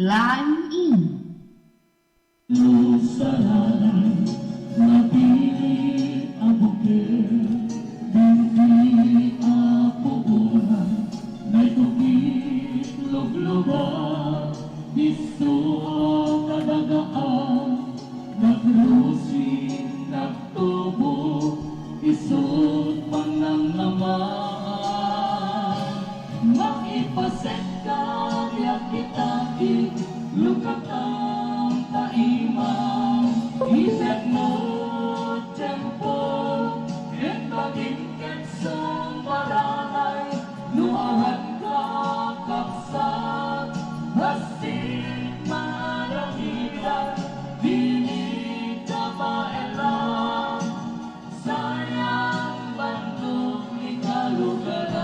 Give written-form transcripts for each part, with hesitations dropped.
Line in. Lusaran, napili ang bukid, hindi ako una, na'y tukit luglugan, iso ang kadagaan, nagrusin, nagtubo, isot pang nang naman. Makipasek ka, diyak kita lukat ang taimang, isip mo, tempo, at maging kensong maranay, nuahan ka kapsat, hasing maramitan, dinig ka maelan, sayang bandog ni kalugaran.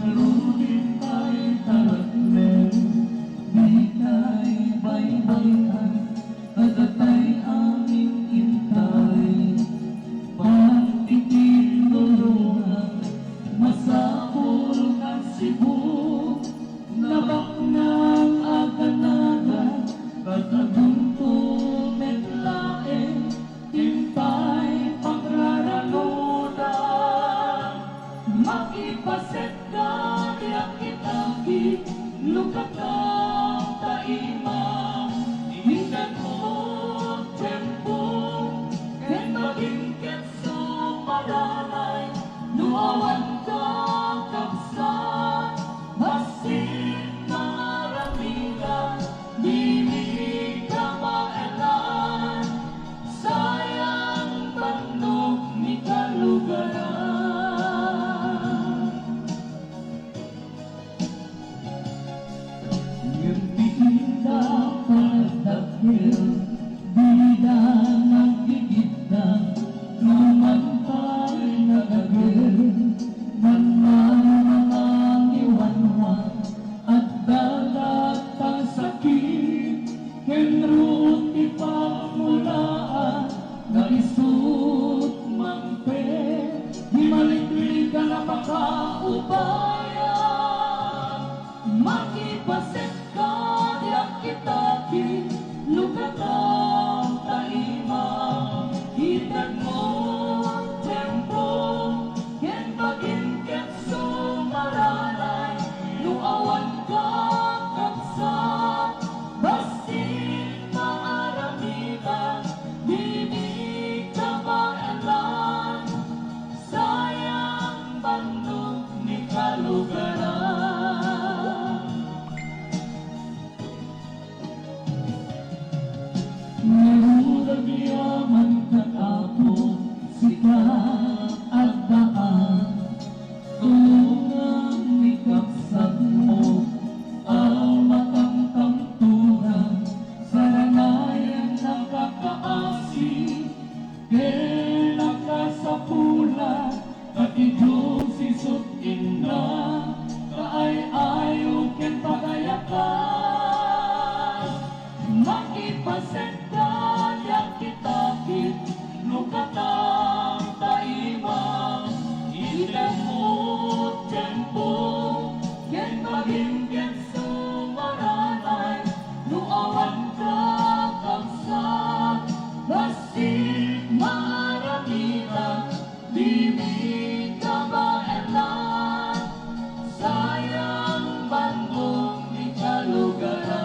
Narunin tayo talatmen, di tayo baybayan, at atay aming intay, pagtitinulungan, masapol ng Cebu, nabaknang aganaga, at aguntong metlae, tintay pagraraludan, makipaset ka, diyak kitaki, lukat ang taimang, iningan mo, tempo, ken maging ketso maranay, nuawan ka kapsat, masin maramigan, dinig ka maelan, sayang bandog ni kalugaran. Bida nagigita, namantay nagagin, manang iwanwan, at dalat ang sakit, kenrut ipamulaan, na isut mangpe, himalikli ka na makaubayan, makipasit ka, diyak kitaki, lukat ang taimang, hitag mo, tempo, ken maging ketso maranay, nuawan ka kapsat, basin maaramitan, dinig ka maelan, sayang bandog ni kalugaran. Nahurag yaman katapo, sikat at daan, tulungan ni kapsat mo, ang matangtang turan, saranayan nakakaasi, kaya nakasapula, at iyong sisot inna, kaay ayaw ken pagayakan, makipaset ka, diyak kitakit, lukat ang taimang, ilan mo, tempo, ken maging ketso maranay, nuawan ka kapsat, basig maramitan, dinig ka maelan, sayang bandog ni kalugaran.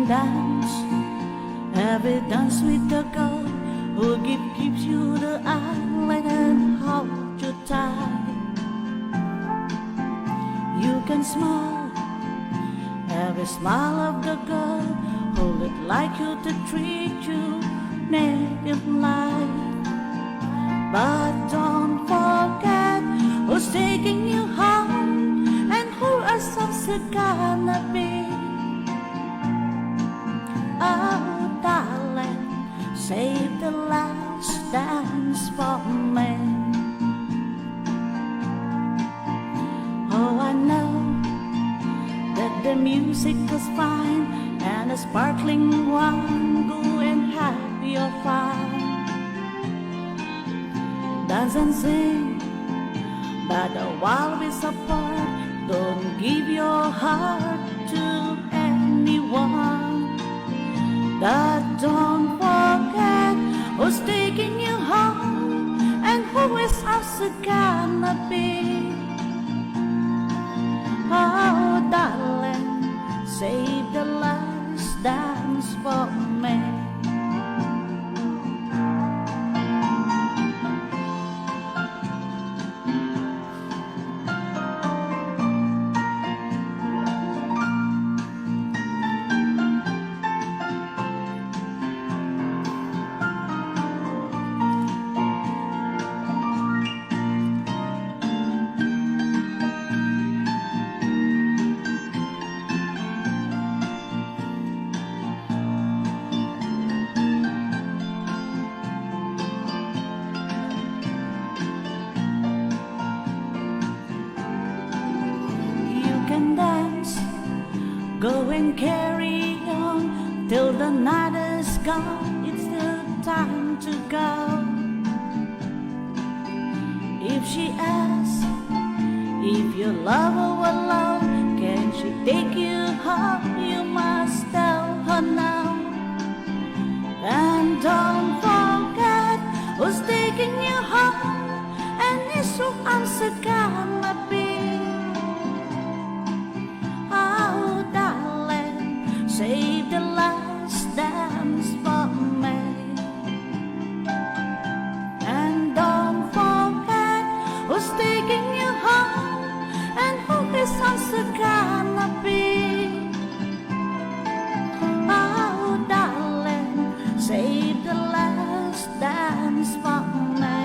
can dance. Every dance with the girl who gives you the eye and hold you tight. You can smile, every smile of the girl who would like you to treat you native life. But don't forget who's taking you home and who are also gonna be. Oh, darling, save the last dance for me. Oh, I know that the music was fine and the sparkling wine, go and have your fun. Dance and sing, but while we support, don't give your heart to anyone. But don't forget who's taking you home and who is also gonna be. Oh, darling, save the last dance for me. Go and carry on till the night is gone. It's the time to go. If she asks if you love her alone, can she take you home? You must tell her no. And don't forget who's taking you home and is who I'm so gonna be. Save the last dance for me. And don't forget who's taking you home and who is also gonna be. Oh, darling, save the last dance for me.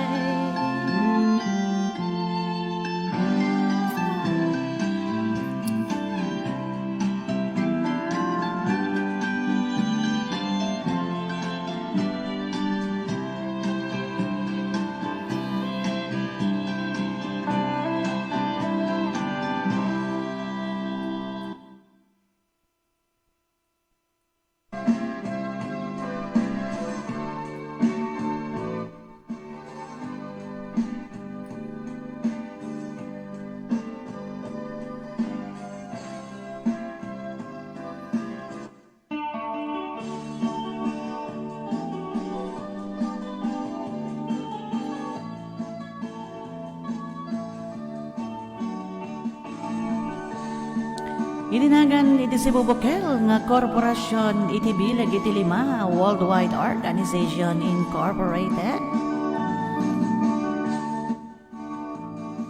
Idinagan iti si Bubukel nga korporasyon iti bilag iti 5 Worldwide Organization Incorporated.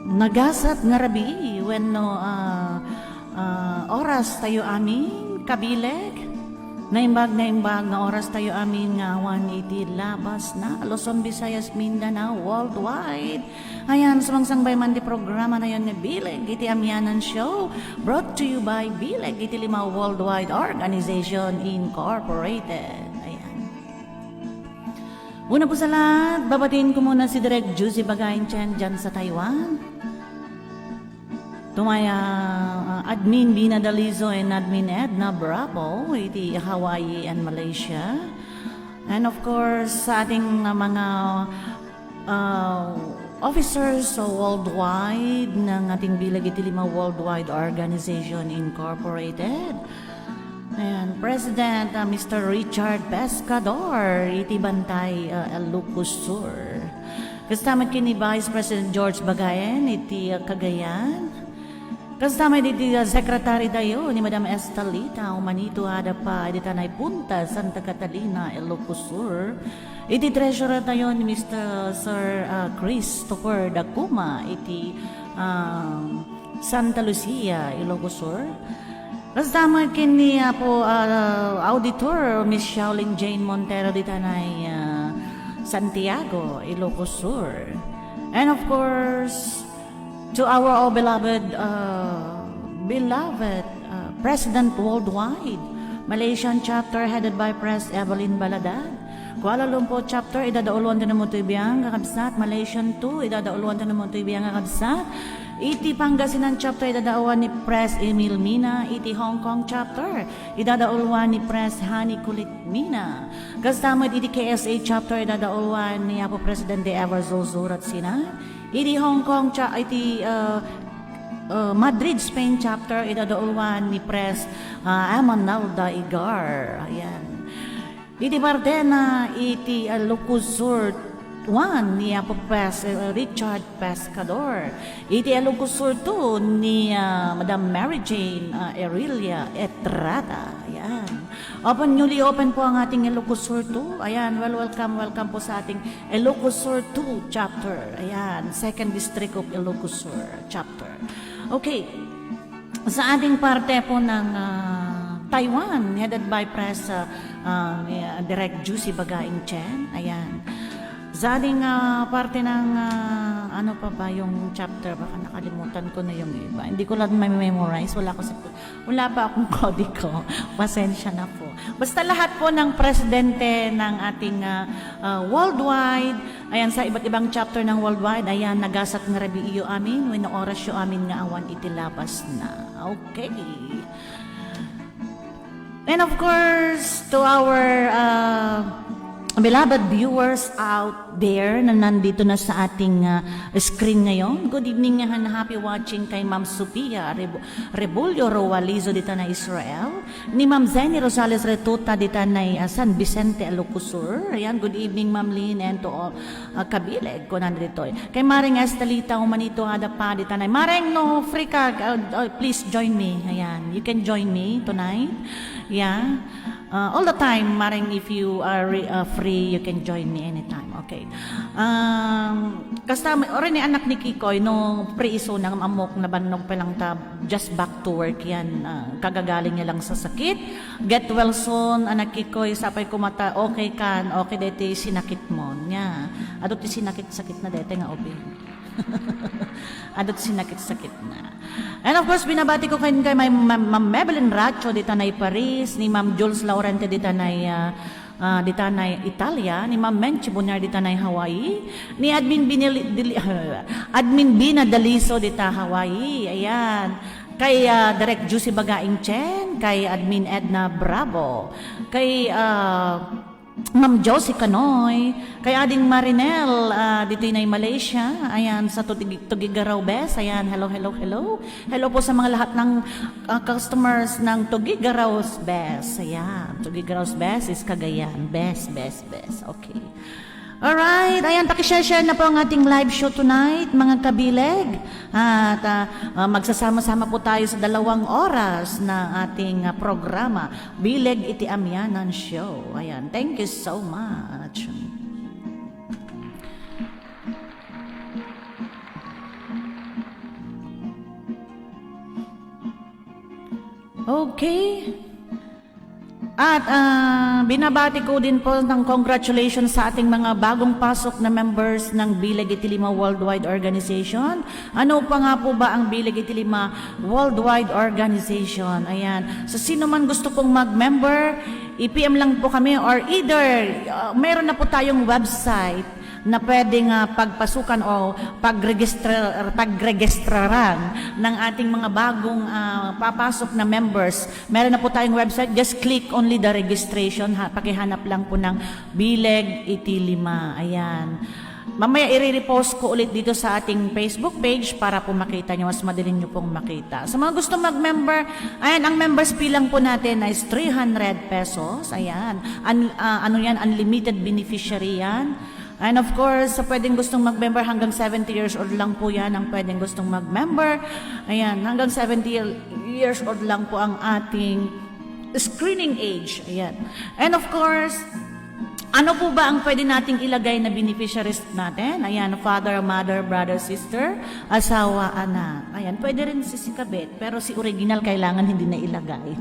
Nagasat nga rabi wenno oras tayo amin kabileg. Naimbag na oras tayo amin ngawan iti labas na Luzon, Visayas, Mindanao, worldwide. Ayan, sumangsangbay man di programa na yun ni Bileg iti Amyanan Show, brought to you by Bileg iti 5 Worldwide Organization Incorporated. Ayan. Una po sa lahat, babatiin ko muna si Direk Juicy Bagayan Chen dyan sa Taiwan. Tumaya Admin Bina Dalizo and Admin Edna Bravo iti Hawaii and Malaysia. And of course, sa ating mga officers so worldwide ng ating bilag iti 5 Worldwide Organization Incorporated. And President Mr. Richard Pescador iti Bantay Ilocos Sur. Kasama kini Vice President George Bagayan iti Cagayan. Kasama di Secretary dayo ni Madam Estelita umanito ada pa iti tanay punta Santa Catalina, Ilocos Sur. Iti treasurer tayo ni Mr. Sir Christopher Dacuma iti Santa Lucia, Ilocos Sur. Kasama kini po auditor Miss Shaolin Jane Montero di tanay Santiago, Ilocos Sur. And of course, to our all beloved President Worldwide, Malaysian chapter headed by Pres Evelyn Baladad, Kuala Lumpur chapter idadauluan din mo ito ibiyang kakabsat, Malaysian 2 idadauluan din mo ito ibiyang kakabsat, iti Pangasinan chapter idadauan ni Pres Emil Mina, iti Hong Kong chapter idadauluan ni Pres Hani Kulit Mina, kasama iti KSA chapter idadauluan ni Apo Presidente Everzo Zurat Sina, iti Hong Kong iti Madrid, Spain chapter idadauluan ni Pres Amanalda Igar. Ayan. Iti Bardena iti Ilocos Sur 1 ni Apo Pres Richard Pescador. Iti Ilocos Sur 2 ni Madam Mary Jane Erilia Etrada. Ayan. Newly open po ang ating Ilocos Sur 2. Ayan, welcome po sa ating Ilocos Sur 2 chapter. Ayan, 2nd District of Ilocos Sur chapter. Okay, sa ating parte po ng Taiwan, headed by Pres Direct Juicy Bagaing Chen. Ayan. Sa ating parte ng ano pa ba yung chapter, baka nakalimutan ko na yung iba. Hindi ko lang memorize, wala pa akong kodiko. Pasensya na po. Basta lahat po ng presidente ng ating worldwide, ayan, sa iba't ibang chapter ng worldwide, ayan, nagasat nga rabi iyo amin, when oras yo amin nga awan itilabas na. Okay. And of course, to our beloved viewers out there na nandito na sa ating screen ngayon, good evening and happy watching kay Ma'am Sophia Rebulyo Rowalizo dita na Israel, ni Ma'am Zenny Rosales Retuta dita na San Vicente, Ilocos Sur. Ayan, good evening Ma'am Lynn and to all kabileg ko nandito. Kay Maring Estelita umanito ada pa dita na. Maring no free ka, please join me. Ayan, you can join me tonight. Yeah. All the time, Maring, if you are free, you can join me anytime. Okay. Kasama, orin ni anak ni Kikoy, no pre-iso ng amok na banog pa lang ta, just back to work yan. Kagagaling niya lang sa sakit. Get well soon, anak Kikoy, sapay kumata, okay kan, okay dete sinakit mo. Nya. Adot ti sinakit-sakit na dete nga obi. Adot sinakit-sakit na. And of course, binabati ko kay Ma'am Maybelline Racho dita na Paris, ni Ma'am Jules Laurente dita na Italia, ni Ma'am Menchi Bunar dita na Hawaii, ni Admin Bina Daliso dita Hawaii. Ayan. Kay Direct Juicy Bagaing Chen, kay Admin Edna Bravo, kay Ma'am Josie Canoy, kay Ading Marinel, dito na Malaysia, ayan, sa Tugigaraw Best, ayan, hello. Hello po sa mga lahat ng customers ng Tugigaraw Best, ayan, Tugigaraw Best is Cagayan, best, okay. Alright, ayan, pakishare na po ang ating live show tonight, mga kabileg. At magsasama-sama po tayo sa 2 oras na ating programa, Bileg Iti Amyanan Show. Ayan, thank you so much. Okay. At binabati ko din po ng congratulations sa ating mga bagong pasok na members ng Bileg Iti Lima Worldwide Organization. Ano pa nga po ba ang Bileg Iti Lima Worldwide Organization? Ayan. So sino man gusto pong mag-member, i-PM lang po kami or either meron na po tayong website na pwedeng pagpasukan o pagregistraran ng ating mga bagong papasok na members. Meron na po tayong website, just click only the registration, pakihanap lang po ng Bileg Iti Lima. Ayan. Mamaya i-repost ko ulit dito sa ating Facebook page para po makita nyo, mas madaling nyo pong makita. Sa mga gusto mag-member, ayan, ang members fee lang po natin is 300 pesos. Ayan, ano yan, unlimited beneficiary yan. And of course, sa pwedeng gustong mag-member, hanggang 70 years old lang po yan ang pwedeng gustong mag-member. Ayan, hanggang 70 years old lang po ang ating screening age. Ayan. And of course, ano po ba ang pwede nating ilagay na beneficiaries natin? Ayan, father, mother, brother, sister, asawa, anak. Ayan, pwede rin si kabit, pero si original kailangan hindi na ilagay.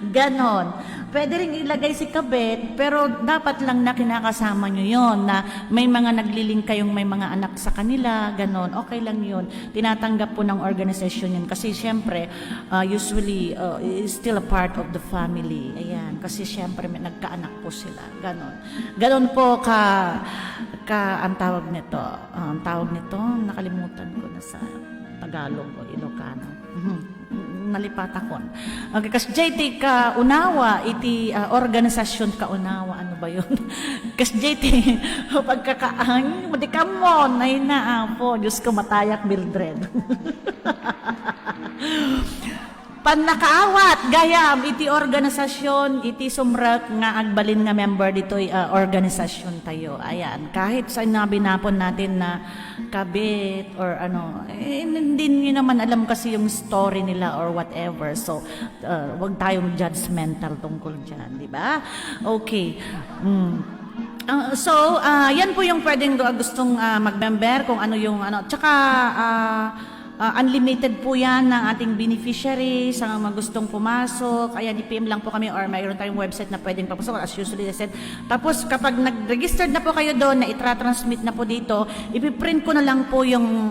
Ganon. Pwede rin ilagay si kabit, pero dapat lang na kinakasama nyo yon, na may mga nagliling kayong may mga anak sa kanila, ganon. Okay lang yun. Tinatanggap po ng organization yun. Kasi syempre, usually, is still a part of the family. Ayan, kasi syempre may nagkaanak po sila. Ganon. Ganon po ang tawag nito. Ang tawag nito, nakalimutan ko na sa Tagalog o Ilocano. Nalipat ako. Okay, kasi JT ka unawa, iti organisasyon ka unawa, ano ba yun? Kasi JT, pagkakaang, mati ka mo, ay na po, Diyos ko, matayak, Mildred. Panakaawat, gayam, iti organisasyon, iti sumrak nga agbalin nga member dito'y organisasyon tayo. Ayan, kahit sa nabinapon natin na kabit or ano, hindi nyo naman alam kasi yung story nila or whatever. So, wag tayong judgmental tungkol dyan, di ba? Okay. So, yan po yung pwedeng gustong mag-member, kung ano yung ano. Tsaka, unlimited po yan ng ating beneficiaries, ang mga gustong pumasok. Ayan, i-PM lang po kami or mayroon tayong website na pwedeng papasok as usually I said. Tapos kapag nag-registered na po kayo doon, na itra-transmit na po dito, ipiprint ko na lang po yung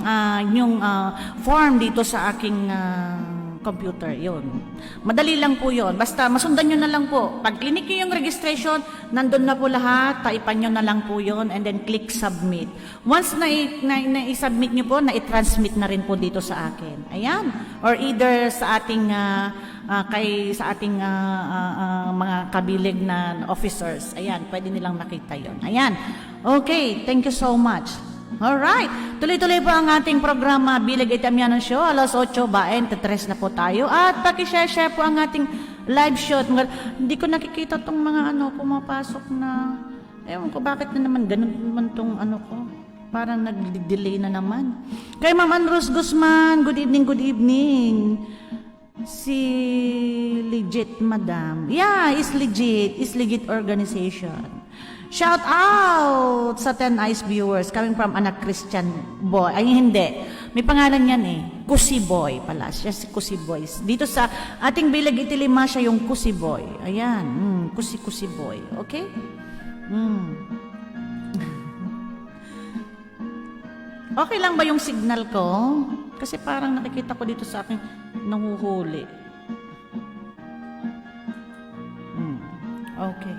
form dito sa aking computer. Yun. Madali lang po yun. Basta masundan nyo na lang po. Pag clinic nyo yung registration, nandun na po lahat, taipan nyo na lang po yun, and then click submit. Once na i-submit nyo po, na i-transmit na rin po dito sa akin. Ayan. Or either sa ating mga kabilig na officers. Ayan, pwede nilang makita yon. Ayan. Okay, thank you so much. Alright, tuloy-tuloy po ang ating programa Bilag Itamiano Show. Alas 8:23 na po tayo. At pakishare po ang ating live show. Hindi ko nakikita tong mga pumapasok na, ewan ko bakit na naman ganun naman tong ko. Parang nag-delay na naman. Kay Ma'am Ann-Rose Guzman, good evening, good evening. Si legit madam. Yeah, is legit organization. Shout out sa 10 Eyes viewers coming from Anak Christian Boy. Ay, hindi. May pangalan yan eh. Kusi Boy pala. Siya si Kusi Boy. Dito sa ating Bilag Itilima siya yung Kusi Boy. Ayan. Kusi Boy. Okay? Okay lang ba yung signal ko? Kasi parang nakikita ko dito sa akin nanguhuli. Okay.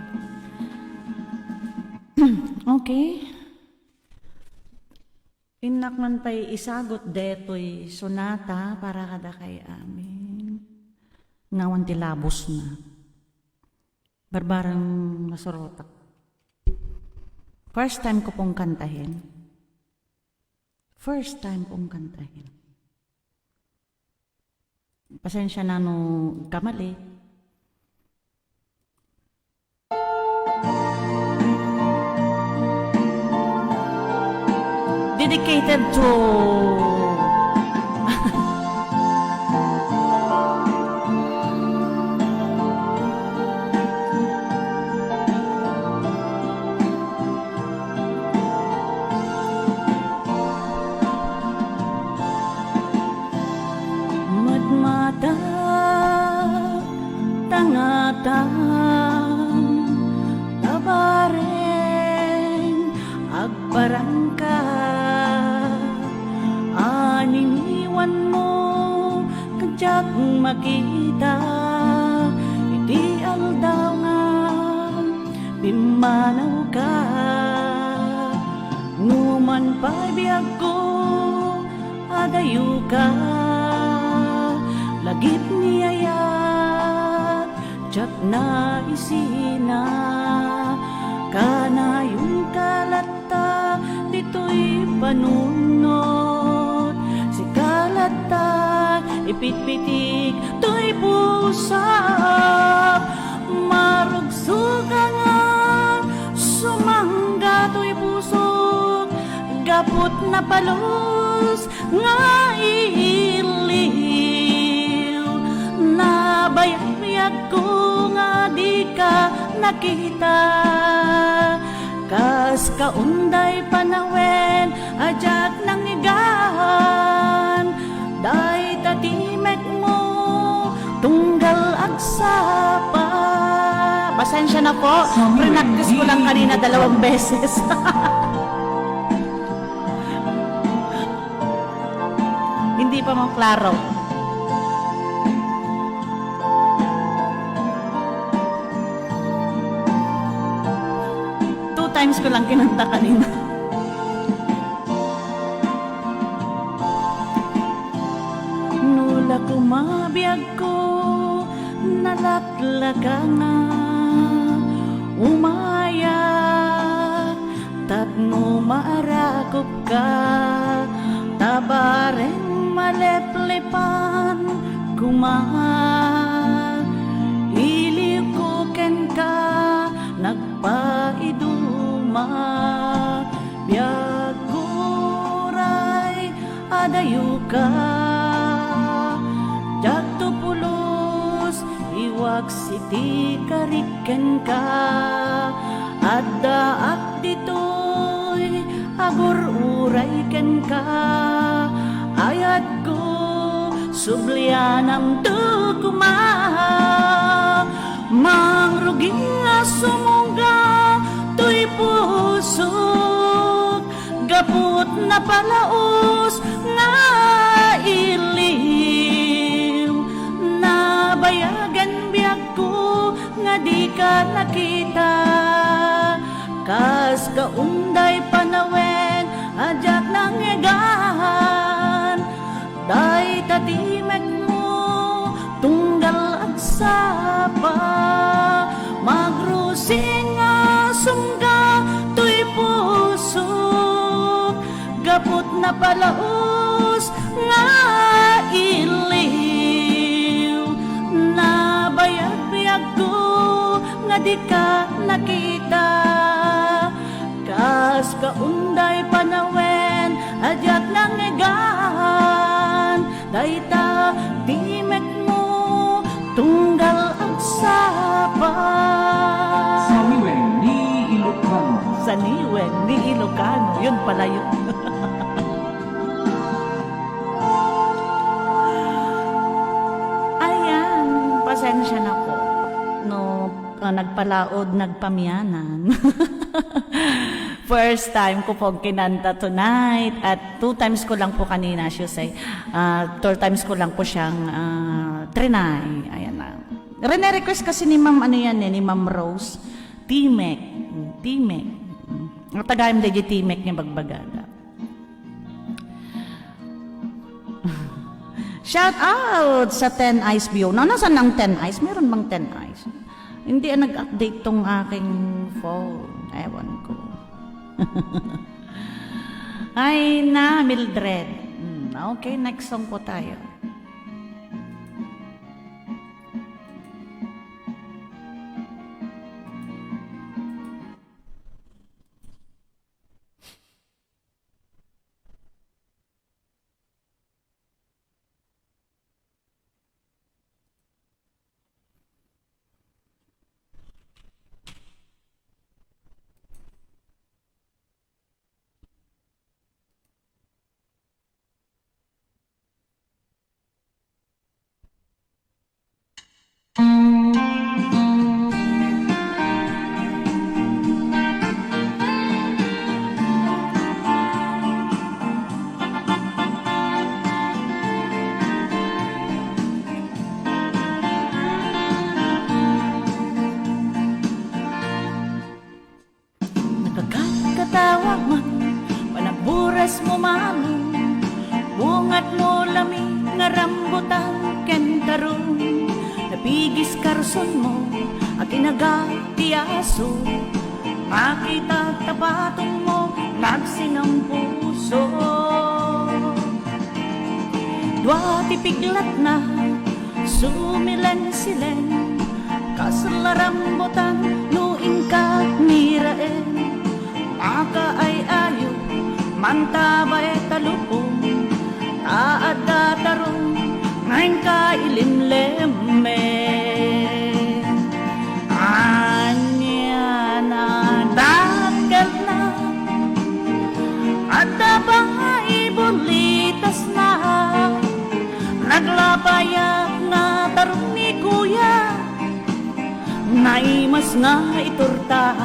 Okay. Inakman pa'y isagot deto'y sonata para kada kay amin. Ngawan tilabos na. Barbarang nasorotak. First time ko pong kantahin. Pasensya na nung kamali. Dedicated to Madmata tangatang tabareng agbarangka aniniwan mo kadyak makita iti aldaw nga bimanaw ka numan pabiyag ko adayo ka lagip niyayat jak na isina kana yung kalata dito'y panunod si kalata ipitpitik to'y pusa marugsuga nga sumangga to'y puso kaput na palus nga iliw, nabayag ko nga di ka nakita, kas kaunday panawen ajak nang igahan, day tatimek mo tunggal agsapa. Pasensya na po, prinactice ko lang kanina 2 beses. Hindi pa mo klaro. Two times ko lang kinanta kanina. Nula kumabiyag ko, nalaglaga nga, umaya, tapno maarakop ka, tabareng maleplepan, iliw ko ken ka, nagpaiduma, biyag kuray, adayo ka, jagto pulos, iwag siti kariken ka, adda at ditoy, agor uray ken ka, ayat ko, sublianam tukuma, mangrugi nga sumungga, tuy pusok, gaput na palaos, nga iliw, nabayagan biyag ko, nga di ka nakita, kas kaunday panawen, ajak nang egahan, day tatimek mo, tunggal agsapa, magrusing nga sungga, tuy pusok, gaput na palaos, nga iliw, nabayag-biyag ko, nga di ka nakita, kas kaunday panawen, ajak nang egahan, dayta timek mo, tunggal agsapa. Saniwen ni Ilocano. Saniwen ni Ilocano, yun pala yun. Ayan, pasensya na po. No, nagpalaod, nagpamyanan. First time ko po kinanta tonight at 2 times ko lang po kanina siya say. 3 times ko lang po siyang trinay. Ayan na. Rene-request kasi ni Ma'am ano yan ni Ma'am Rose. Timek. Timek. Ang tagayam na yung timek niya bagbagada. Shout out sa 10 Eyes View. No, nasaan ang 10 Eyes? Meron bang 10 Eyes? Hindi nag-update tong aking phone. Ewan ko. Ay na, Mildred. Okay, next song po tayo. Nakakatawa man, panagburas mo mano, bungat mo lami nga rambutan ken tarong, napigis karson mo, akinagatiaso, makita tapatong mo, nagsinang puso. Dua tipiglat na, sumilen-silen, kasalarambutan, nuing ka niraen, maka ay ayo, mantaba e talupong, taada tarong, ngayon ka ilimleme. Anya na dagal na, at ba ibulitas na, naglabayak nga tarong ni kuya, naimas nga iturta.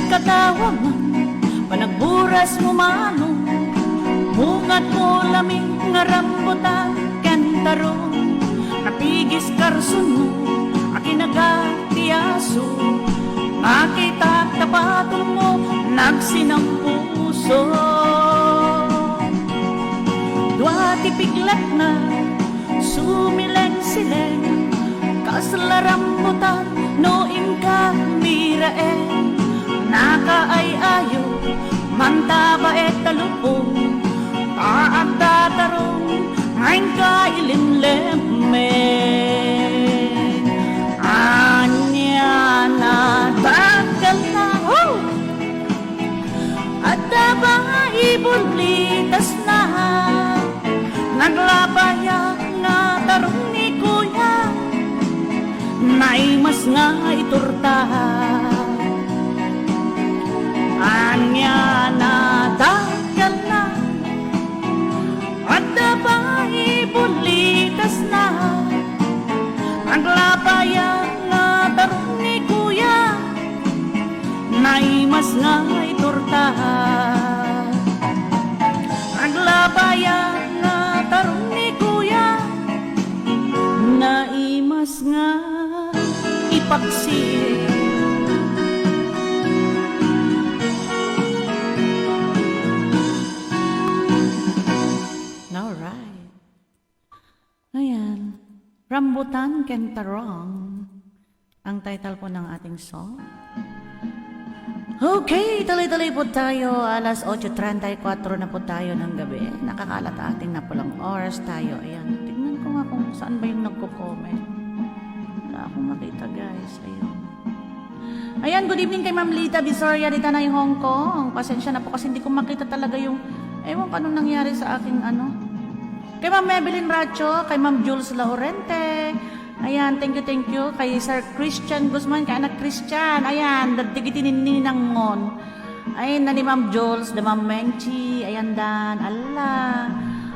Katawaman, panagburas mo manong, mungat mo laming nga rambutan kantarong, napigis karsun mo, akinagatiaso, makita tapatong mo, nagsinang puso. Duati piglat na, sumileng-sileng, kasalarambutan, noing ka miraen, nakaay-ayo, mantaba e talupong, taagda tarong, ngayon ka ilimleme. Anya na dagal na, at ba ibulitas na, naglabaya nga tarong ni kuya, naimas nga iturta. Anya na dagal na, at ba ibulitas na, naglabaya nga tarong ni kuya, naimas nga iturta. Naglabaya nga tarong ni kuya, naimas nga ipaksir. Ayan, Rambutan Kentarong ang title po ng ating song. Okay, tuloy-tuloy po tayo. Alas 8:34 na po tayo ng gabi. Nakakalat ating na pulang oras tayo. Ayan, tignan ko nga kung saan ba yung nagko-comment. Wala akong makita, guys. Ayun. Ayan, good evening kay Ma'am Lita Visoria dito na yung Hong Kong. Pasensya na po kasi hindi ko makita talaga yung ewan pa anong nangyari sa aking ano. Kay Ma'am Maybelline Racho, kay Ma'am Jules Laurente. Ayan, thank you. Kay Sir Christian Guzman, kay anak Christian. Ayan, dagdigitin ninang ngon. Ayan, na ni Ma'am Jules, na Ma'am Menchi. Ayan dan, ala.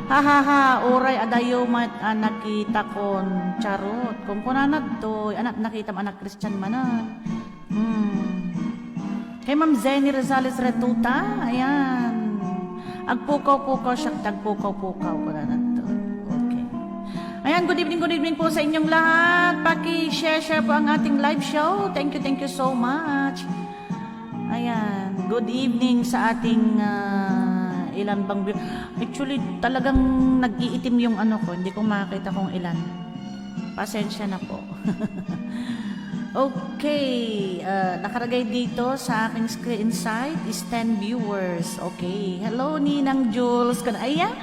Ha, oray adayo mat nakita kon. Charot. Kung kunanad to, anak nakita mo anak Christian manan. Kay Ma'am Zenny Rosales Retuta. Ayan. Agpukaw-pukaw siya, tagpukaw-pukaw ko na to. Okay. Ayan, good evening po sa inyong lahat. Paki-share po ang ating live show. Thank you so much. Ayan, good evening sa ating ilan bang view. Actually, talagang nag-iitim yung ano ko. Hindi ko makakita kung ilan. Pasensya na po. Okay, nakalagay dito sa aking screen site is 10 viewers. Okay, hello Ninang Jules. Ayan,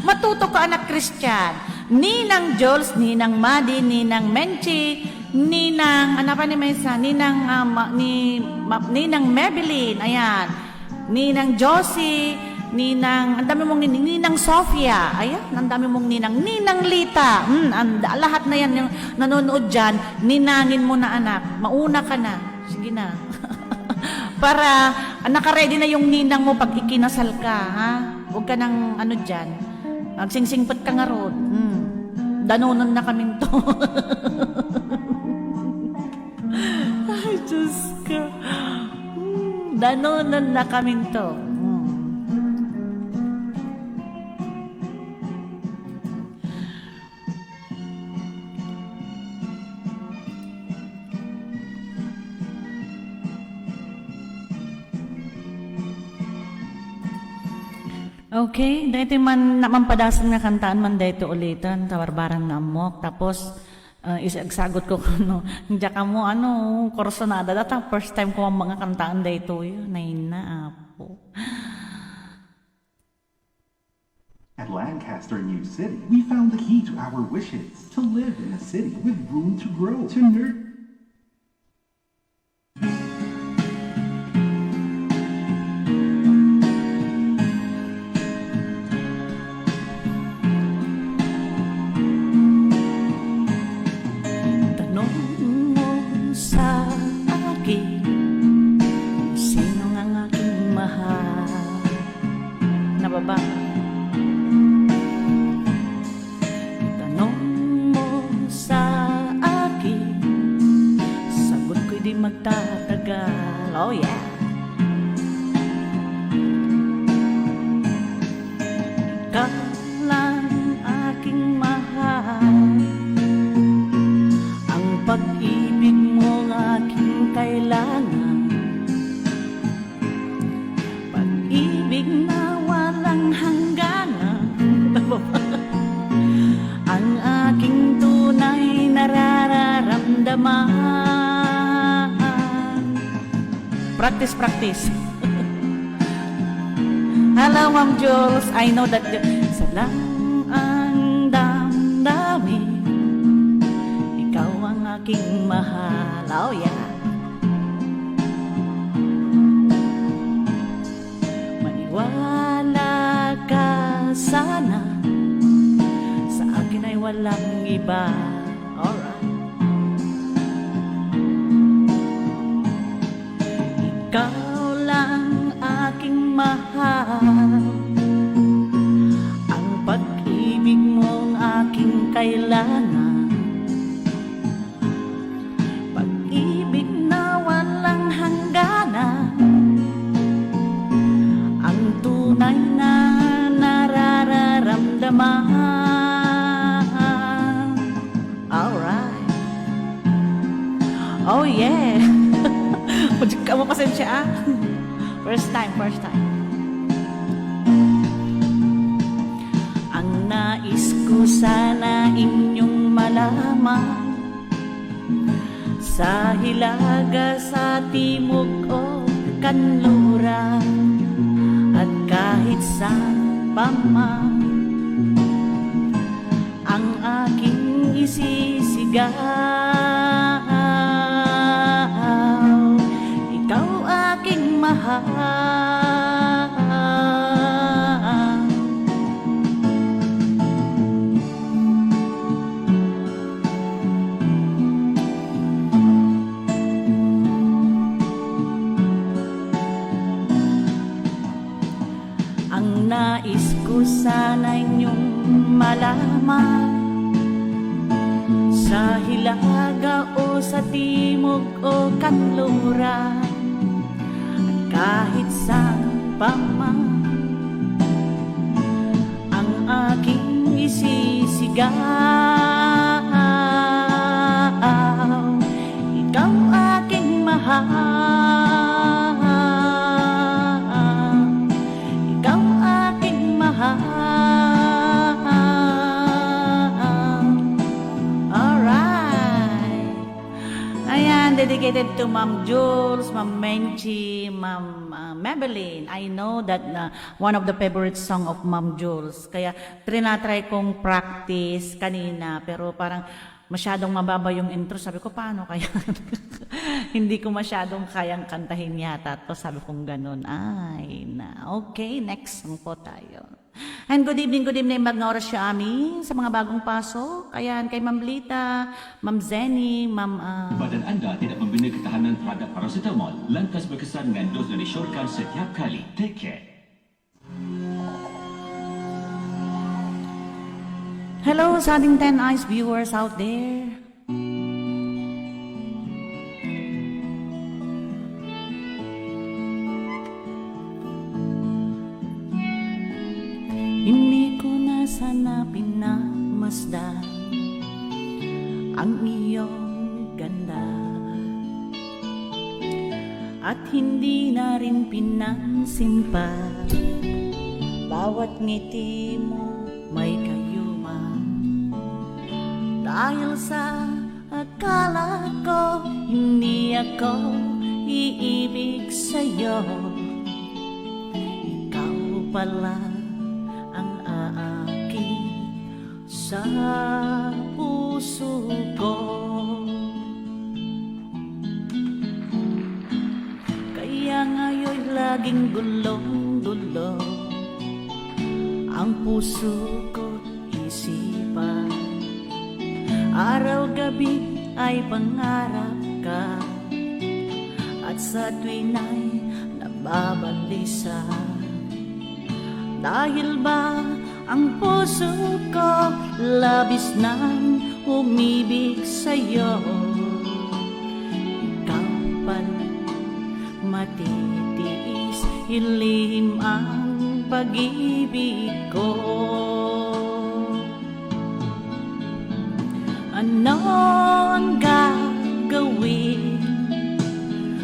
matuto ka anak Christian. Ninang Jules, Ninang Madi, Ninang Menchi, Ninang, ano pa ni Mesa? Ninang Maybelline, ayan. Ninang Josie, Ninang, ang dami mong Ninang Sofia, ayan, ang dami mong Ninang Lita, lahat na yan yung nanonood dyan, ninangin mo na anak, mauna ka na, sige na. Para naka-ready na yung ninang mo pag ikinasal ka, ha? Huwag ka nang ano dyan, magsingsingpot ka nga ron, danonon na kaming to. Ay, Diyos ka. Danonon na kaming to. Okay, dito man naman padasan nga kantaan man dito ulitan, tawarbaran nga amok. Tapos, isagsagot ko kuno, hindi ka mo, korsonada. Data, first time ko ang mga kantaan dito yun. Naina, apo. At Lancaster New City, we found the key to our wishes. To live in a city with room to grow. To nurture. Tanong mo sa akin, sino nga ang aking mahal? Nababa? Tanong mo sa akin, sagot ko'y di magtatagal. Oh yeah! Ikaw lang aking mahal, ang pag-ibig mo aking kailangan, pag-ibig na walang hangganan. Ang aking tunay nararamdaman. Practice, practice. Hello, Ma'am Jules. I know that sa lang ang damdamin, ikaw ang aking mahal. Oh yeah. Maniwala ka sana, sa akin ay walang iba. Alright. Ikaw lang aking mahal, ang pag-ibig mong aking kailangan, pag-ibig na walang hangganan, ang tunay na nararamdaman. Alright. Oh yeah. Ka mo pasensya ah. First time. Ang nais ko sana inyong malaman, sa hilaga, sa timog o kanluran, at kahit saan pa man, ang aking isisigaw, ikaw aking mahal. Ang nais ko sana inyong malaman, sa hilaga o sa timog o kanluran, at kahit saan pa man, ang aking isisigaw, ikaw aking mahal. Dedicated to Ma'am Jules, Ma'am Menchi, Ma'am Maybelline. I know that one of the favorite song of Ma'am Jules. Kaya trinatry kong practice kanina, pero parang masyadong mababa yung intro. Sabi ko, paano kaya? Hindi ko masyadong kayang kantahin yata. To sabi kong ganun. Ay, na. Okay, next song po tayo. And good evening, magna oras siya amin sa mga bagong pasok. Ayan, kay Ma'am Lita, Ma'am Zenny, Ma'am... Badan anda tidak membina ketahanan terhadap paracetamol. Lantas berkesan dengan dos yang disyorkan setiap kali. Take care. Hello sa ating 10 Eyes viewers out there. Hindi ko na sana pinamasdan ang iyong ganda, at hindi na rin pinansin pa bawat ngiti mo may kayuma. Dahil sa akala ko hindi ako iibig sa'yo, ikaw pala ang aakit sa puso ko. Kaya ngayon laging gulong-gulo ang puso ko isipan. Araw-gabi ay pangarap ka, at sa tuwin ay nababalisa. Dahil ba ang puso ko labis nang umibig sa'yo, ikaw pala matitiis, ilihim ang pag-ibig ko. Ano ang gagawin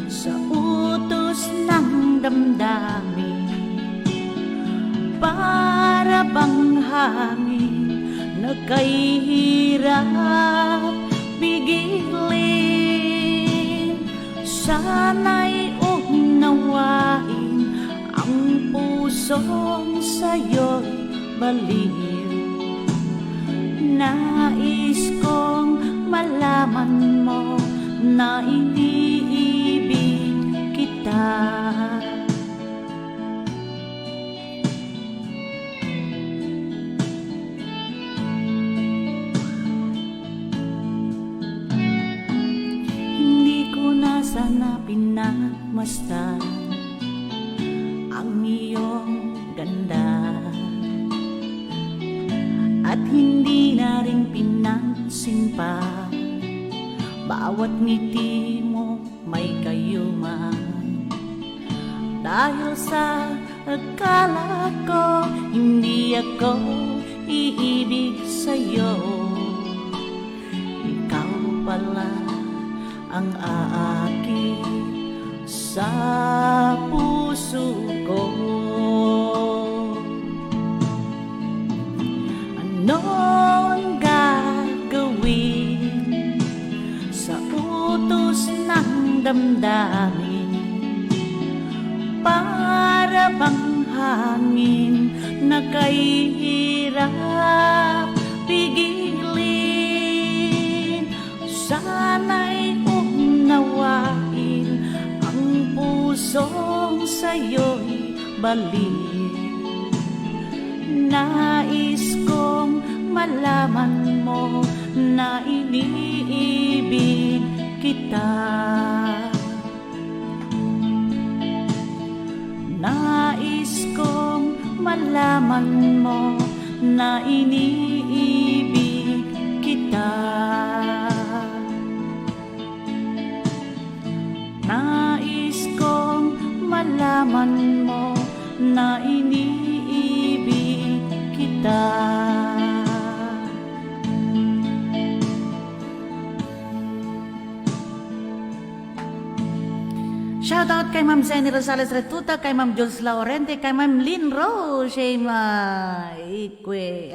sa utos ng damdamin? Para bang hangin na kahirap pigilin. Sana'y unawain ang pusong sa'yo'y baliw. Nais kong malaman mo na iniibig kita. Hindi ko na sana pinagmasdan ang iyong ganda, at hindi na rin pinansin pa bawat ngiti mo may kayuma. Dahil sa akala ko hindi ako iibig sa'yo, ikaw pala ang aakit sa puso ko. Ano ang gagawin sa utos ng damdamin? Para bang hangin na kahirap pigilin. Sana'y unawain ang pusong sa'yo'y baliw. Nais kong malaman mo na iniibig kita. Nais kong malaman mo na iniibig kita. Nais kong malaman mo na iniibig kita. Shoutout kay Ma'am Zenny Rosales Retuta, kay Ma'am Jules Laurente, kay Ma'am Lynn Rose, Ikwe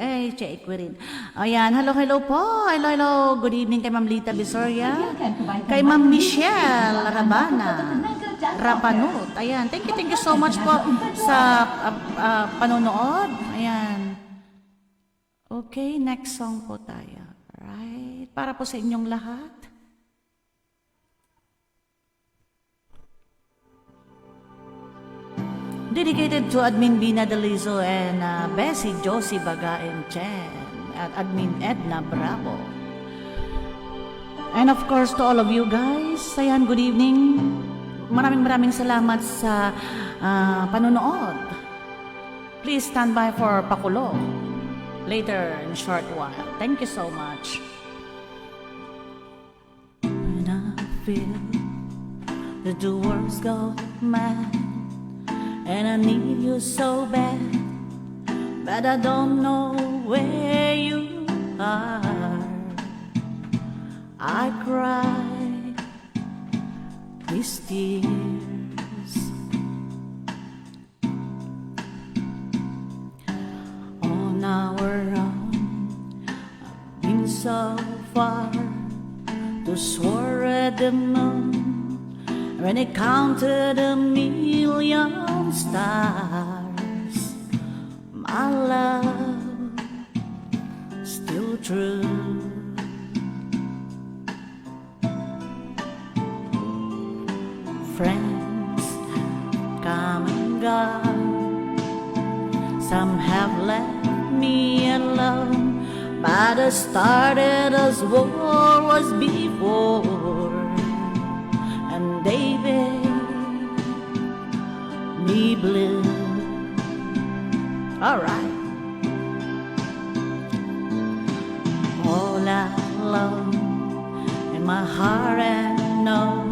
rin. Ayan, hello po. Hello. Good evening kay Ma'am Lita Bisoria, kay Ma'am Michelle Rabana, Rapanut. Ayan, thank you so much po sa panonood. Ayan. Okay, next song po tayo. Right? Para po sa inyong lahat. Dedicated to Admin Bina Dalizo and Bessie Josie Baga and Chen at Admin Edna Bravo. And of course to all of you guys, ayan, good evening. Maraming salamat sa panonood. Please stand by for Pakulo later in a short while. Thank you so much. When I feel that the world's gone mad and I need you so bad, but I don't know where you are. I cry these tears so far to soar at the moon when it counted a million stars. My love still true. Friends come and gone, some have left me alone, but I started as war was before, and baby, me blue. Alright. All alone in my heart I know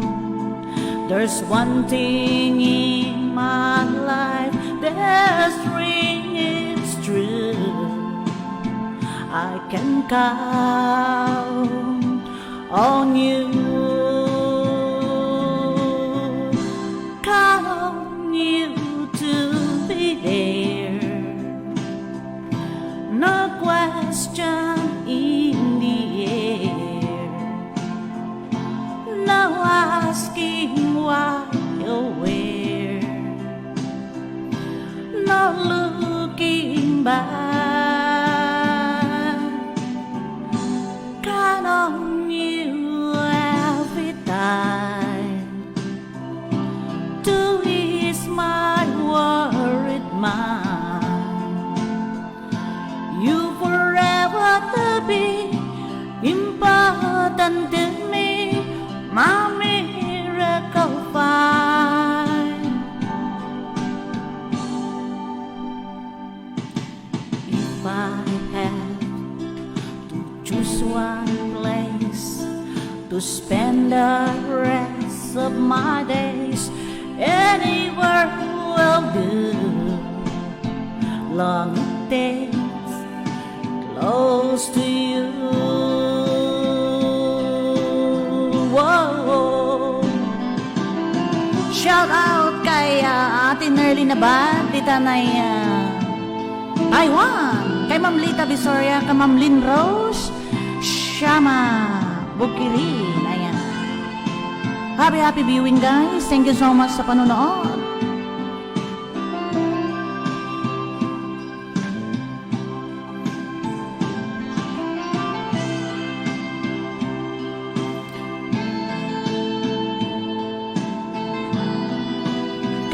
there's one thing in my life that's ring is true. I can count on you, count on you to be there. No question in the air, no asking why or where, no looking back. Count on you every time to ease my worried mind. You forever to be important to me, my miracle find. If I had to choose one place to spend the rest of my days, anywhere will do. Long days close to you. Whoa. Shout out kay Ate Nerly Nabad, Tita Naya Taiwan, kay Ma'am Lita Visoria, kay Ma'am Lynn Rose, Shama Bukirin. Ayan. Happy viewing guys. Thank you so much sa panonood.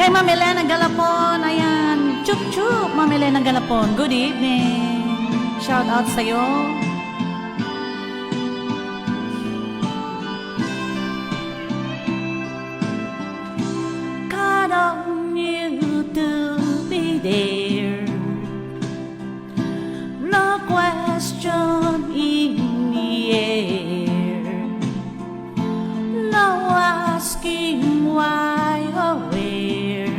Kay Ma'am Elena Galapon, ayan, chup chup, Ma'am Elena Galapon, good evening. Shout out sa'yo. Count on you to be there, no question in the air, no asking why or where,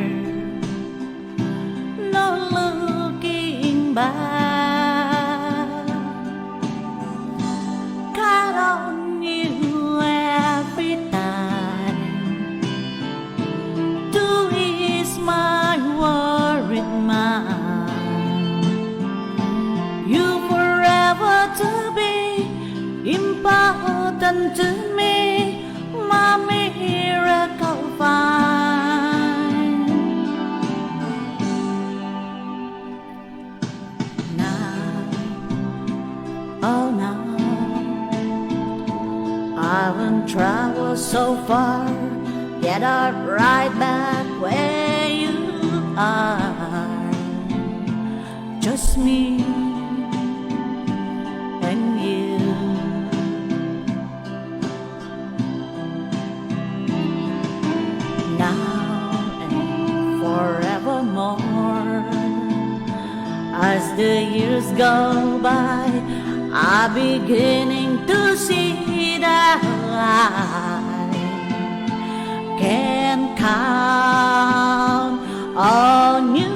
no looking back. Count on you every time to ease my worried mind. You forever to be important to me, my miracle find. Now, oh now, I haven't traveled so far, yet I'm right back where you are. Just me and you. Now and forevermore, as the years go by, I'm beginning to see that I can count on you.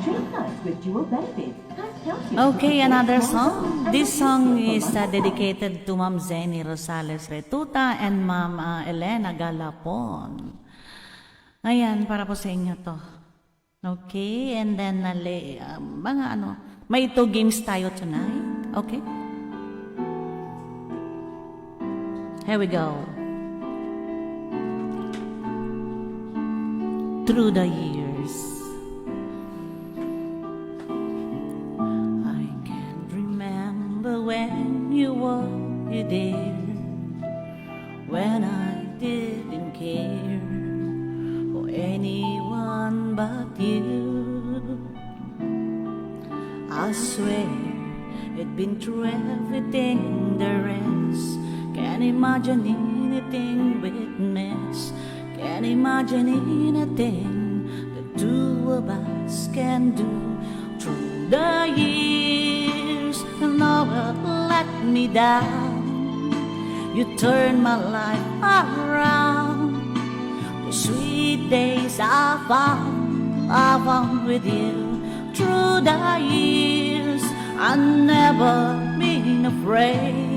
train cards with dual benefits. Past Celsius Okay, with another small song. zones. This song is dedicated to Ma'am Zenny Rosales Retuta and Ma'am Elena Galapon. Ayan, para po sa inyo to. Okay, and then mga may 2 games tayo tonight. Okay? Here we go. Through the years, I can't remember when you were there, when I didn't care for anyone but you. I swear it'd been through everything the rest can't imagine anything witness. Can't imagine anything the two of us can do through the years. And now let me down. You turned my life around. The sweet days I found with you through the years. I never been afraid.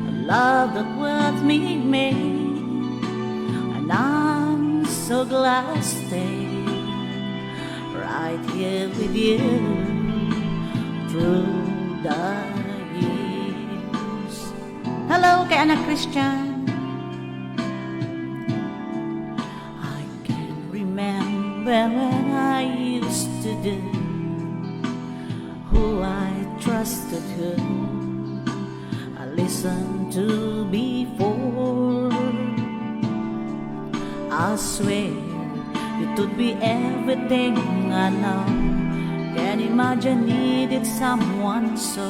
A love that was me made. And I'm so glad I stayed right here with you through the years. Hello kay Ana Christian. I can remember when I used to do who I trusted, who I listened to before. I swear it would be everything I know. Can't imagine needed someone so.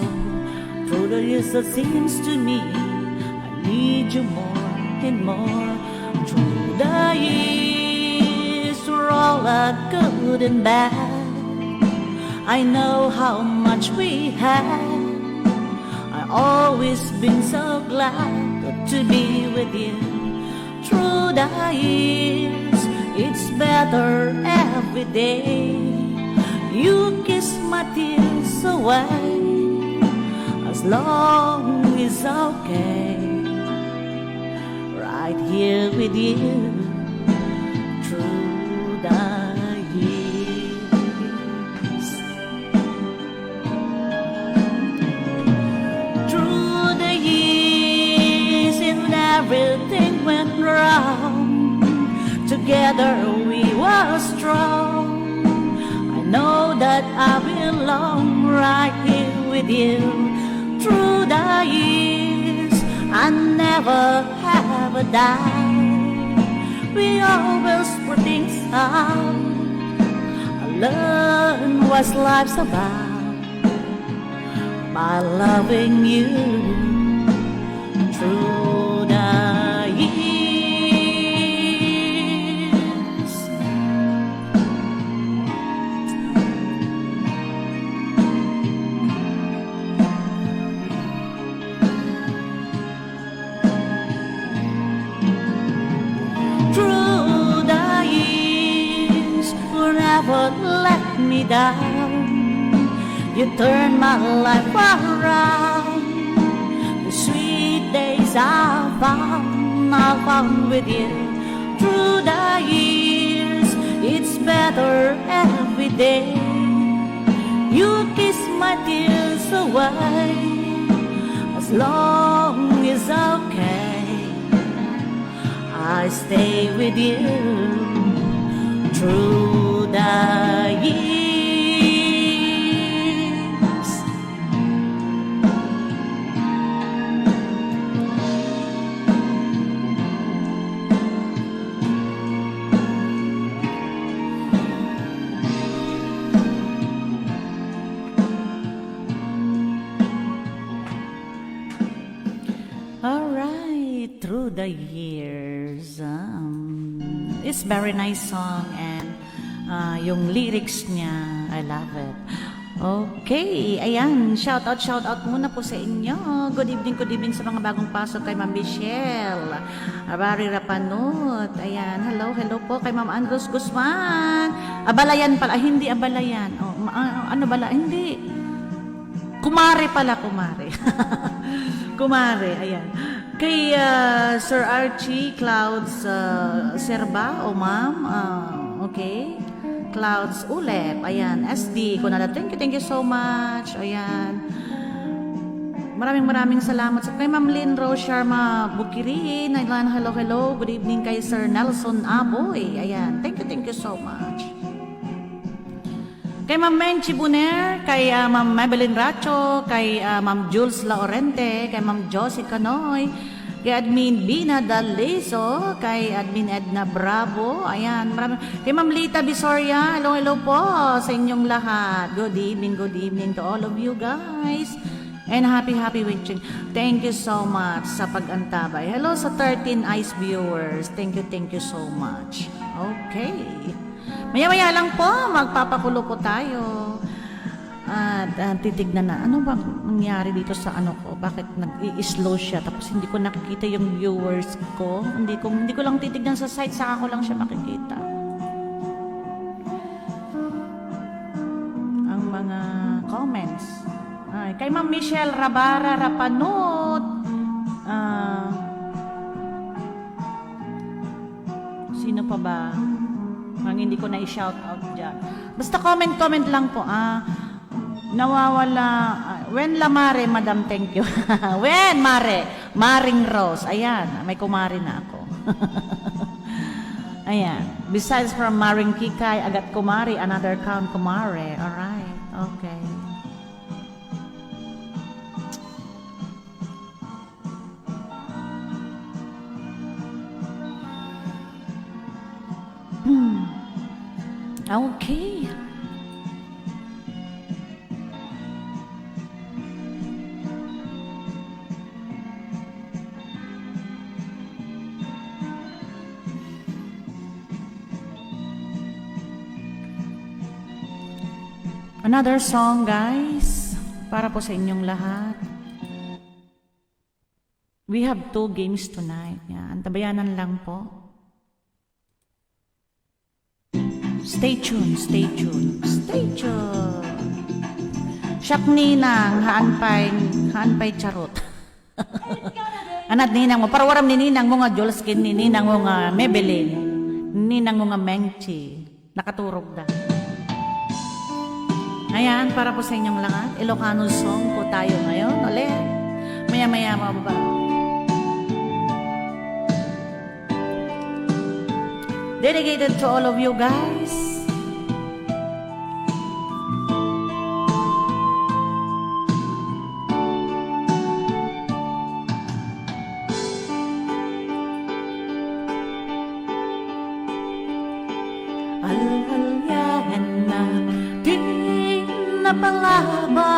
Through the years it seems to me I need you more and more. Through the years, through all the good and bad, I know how much we had. I always been so glad to be with you. Through the years, it's better every day. You kiss my tears away, as long as okay. Right here with you, through the years. Through the years, and everything went wrong. Together we were strong. I know that I belong right here with you. Through the years, I never have a doubt. We always put things out. I learned what life's about by loving you through the years. Through the years, you never let me down. You turned my life around. The sweet days I found with you. Through the years, it's better every day. You kiss my tears away, as long as okay. I stay with you through the years. All right, through the years. It's very nice song and yung lyrics niya, I love it. Okay, ayan. Shout out muna po sa inyo. Good evening sa mga bagong pasok kay Ma'am Michelle. Abari Rapanut. Ayan, hello po kay Ma'am Andros Guzman. Abalayan pala, hindi Abalayan. Oh, ano bala? Hindi. Kumare pala, kumare. Kumare, ayan. Kay Sir Archie Clouds Serba, o ma'am. Okay. Clouds Ulep, ayan, SD, Kunada, thank you so much, ayan. Maraming salamat sa kay Ma'am Lynn Rose Sharma Bukirin, ayan, hello, good evening kay Sir Nelson Aboy, ayan, thank you so much. Kay Ma'am Menchi Buner, kay Ma'am Maybelline Racho, kay Ma'am Jules Laurente, kay Ma'am Josie Canoy, kay Admin Bina Daliso, kay Admin Edna Bravo, ayan, kay Ma'am Lita Bisoria, hello po sa inyong lahat. Good evening to all of you guys. And happy witching. Thank you so much sa pag-antabay. Hello sa 13 Eyes viewers. Thank you so much. Okay. Maya lang po, magpapakulo po tayo. At titignan na, ano bang nangyari dito sa ano ko? Bakit nag-i-slow siya? Tapos hindi ko nakikita yung viewers ko. Hindi ko lang titignan sa site, saka ko lang siya makikita. Ang mga comments. Ay, kay Ma'am Michelle Rabara Rapanut. Sino pa ba? Ang hindi ko na i-shout out dyan. Basta comment lang po. Nawawala. When Lamare, Madam, thank you. When Mare, Maring Rose. Ayan, may kumari na ako. Ayan. Besides from Maring Kikay, Agat Kumari, another count Kumare. Alright, okay. Okay. Another song, guys, para po sa inyong lahat. We have 2 games tonight. Yan, tabayanan lang po. Stay tuned. Siyak ninang, haanpay charot. Anat ninang mo, parawaram ni ninang mo nga Jolskin, ni ninang mo nga Maybelline, ninang mo nga Menchi, nakaturog da. Ayan, para po sa inyong lahat, Ilocano song po tayo ngayon. Ulit, maya mababa. Dedicated to all of you guys. Alhalyahan na di napalabas,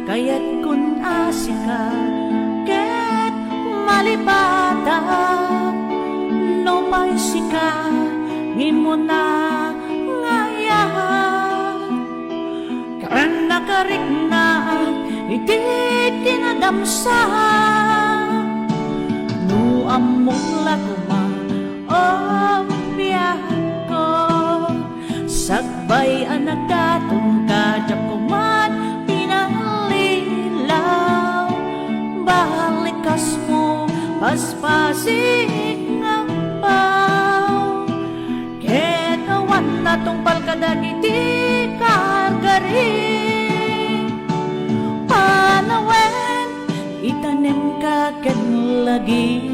kaya't kun asika ket malibata no may sika ngimo na ngayahan karen nakarikna iti tinadamsa no among laguma biyak ko sagbay anak datong kadyak ko man pinalilaw balikas mo paspasik ng pao ketawan na tungpal kadagiti kagari panawen itanim ka ken lagi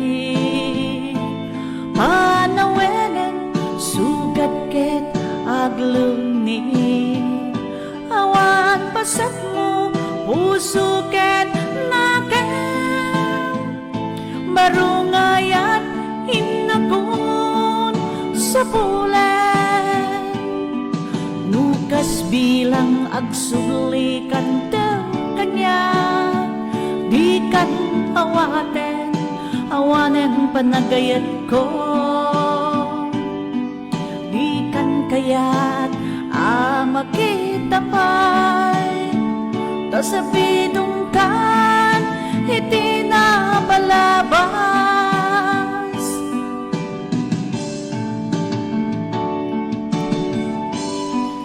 panawenen sugat ket agluni awan pasat mo puso ket naken marungayan inagun sa pulen nukas bilang agsulikan daw kanya di kan awaten awanen panagayat ko di kan kayat makita tapay, tas sabidong kan, iti na balabas.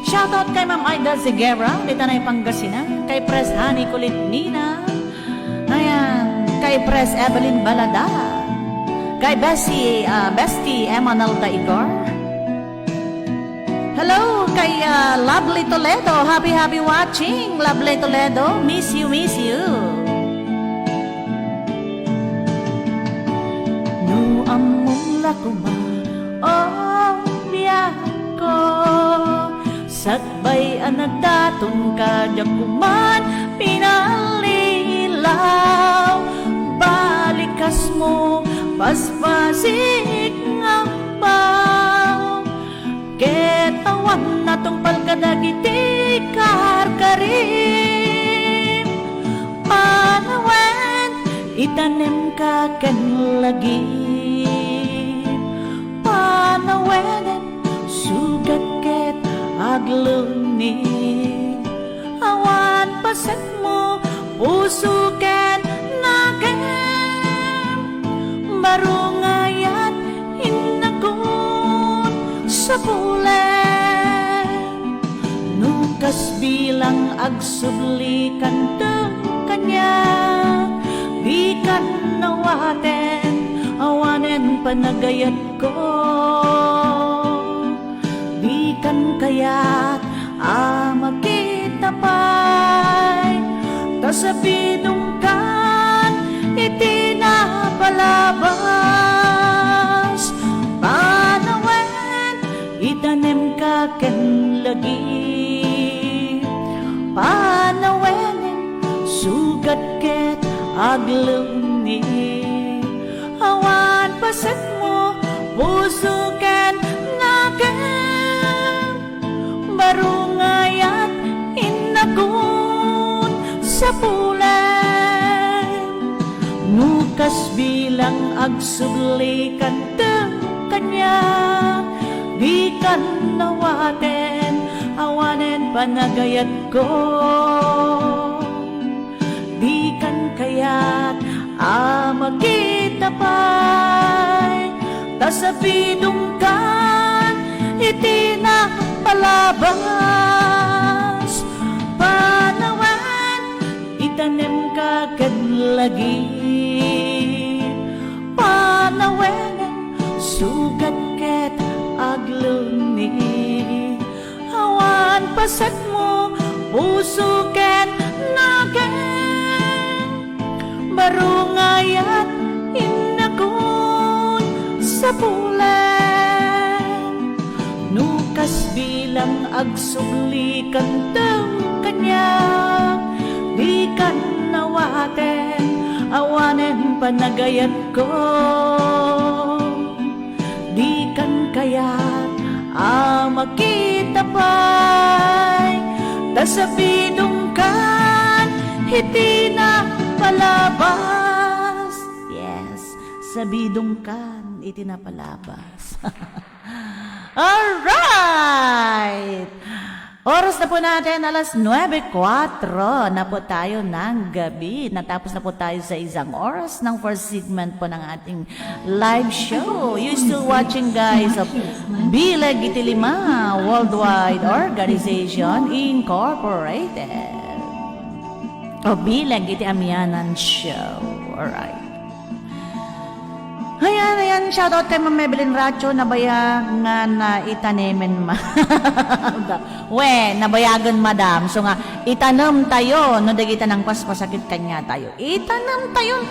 Shoutout kay Ma'am Aida Ziguera, dito na Pangasinan, kay Pres Hani Kulit Nina, ayan, kay Pres Evelyn Balada, kay Bestie Emanalda Igor. Hello kay Lovely Toledo, happy watching, Lovely Toledo, miss you. No among lakuma, oh biyak ko, sakbay anagdaton ka kuman, pinalilaw, balikas mo, paspasik ng baw, ketawan na tong palkadagiti karkarim, panawen, itanim ka ken lagi, panawenen, sugat ket agluni, awan paset mo, puso ken nakem, barungayat inagun sa pulen, nukas bilang agsublikan teng kanya, di kan nawaten, awanen panagayat ko, di kan kayat makita pa'y, tasabidong kan, iti na palabas, panawen, itanim ka ken lagi, panawenen, sugat ket agluni, awan paset mo, puso ken nakem, barungayat inagun sa pulen, nukas bilang agsublikan teng kanya, di kan nawaten, awanen panagayat ko, di kan kayat makita pa'y, tasabidong kan, iti na palabas, panawen, itanim ka ken lagi, panawenen, sugat ket agluni, awan paset mo, puso ken naken, barungayat inagun sa pulen, nukas bilang agsublikan teng kanya, di kan nawaten, awanen panagayat ko, di kan kayat makita pa'y, tasabidong kan, iti na palabas. Yes, sabidong kan, iti na palabas. Alright! Oras na po natin, alas 9:04 na po tayo ng gabi. Natapos na po tayo sa isang oras ng first segment po ng ating live show. You still watching, guys, of Bilag Itilima Worldwide Organization Incorporated. O Bilag Iti Amianan Show. Alright. Ayan, shoutout kay Ma'am Evelyn Racho, nabayag nga na itanemen ma. We, nabayagan madam. So nga, itanam tayo, no dagita ng paspasakit kanya tayo. Itanam tayo,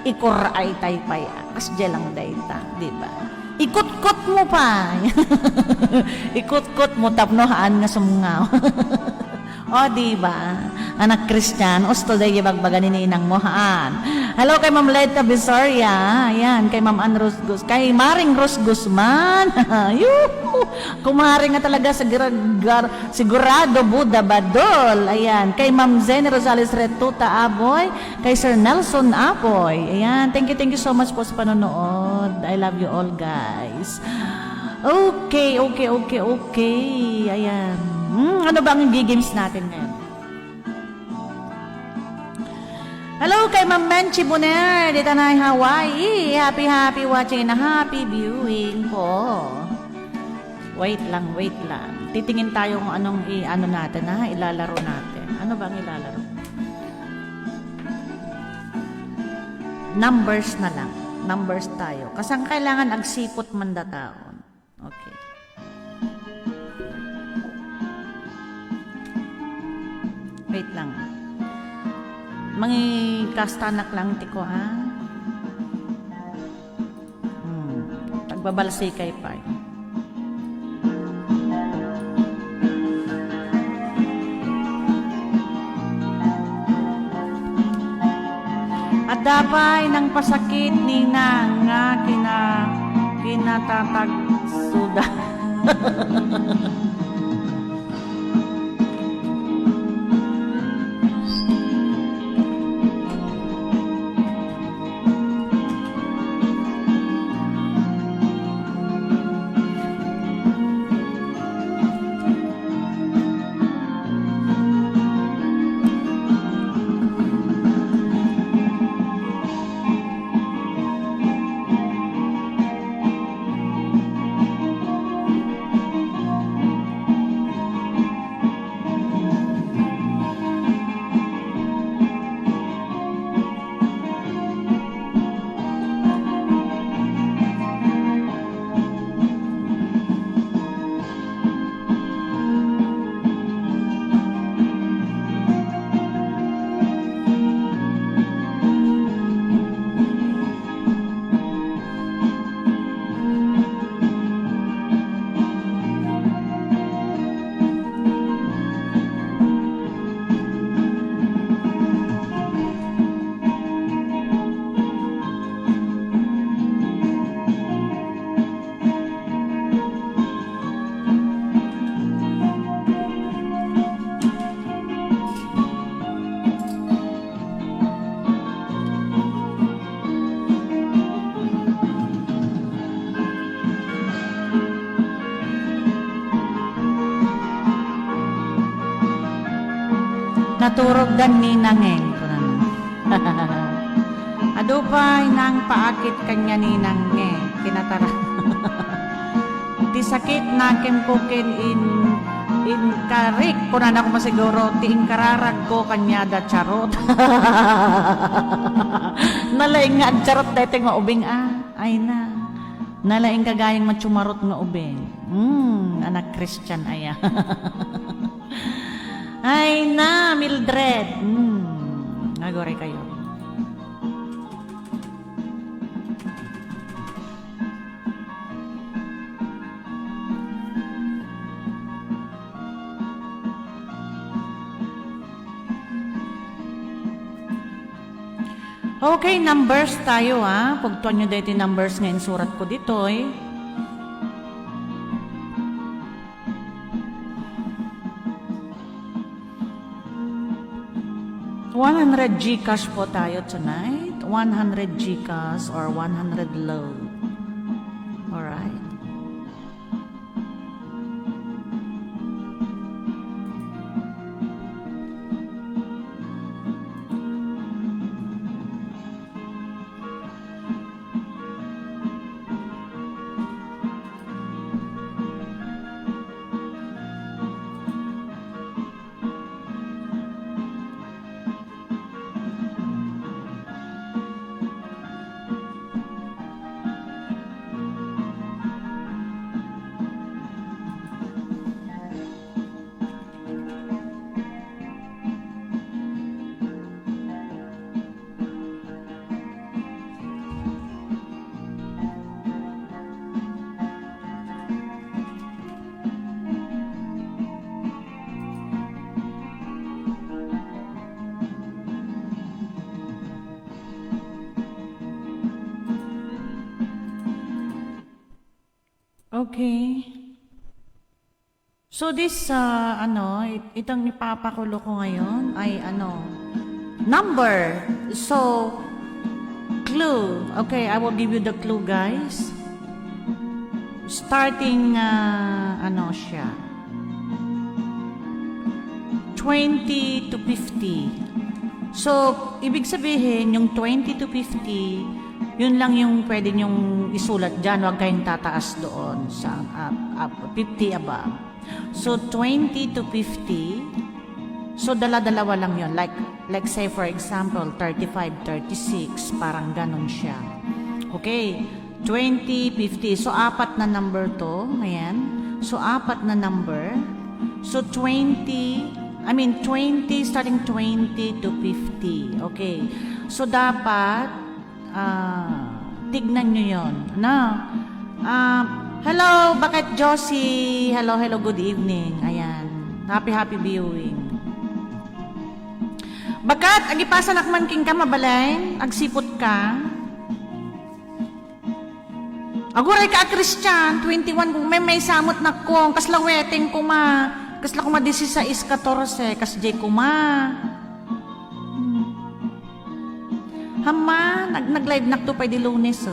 ikuray tayo pa ya. Kasdya lang dayta, di ba? Ikut-kut mo pa. Ikut-kut mo, tapnohaan nga sumungaw. O, diba? Anak Christian, usto day bagbagan ni Ninang Mohaan. Hello kay Ma'am Leta Bisoria. Ayan, kay Ma'am Ann Rosgus. Kay Maring Ros Guzman. Yuhu! Kumaring nga talaga sigurado Buda Badol. Ayan, kay Ma'am Zenny Rosales Retuta Aboy. Kay Sir Nelson Apoy. Ayan, thank you so much po sa panonood. I love you all, guys. Okay. Ayan. Ano ba ang games natin ngayon? Hello kay Ma'am Menchi Boner, dito na Hawaii. Happy watching and happy viewing po. Wait lang. Titingin tayo kung anong natin ha, ilalaro natin. Ano ba ang ilalaro? Numbers na lang. Numbers tayo. Kasi ang kailangan agsipot mandataon. Okay. Wait lang. Kastanak lang tiko ha. Tagbabalsi kay pa. At dapay ng pasakit ni nang nga kinatatag suda. Naturog dan ni nangeng. Adupay nang paakit kanya ni nange. Kinatara. Ti sakit na kempukin in karik. Kunan ako masiguro. Ti inkararag ko kanya da charot. Nalaing nga charot dati nga ubing Ay na. Nalaing kagayang matsumarot nga ubing. Anak Christian aya. Ay na, Mildred. Nagore kayo. Okay, numbers tayo ha. Pagtuan nyo dito numbers ngayon surat ko dito eh. $100 Gcash po tayo tonight. 100 Gcash or 100 load. Alright. Okay. So this, itong ipapakulo ko ngayon ay number. So, clue. Okay, I will give you the clue, guys. Starting, siya. 20 to 50. So, ibig sabihin, yung 20 to 50, yun lang yung pwede nyong isulat dyan. Huwag kayong tataas doon sa 50 above. So, 20 to 50. So, dala-dalawa lang yun. Like say, for example, 35, 36. Parang ganon siya. Okay. 20, 50. So, apat na number to. Ayan. So, apat na number. So, 20, starting 20 to 50. Okay. So, dapat, tignan nyo yun. Ano? Hello, bakit Josie? Hello, good evening. Ayan. Happy viewing. Bakat, agipasa nakman king ka mabalay? Agsipot ka? Aguray ka, Christian, 21, kung may samot na kong, kaslang weting ko ma, kaslang ko ma 16, 14, kasjay ko ma. Hama, nag-live na to pa di Lunes,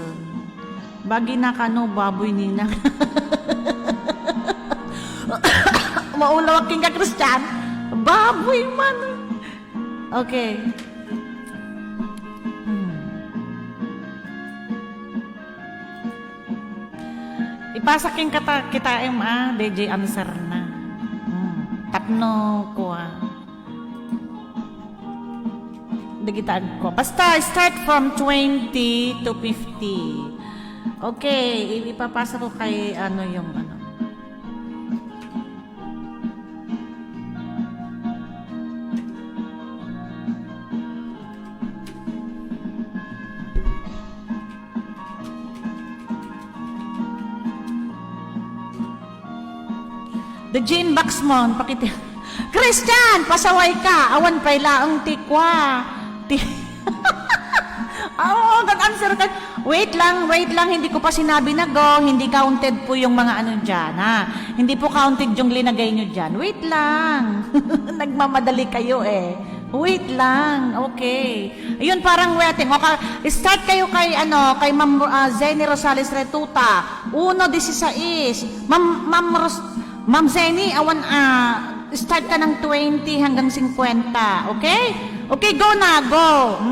bagi na kano, baboy nina. Maulawak king ka, Christian, baboy man. Okay. Ipasakin kita DJ answer na. Tapno ko Digitag ko. Basta start from 20 to 50. Okay, ipapasa ko kay yung The Jane Baxmon, pakita. Christian, pasaway ka. Awan pa'y laang tikwa. Oo, nag-answer ka. Wait lang, hindi ko pa sinabi na go. Hindi counted po yung mga dyan, ha? Hindi po counted yung linagay nyo dyan. Wait lang. Nagmamadali kayo Wait lang, okay. Ayun, parang waiting. Okay, start kayo kay Ma'am Zenny Rosales Retuta. 1:16. Ma'am Zenny, start ka ng 20 hanggang 50, okay? Okay, go na, go.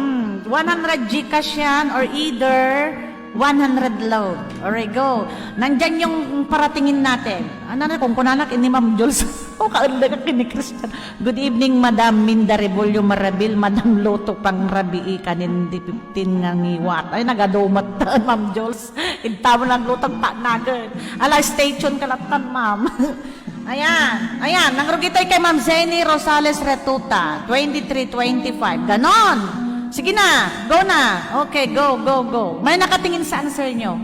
100 Gcash yan or either 100 load. Alright, go. Nandyan yung paratingin natin. Kung kunanak, ini Ma'am Jules. Kaunla ka kini Christian. Good evening, Madam Minda Rebulyo Marabil, Madam Loto pang Rabii, kanindi 15 nga ngiwat. Ay, nagadumat ta, Ma'am Jules. Intamo lang lutang nagan. Ala, stay tuned kalatan, Ma'am. Ayan. Nangrugitoy kay Ma'am Zenny Rosales Retuta. 23-25. Ganon. Sige na, go na. Okay, go. May nakatingin sa answer nyo.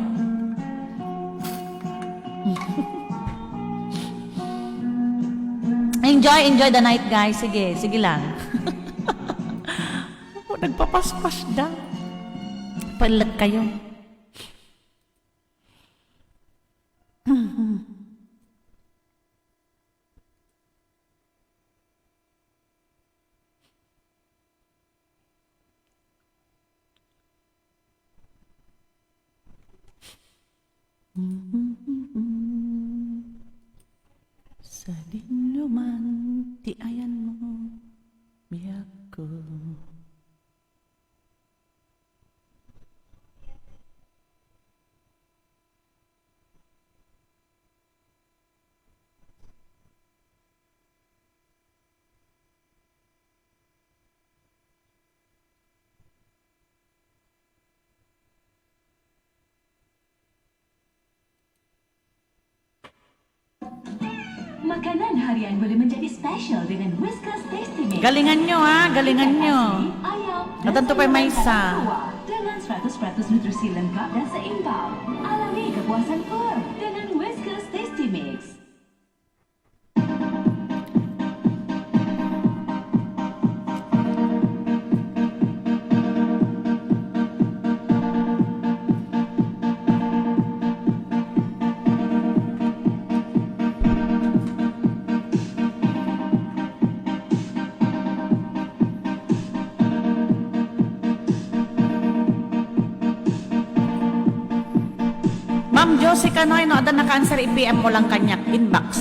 Enjoy the night, guys. Sige lang. Nagpapaspas daw. Palag kayo. Sa dinuman, ti ayan mo, biyak ko. Makanan harian boleh menjadi special dengan Whiskas Tasty Mix. Galingan nyo, ha? Galingan nyo. Ayam Natanto pa may isa. dengan 100% nutrisi lengkap dan seimbang. Alami kepuasan firm dengan Whiskas Tasty Mix. Ma'am Josie Kanoy, no, ada naka-answer, i-PM mo lang kanyak, inbox.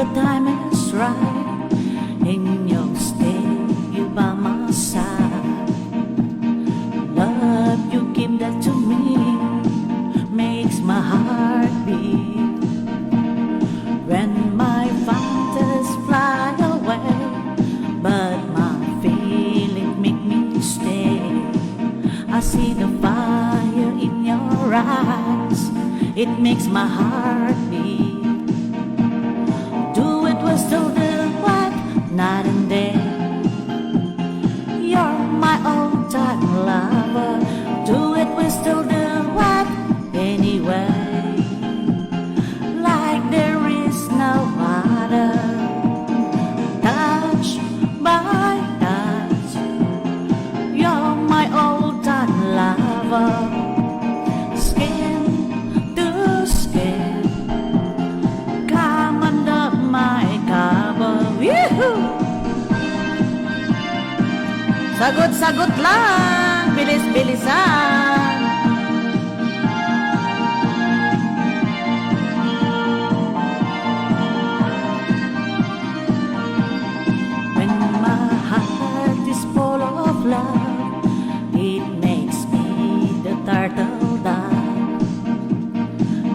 the time is right and you'll stay by my side. Love you give that to me makes my heart beat. When my fantasies fly away, but my feeling make me stay. I see the fire in your eyes, it makes my heart beat. Do it with still the what, night and day. You're my all-time lover. Do it with still the what, anyway. Like there is no other. Touch by touch, you're my all-time lover. Skin to skin, come under my cover. Woohoo! Sagot-sagot lang, bilis-bilisan. When my heart is full of love, it makes me the turtle dove.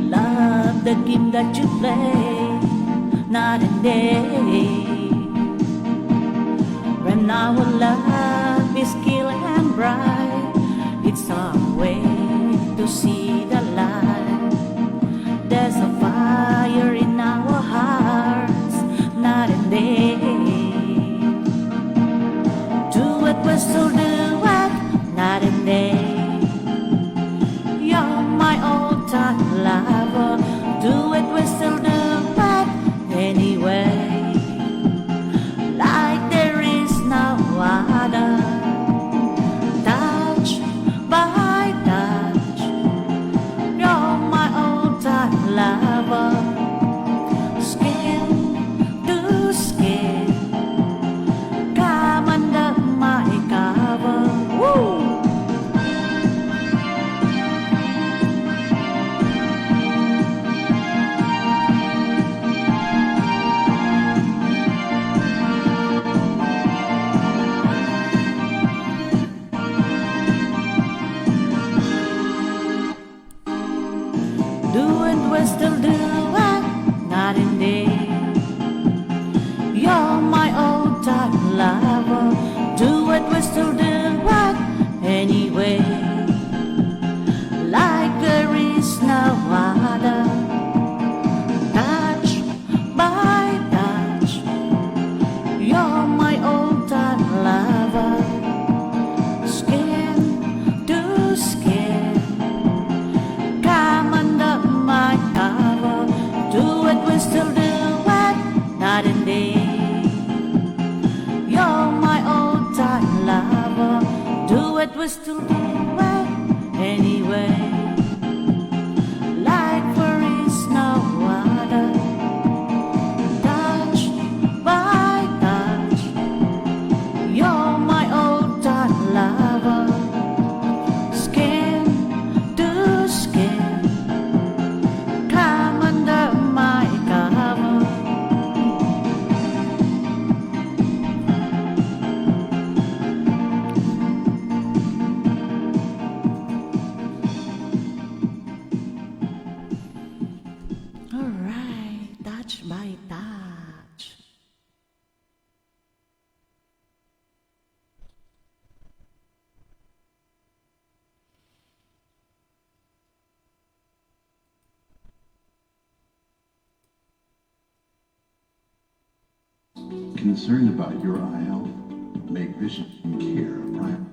Love the game that you play, night and day. When our love is still and bright, it's our way to see the light. There's a fire in our hearts, night and day. Do it, we still do it, night and day. You're my all-time lover. Do it, we still do it, anyway. Like there is no other. Touch by touch, you're my all-time lover. Skin to skin, come under my cover. Woo! Do it, we still do it, night and day. You're my all-time lover. Do it, we still do it, anyway. Like there is no other. Touch by touch, you're my all-time lover. Skin to skin, come under my cover. Do it, we still do it, night and day. You're my all-time lover. Do it, we still do it, anyway. Like there is no other. Touch by touch, you're my all-time lover. Skin to skin, come under my cover. All right, touch by touch. Concerned about your eye health? Make vision care a priority.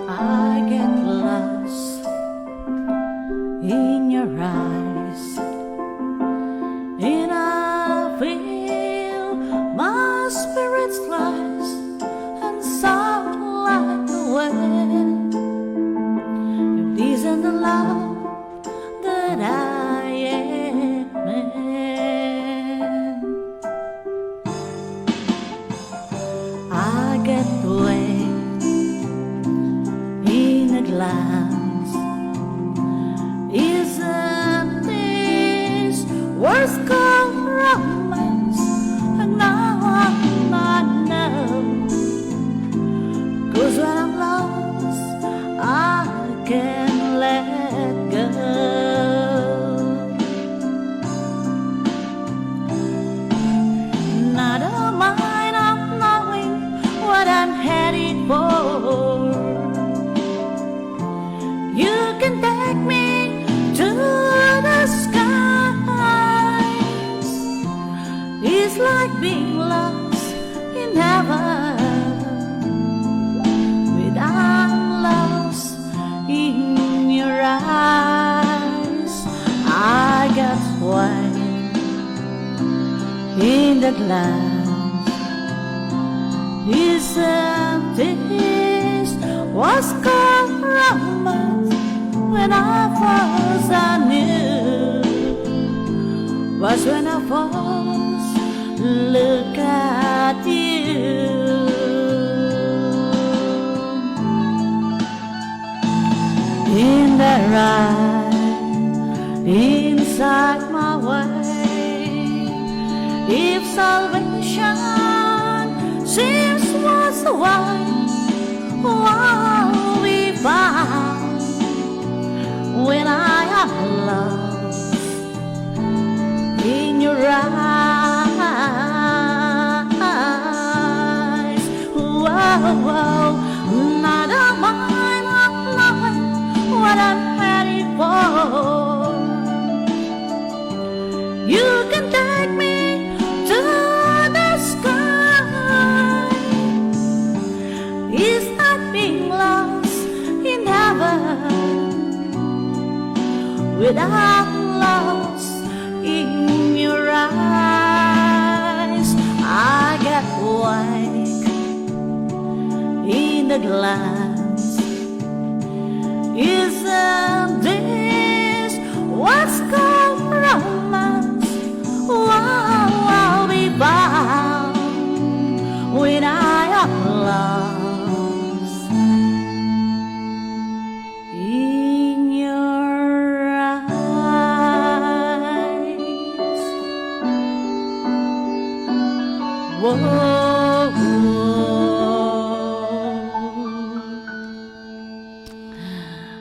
I words called romance, and now I know. 'Cause when I'm lost, I can't let go. Not a mind of knowing what I'm headed for. You can take me to the skies. It's like being lost in heaven. But I'm lost in your eyes. I got white in the glass. Isn't this what's called romance? When I first I knew was when I first look at you. In the right inside my way, if salvation seems was the one, I'll be found. When I am lost in your eyes, whoa, not a mind of knowing what I'm headed for. You can take me to the sky. Is not being lost in heaven. Without lost in your eyes, I got white in the glass. Isn't this what's called romance? Wow, I'll be bound when I am lost in your eyes. Whoa.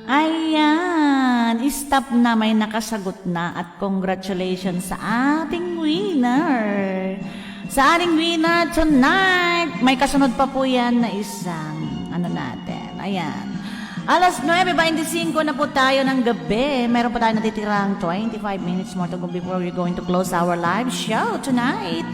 Ayan, stop na, may nakasagot na at congratulations sa ating winner. Sa ating winner tonight, may kasunod pa po yan na isang, ano natin, ayan. Alas 9:25 na po tayo ng gabi. Meron pa tayo natitirang 25 minutes more to go before we're going to close our live show tonight.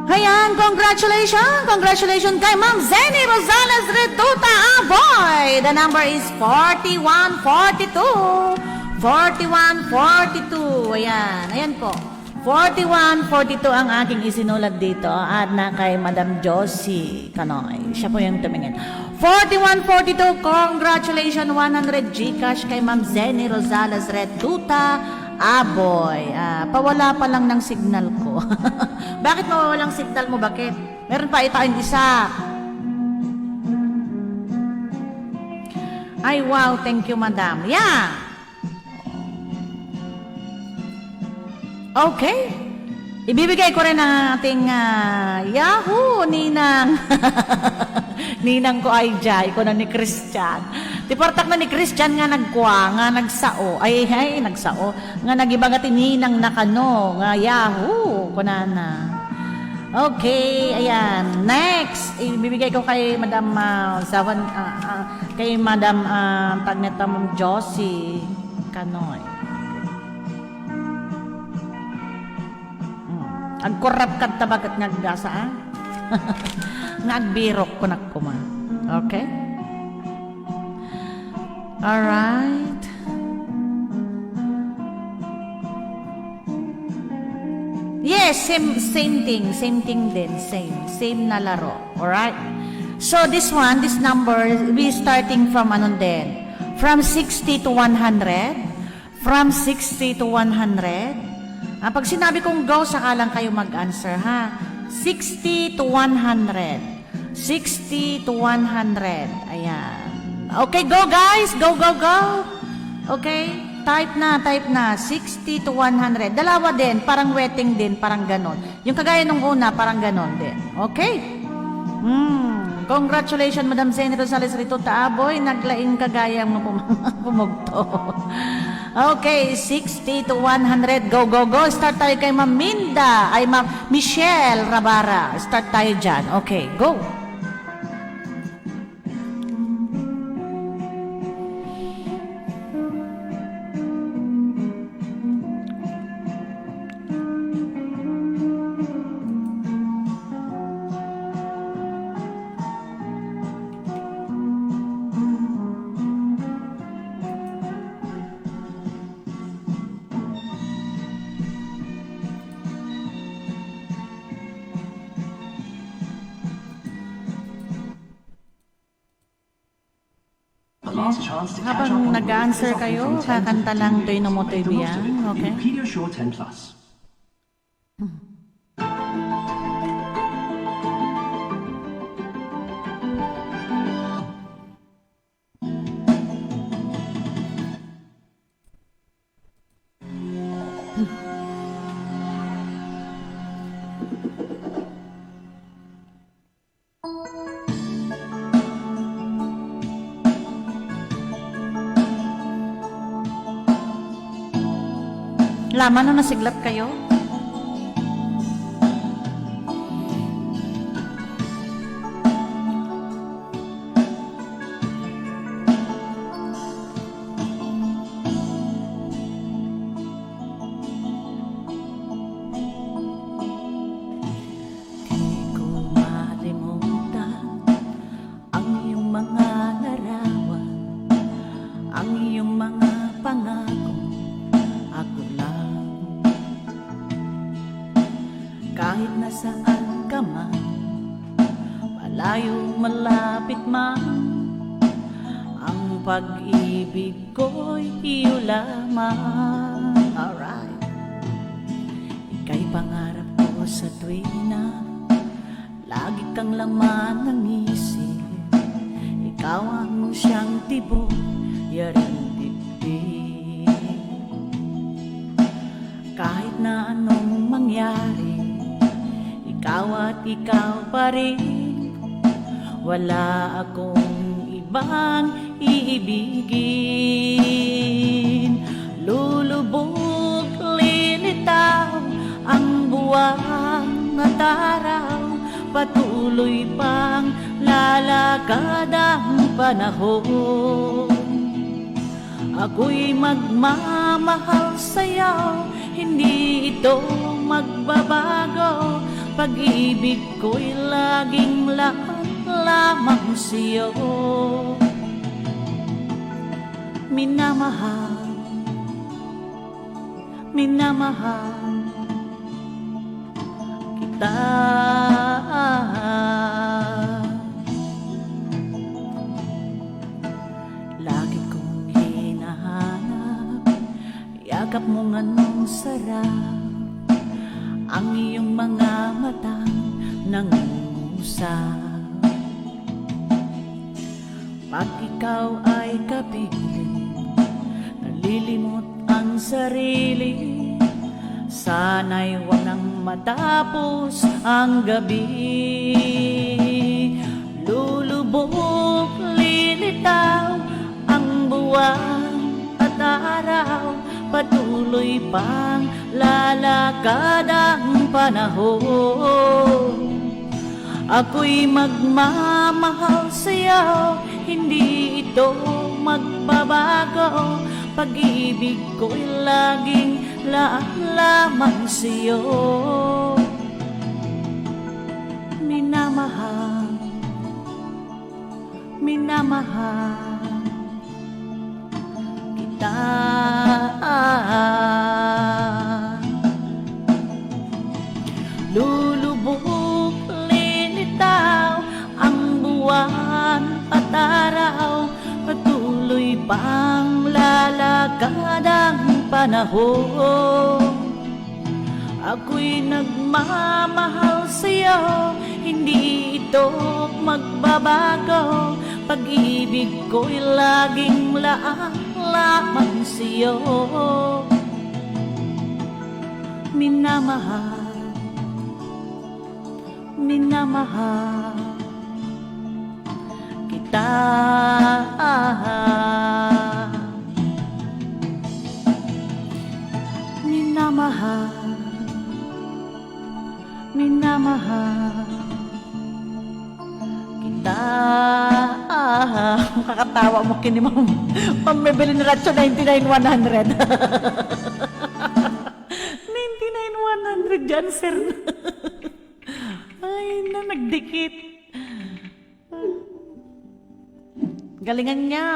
Ayan, congratulations! Congratulations kay Ma'am Zenny Rosales Retuta Aboy! The number is 4142. 4142. Ayan, ayan po. 4142 ang aking isinulat dito at na kay Madam Josie Canoy. Siya po yung tumingin. 4142, congratulations, 100 Gcash kay Ma'am Zenny Rosales Retuta Aboy. Pawala pa lang ng signal ko. Bakit mawawalang signal mo? Bakit? Meron pa tayong isa. Ay, wow. Thank you, madam. Yeah. Okay. Ibibigay ko rin ang ating Yahoo, Ninang. Ninang ko ay Jai, ko na ni Christian. Tiportak na ni Christian nga nagkuha, nga nagsao. Ay, nagsao. Nga nagibaga tininang nakano, nga Yahoo, ko na. Okay, ayan. Next, ibibigay ko kay Madam kay Madam Tagneta Ma'am Josie Canoy. Agkorap ka tabagat nagdasa, nagbirok ko nakuma. Okay? Alright. Yes, same thing. Same thing din. Same na laro. Alright? So, this number, we starting from ano din? From 60 to 100. From 60 to 100. Pag sinabi kong go, saka lang kayo mag-answer, ha? 60 to 100. 60 to 100. Ayan. Okay, go guys. Go. Okay? Type na. 60 to 100. Dalawa din, parang wedding din, parang ganon. Yung kagaya nung una, parang ganon din. Okay? Congratulations, Madam Zeni Rosales Rito Taaboy. Naglaing kagaya mo pumugto. Okay, 60 to 100. Go, go, go. Start tayo kay Ma'am Minda. Ay, Ma'am Michelle Rabara. Start tayo dyan. Okay, go. The last chance to catch up Habang on nag-answer quizzes kayo, offering 10 to kakanta 15 lang minutes. Toy no mo Make Toy the most of Biyan. it Okay? in Pediasure 10 Plus. Laman na nasiglat kayo? Di ko malimutan ang iyong mga larawan, ang iyong mga pangako. Ako lang, kahit nasaan ka man, malayo malapit man, ang pag-ibig ko'y iyo lamang. Alright, ika'y pangarap ko sa tuwina, lagi kang laman ng isip, ikaw ang siyang tibok, yaring dibdib. Kahit na anong mangyari, ikaw at ikaw pa rin. Wala akong ibang iibigin. Lulubog, lilitaw ang buwan at araw, patuloy pang lalakad ang panahon. Ako'y magmamahal sa'yo, hindi ito magbabago. Pag-ibig ko'y laging lamang sa'yo. Minamahal, minamahal kita. Lagi kong hinahanap yakap mong anong sarap, ang iyong mga matang nangungusap. Pag ikaw ay kapiling, nalilimot ang sarili, sana'y walang matapos ang gabi. Lulubog, lilitaw ang buwan at araw, patuloy pang lalakad ang panahon. Ako'y magmamahal sa'yo, hindi ito magbabago. Pag-ibig ko'y laging lamang sa'yo. Minamahal, minamahal kita. Lulubog, lilitaw ang buwan at araw, patuloy pang lalakad ang panahon. Ako'y nagmamahal sa'yo, hindi ito magbabago. Pag-ibig ko'y laging lamang sa'yo minamahal, minamahal kita. Minamahal, minamahal kita. Kakatawa mo kini mo. Pambibili na ratio 99,100. 99,100 dyan, sir. Ay, na nagdikit. Galingan niya.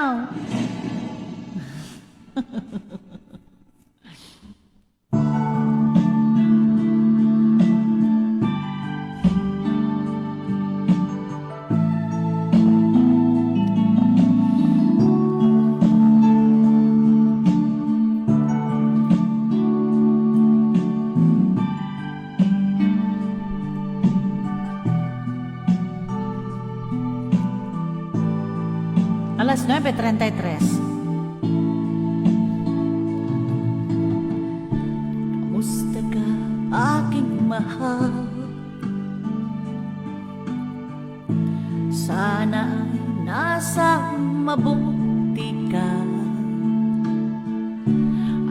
Alas 9:33. Kamusta ka, aking mahal? Sana ay nasa mabuti ka.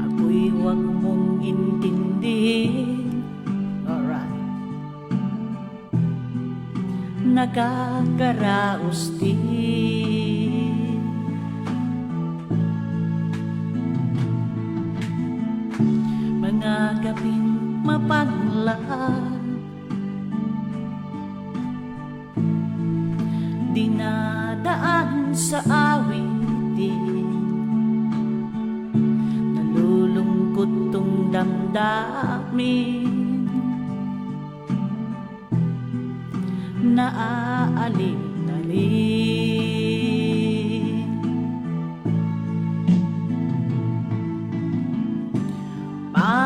Ako'y huwag mong intindihin. Alright. Nakakaraos din. Mga gabing mapaglahan, dinadaan sa awitin, nalulungkot tong damdamin, naaalin-alin.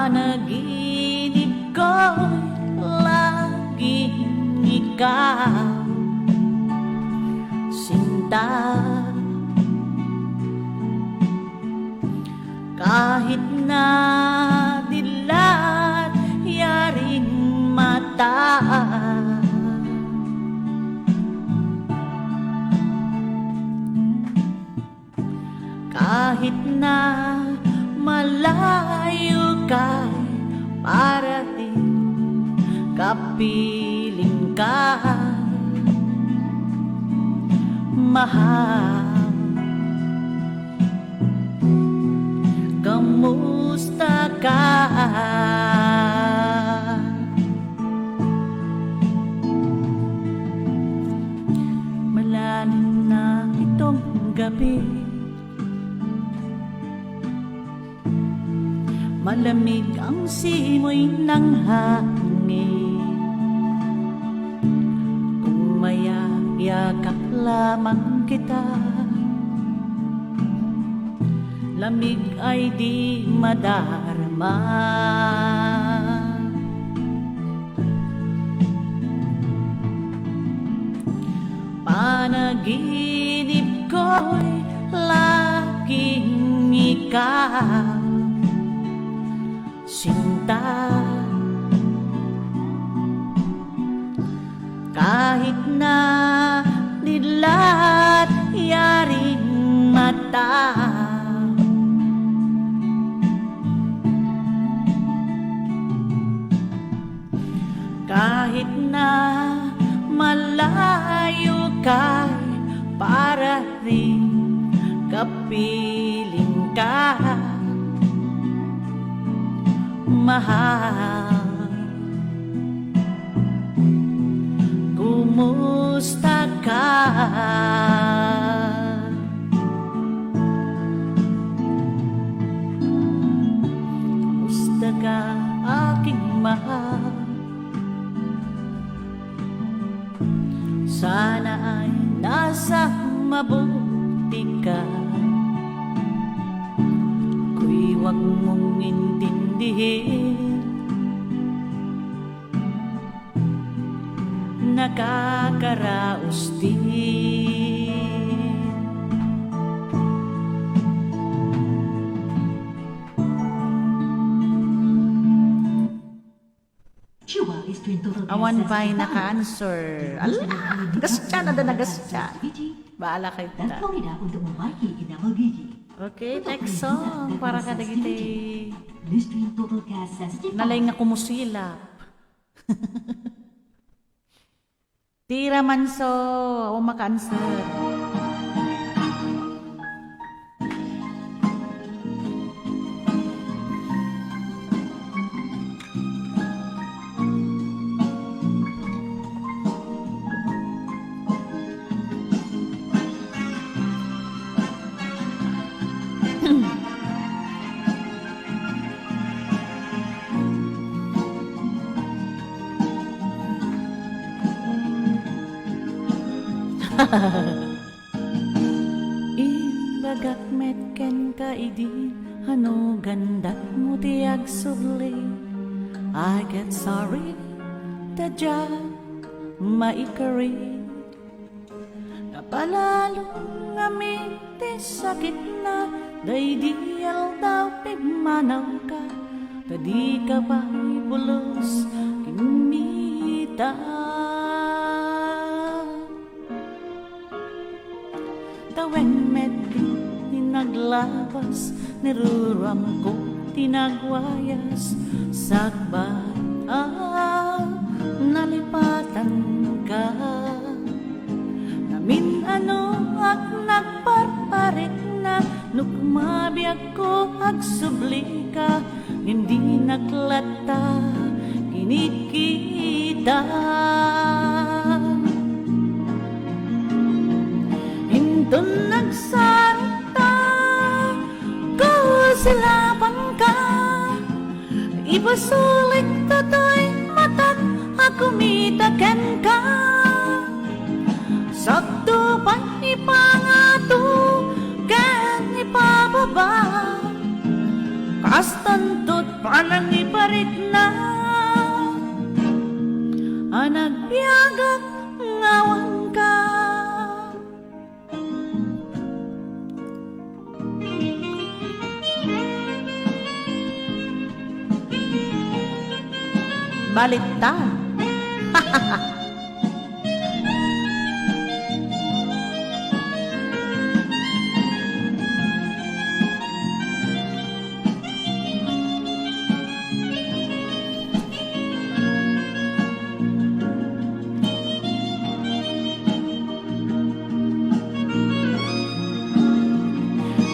Panaginip ko'y laging ikaw, sinta. Kahit na dilat yaring mata, kahit na malayo ka, parating kapiling ka, mahal. Kamusta ka? Malalim na itong gabi, malamig ang simoy ng hangin. Kung mayayakap lamang kita, lamig ay di madarama. Panaginip ko'y laging ikaw, sinta. Kahit na dilat yaring mata, kahit na malayo ka, para rin kapiling ka, mahal. Kumusta ka? Kumusta ka, aking mahal? Sana ay nasa mabuti ka. Ako'y huwag mong intindihin, nakakaraos din. Listerine Total Care Awan Sensitive ba'y Balm. naka-answer? Ala, gasya na na nagasya. Baala kayo Dan ta. Florida untuk membaiki enamel gigi. Okay, next song. Para ka dagiti. Listerine Total Care Sensitive Nalay nga kumusilap. Tira manso. O maka-answer. Ibagak metken ka idi Ano gandat mo tiyag subli I get sorry Tadya maikari Napalalong amin ti sakit na Daydiyal daw pigmanaw ka Tadi ka pa ibulos Kinumita Taweng meddi tinaglabas Niruram ko tinagwayas Sagbay nalipatan ka Namin ano ak nagparparik na Nukmabiyag ko ag subli ka Hindi naglata kinikita Hintun nagsarita ko silapan ka Ipasulit toto'y matat ako mitaken ka Sakto pa ipangato ken ipababa Kastantot pa nang iparit na Anagbiagak ngawang ka Baliktad.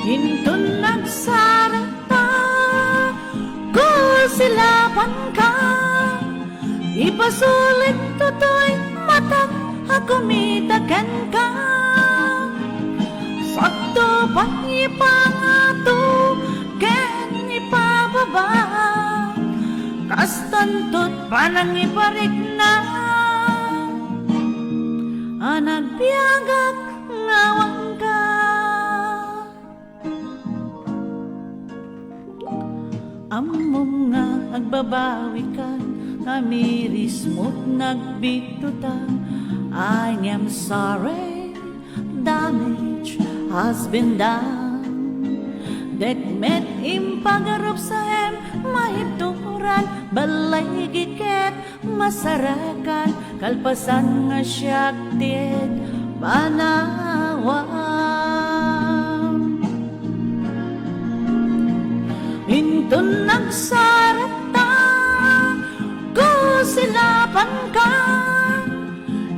Hintun nagsarata ko silapan ka Ipasulit toto'y matak ako mitaken ka Sakto pa ipangato ken ipababa Kastantot pa nang iparik na Anagbiagak ngawang ka Amom nga agbabawi ka Kamiris mo't nagbitutan I am sorry Damage has been done Dekmet impagarup sa em Mahituran Balay giket Masarakan Kalpasan nga siyak tiit Panawan Hintun nagsarata ko silapan ka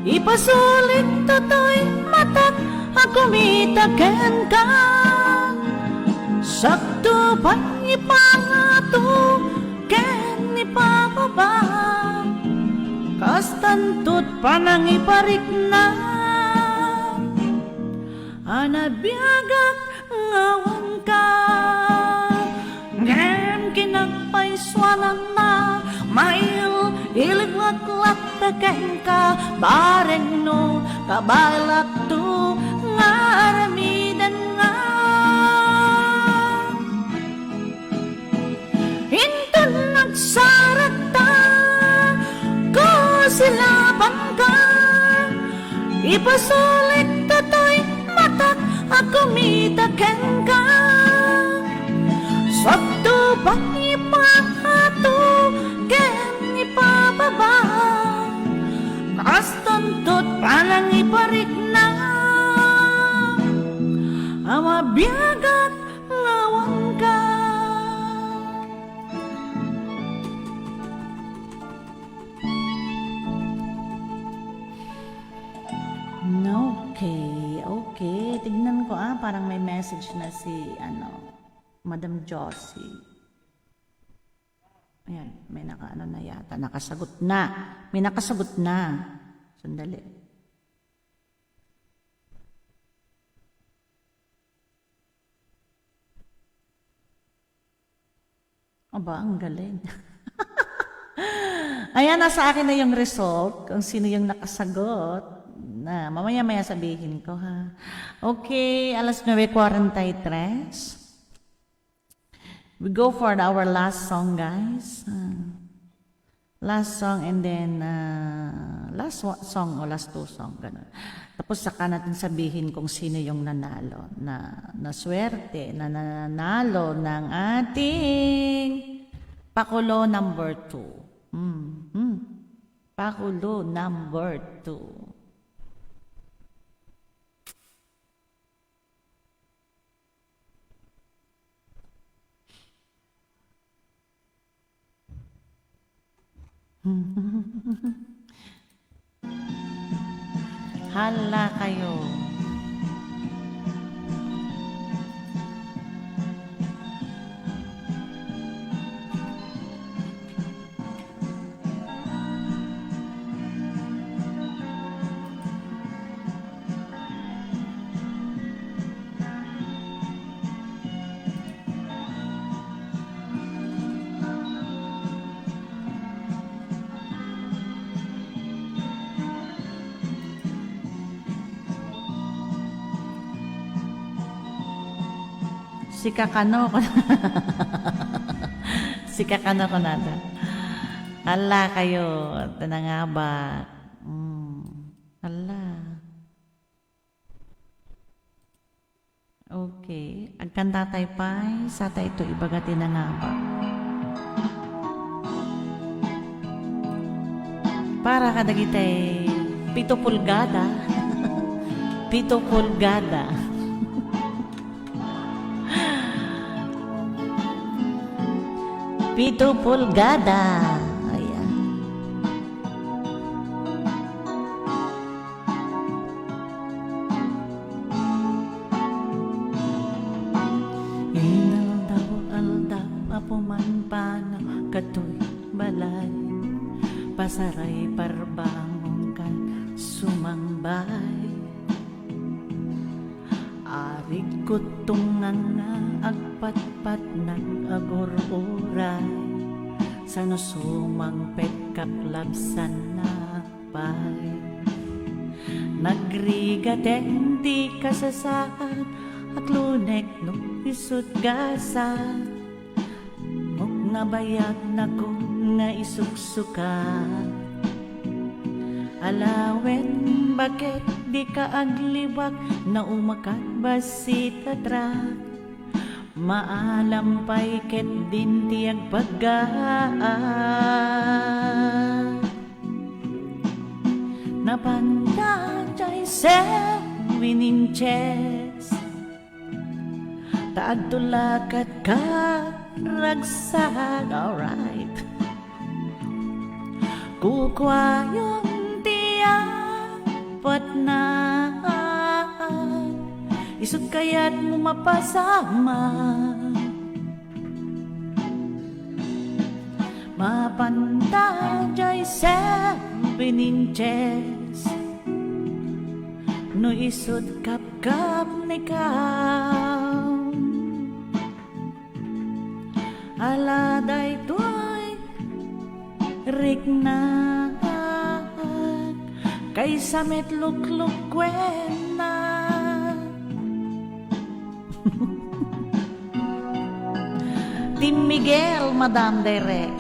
Ipasulit toto'y matak ako mitaken ka Sakto pa ipangato ken ipababa Kastantot pa nang iparik na Anabiyagak ngawan ka Ngem kinagpaiswanan na Mail iligwaklat peken ka Bareng no kabailak to Ngaramidan nga Hintun nagsarata ko silapan ka Ipasulit toto'y matak ako mitaken ka Sakto pa ipangato ken ipababa parang iparik na ang mabiyagat lawan ka. Okay. Tignan ko parang may message na si Madam Josie. Ayan, may nakaano na yata, nakasagot na. May nakasagot na. Sandali. Aba, ang galing. Ayan, nasa akin na yung result, kung sino yung nakasagot. Na, mamaya-maya sabihin ko, ha. Okay, alas 9:43. We go for our last song, guys. Last song and then last song o last two song, ganun. Tapos saka natin sabihin kung sino yung nanalo, na swerte, na nanalo ng ating Pakulo number 2. Pakulo number 2. Hala kayo. Si Kakano ko si Kakano ko nata. Hala kayo, ito na nga ba? Hala. Okay. Agkanta tayo pa, sa tayo ito, ibagati na nga ba? Para kadagitay, 7 pulgada. 7 pulgada. Pito pulgada. Ayan. Inaldaw apumanpano katoy balay pasaray parbangon kan sumambay arig kutungan na agpatpat ng agururay sa nusumang petkaplabsan na pay nagrigaten di kasasaan at lunek no isut gasa mok nabayag na kung na isuksuka alawet bakit di ka agliwak na umakat basita trak maalampay ket din tiyag paggaan napandajay sa winning chess taagtulakat ka ragsag alright kukwayon tiyapat na isut kaya't mo mapasama mapandajay sa pininches no isut kap-kap na ikaw aladay to'y riknak kay samet lukluk-kwen na Team Miguel, Madam Derek.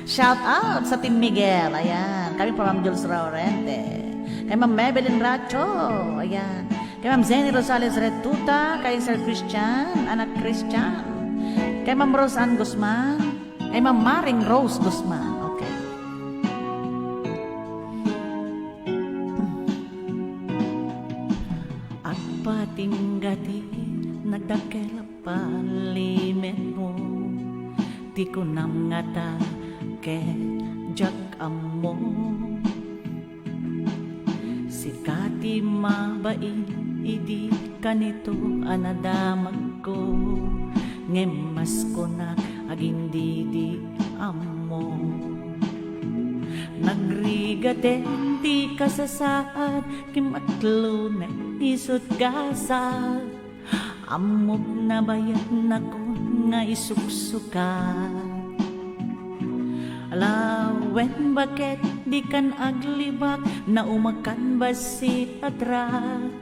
Shout out sa Team Miguel. Ayan. Kami pa Ma'am Jules Laurente. Kay Ma'am Maybelline Racho. Ayan. Kay Ma'am Zenny Rosales Retuta. Kay Sir Christian, anak Christian. Kay Ma'am Rose Ann Guzman. Kay Ma'am Maring Rose Guzman. Okay. nagdakkel palimit mo, ti ko nam nga ta jak amo. Sikati mabain, idi kanito anadamag ko, ngemas ko na agindidi amo. Nagrigaten di kasasaad, kimatlo na isot gasad, amog na bayan ako nga isuksukan. Alawen bakit di kan aglibak, na umakan basi atras,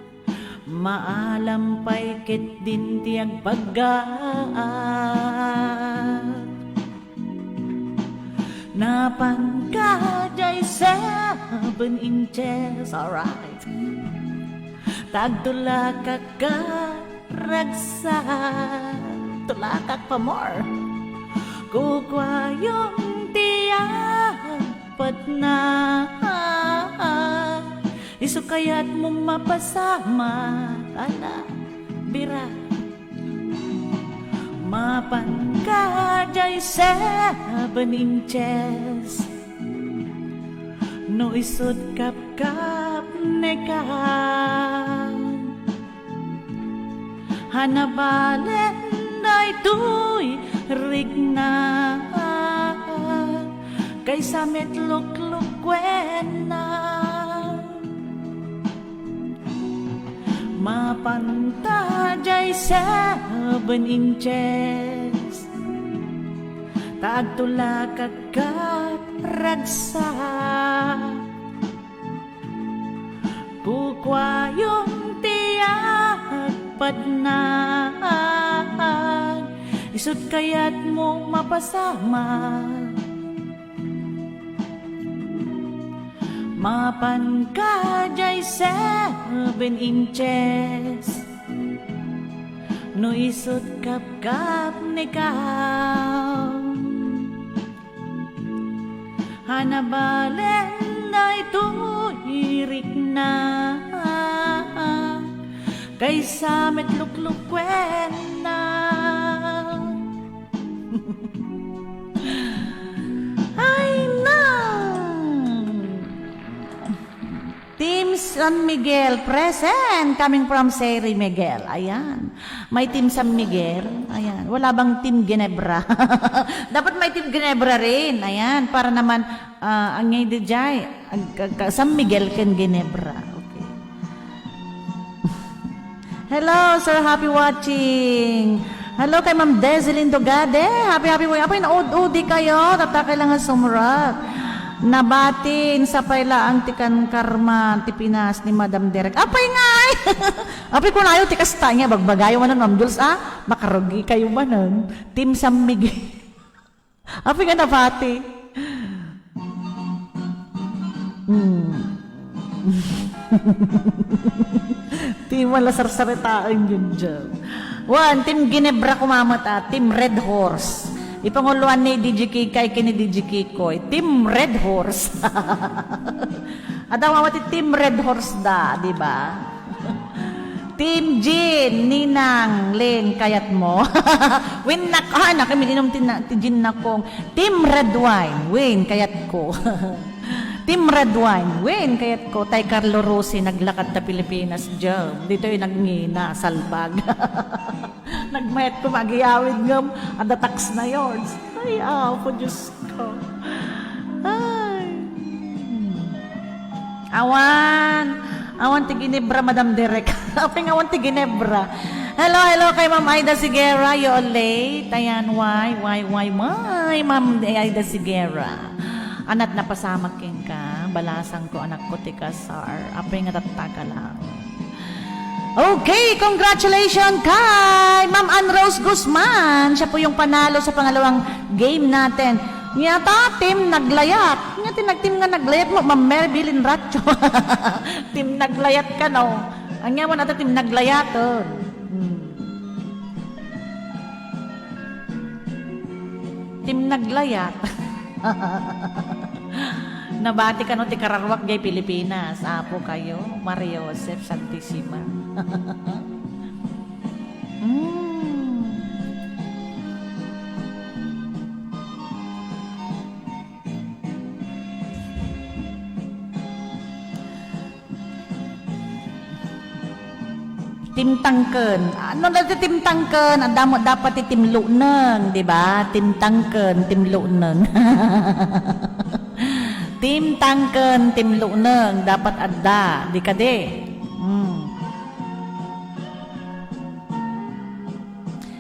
maalampay ket din tiyag paggaan. Napangkajay 7 inches, alright. Tagtulakak ka ragsa, tulakak pa more. Kukwayong tiyapat na, iso kaya't mo mapasama, ala, bira. Mapangkajay 7 inches, no isod kap-kap nekan. Hanabalen na ito'y rigna, kaysa metluk-lukwen na. Mapantajay 7 inches, tagtulakak kat ragsa, kukwayong tiyagpad na, isot kaya't mo mapasama. Mapankajay 7 inches, no isot kap-kap nikaw. Hanabalen na ito'y irik na, kaysa metluk-lukwen na. Ay na! Team San Miguel present, coming from Seri Miguel. Ayan. May Team San Miguel. Ayan. Wala bang Team Ginebra? Dapat may Team Ginebra rin. Ayan. Para naman, ang ngay di jay, San Miguel ken Ginebra. Okay. Hello, sir. Happy watching. Hello kay Ma'am Dezelyn Dogade. Happy watching. Apay na-ud-udi kayo. Tata kailangan sumrat. Nabatin sa pailaan ti kan karma ti Pinas ni Madam Derek. Apay nga ay. Apay ko na ayo ti kastanya bagbagayo man Ma'am Jules makarugi kayo man Team San Miguel. Apay nga nabati. Team wala sarsaritaan yun dyan. One, Team Ginebra kumamat Team Red Horse. Ipanguluan ni DJ Kikay kini DJ Kikoy. Team Red Horse. Adaw mawati Team Red Horse da, di ba? Team Jean, Ninang, Len, kayat mo. Win na ka, na kami inom ti Jean na kong. Team Red Wine, win, kayat ko. Team Red Wine, win, kayat ko. Tay Carlo Rossi, naglakad ta Pilipinas, Joe. Dito yung nagngina, salbag. Nagmayat ko magiyawid ngam, ada tax na yours. Ay, po, Diyos ko. Ay. Awan ti Ginebra, Madam Derek. Apay nga awan ti Ginebra. Hello kay Ma'am Aida Sigera. You all late. Ayan, why, Ma'am Aida Sigera. Anat na pasamakin ka. Balasang ko, anak ko ti Kasar. Apay nga tataka lang. Okay, congratulations kay Ma'am Ann Rose Guzman. Siya po yung panalo sa pangalawang game natin. Yata, team naglayat. Team nga naglayat mo, Ma'am Mary Bilin Ratcho. Team naglayat ka, no? Ang yaman natin, team naglayat, oh. Team naglayat. Nabati ka no ti Kararwak gay Pilipinas. Apo kayo, Maria Joseph Santissima. Timtangken. Ano na ti timtangken? Ang damo dapat timluneng, di ba? Timtangken, timluneng. Timtangken, timluneng. Dapat adda. Di ka di.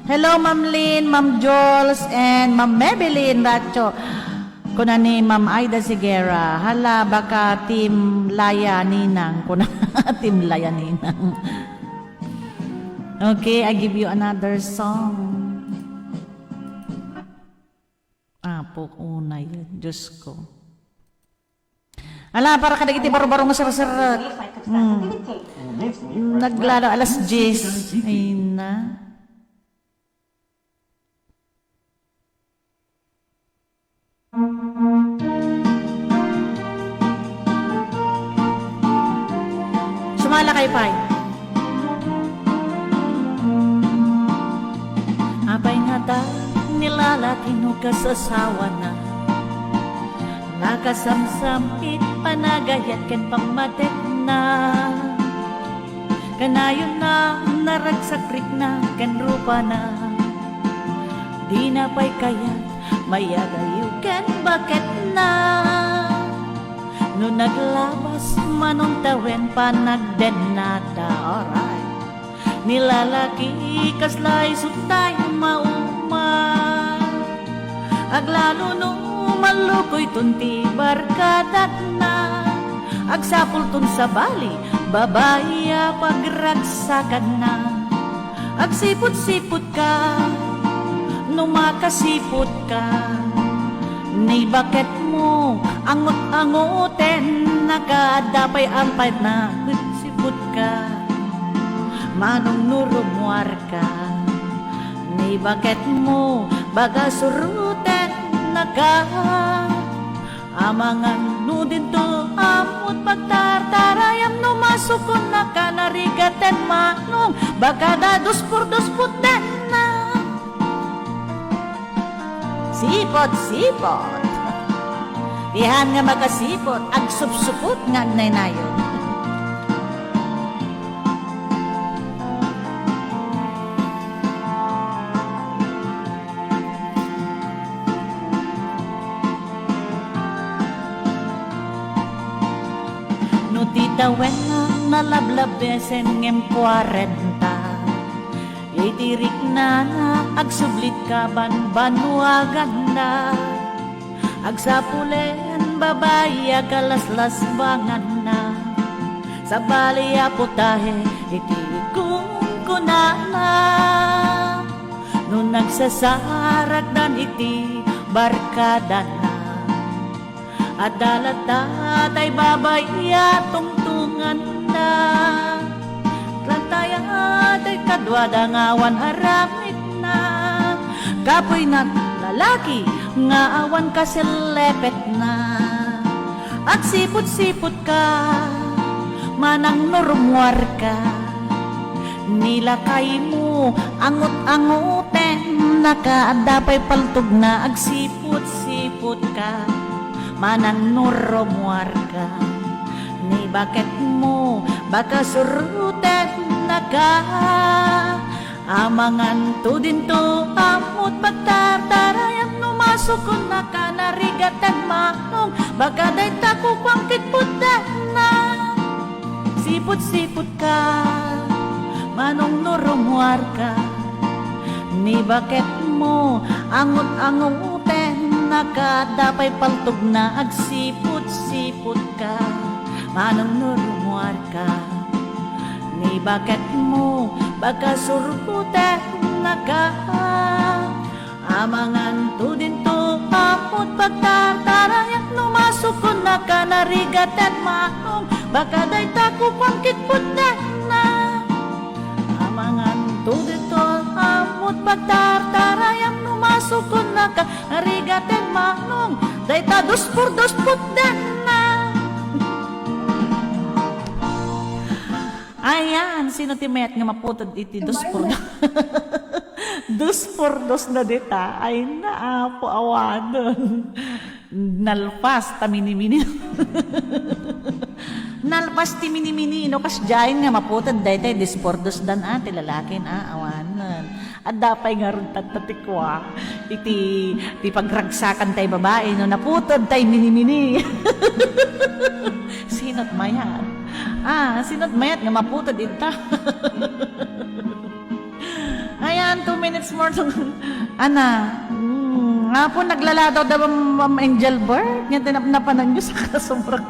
Hello, Ma'am Lynn, Ma'am Jules, and Ma'am Maybelline Racho. Kuna ni Ma'am Aida Sigera. Hala, baka Team Laya Ninang. Kuna Team Laya Ninang. Okay, I give you another song. Po, una yun. Diyos ko. Ala, para kadagiti baro-baro nga sara-sara. Naglaro alas 10. Ay na. Sumala kay Pai. Apay nga ta nilalaki no kasasawa na nakasamsamit panagayat ken pamatek na kanayon na naragsakrik na ken rupa na di na pay kayat mayagayo ken bakit na no naglabas manong tawen panagdenada. Alright, nilalaki kaslay sutay mauma aglalo no malukoy tunti barkadat na agsapul tun sa bali babaya pagragsakan na agsipot-sipot ka no makasipot ka ni bakit mo angot-angoten nakadapay ampay na sipot ka manong nurumuar ka ni bakit mo baga suruten naka amangan nudin to amot pagtartarayam no masukon naka narigaten manong baka dados por dos puten na sipot dihan nga makasipot ag supsupot nga naynayon. No titawen na nalablabesen ngem 40 itirik na agsublit ka banwagan na agsapulen babaya kalaslas bangan na sa balya putahe itikong kunana no nagsasarak dan iti barkada na at dalatatay babaya tungtungan na klantayatay kadwada ngawan haramit na kapoy na lalaki nga awan ka selepet na at sipot-sipot ka manang normuar ka nilakay mo angot-angoten nakaadapay paltog na agsipot-sipot ka manang normuar ka ni bakit mo baka suruten naka amangan to din to amot pagtartarayam no masukon na ka narigatan manong baka day tako kwangkit putan na sipot-sipot ka manong norumuar ka ni bakit mo angot-angoten nakadapay paltog na agsipot-sipot ka manong norumuar ka ni bakit mo baka surputan naka amangan to din to amot pagtartarayat no masukon naka narigatan manong baka day tako kwangkit putan na amangan to din to amot pagtartarayat no masukon naka narigatan manong day ta dos putan na. Ayan, sino ti mayat nga maputod iti dos por dos por dos na dita ay naapo awanon nalpas tamini-mini Nalpas ti mini-mini, no, kas jayin nga maputad, daytay, dispordos dan ate, lalakin, awanan. At dapay nga ron tatatikwa, iti pagragsakan tay babae, no, naputad tay mini-mini. Sinot mayat. Sinot mayat nga maputad ita. Ayan, 2 minutes more. Ana, nga po naglaladaw daw Ma'am Angel Bird. Nga tinapnapanan nyo sa kasumbrag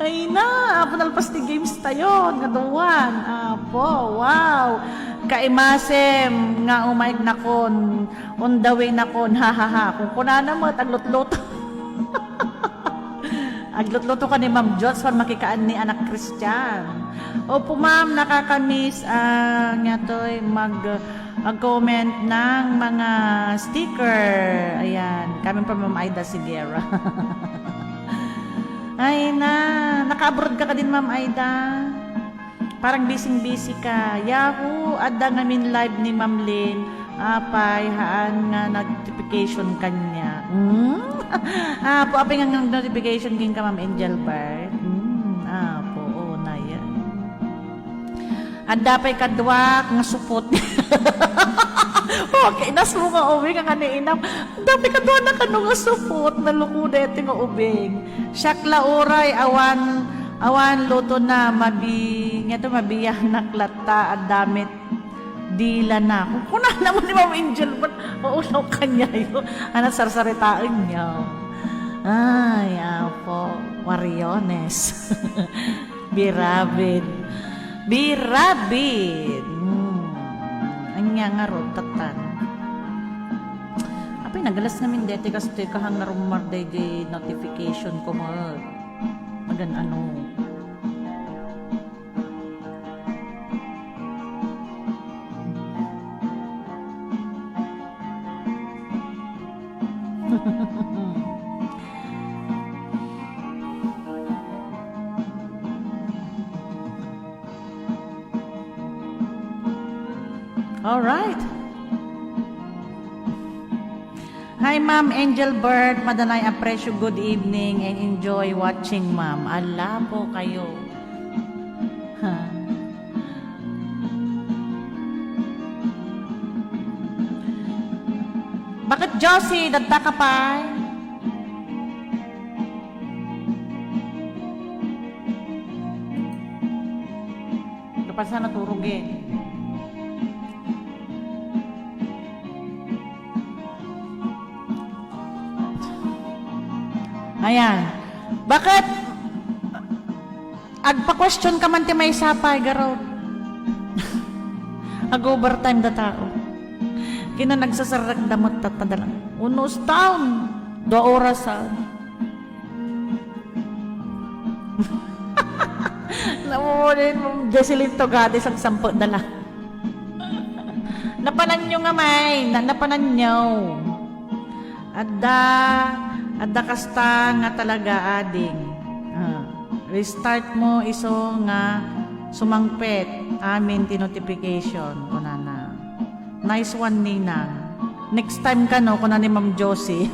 ay na, apo nalpas ti games tayo, nga duwan. Apo, wow. Kaimasem, nga umaig na kon, on the way na kon, ha. Kung kunana mo, aglutluto. Aglutluto ka ni Ma'am Jots, para makikaan ni anak Christian. Opo ma'am, nakakamiss, nga to'y mag-comment ng mga sticker. Ayan, kami pa Ma'am Aida Sigera. Ay na, naka-abroad ka din Ma'am Aida. Parang busy ka. Yahoo, adda ngamin live ni Ma'am Lynn. Apay, haan nga notification kanya. Po, apay nga notification king ka Ma'am Angel Bird. Po, na yan. Adda pa'y kadwak nga supot. Okay, nasu nga ubing ang kaniinam. Dami ka doon na kanong nga supot. Nalukuda ito nga ubing. Syakla uray, awan luto na, mabiyah naklata at damit dila na. Kung kuna naman ni Ma'am Angel, maulaw kanya yun. Sarsaritaan niya. Ay, po. Wariones. Birabid. Anya nga ro, tatan. Apay, nagalas namin deti kasi kahang narumar day notification ko mo. Magan ano. All right. Hi, Ma'am Angel Bird. Madanay apresyo. Good evening and enjoy watching, Ma'am. Ala po kayo. Bakit, Josie? Dadta ka pa? Kapag sana turugin. Ayan. Bakit? Agpa-question ka man ti may sapay, garaw. Ag-overtime da tao. Kina nagsasarag damot tatadalang. Unos taon. 2 orasan. Namumulin mo, Jesselyn Togades ang 10 dala. Napanan nyo nga may. Napanan nyo. Adda kasta nga talaga ading. Restart mo iso nga sumangpet amin ti notification kunana. Nice one Ninang. Next time ka no kuna ni Ma'am Josie.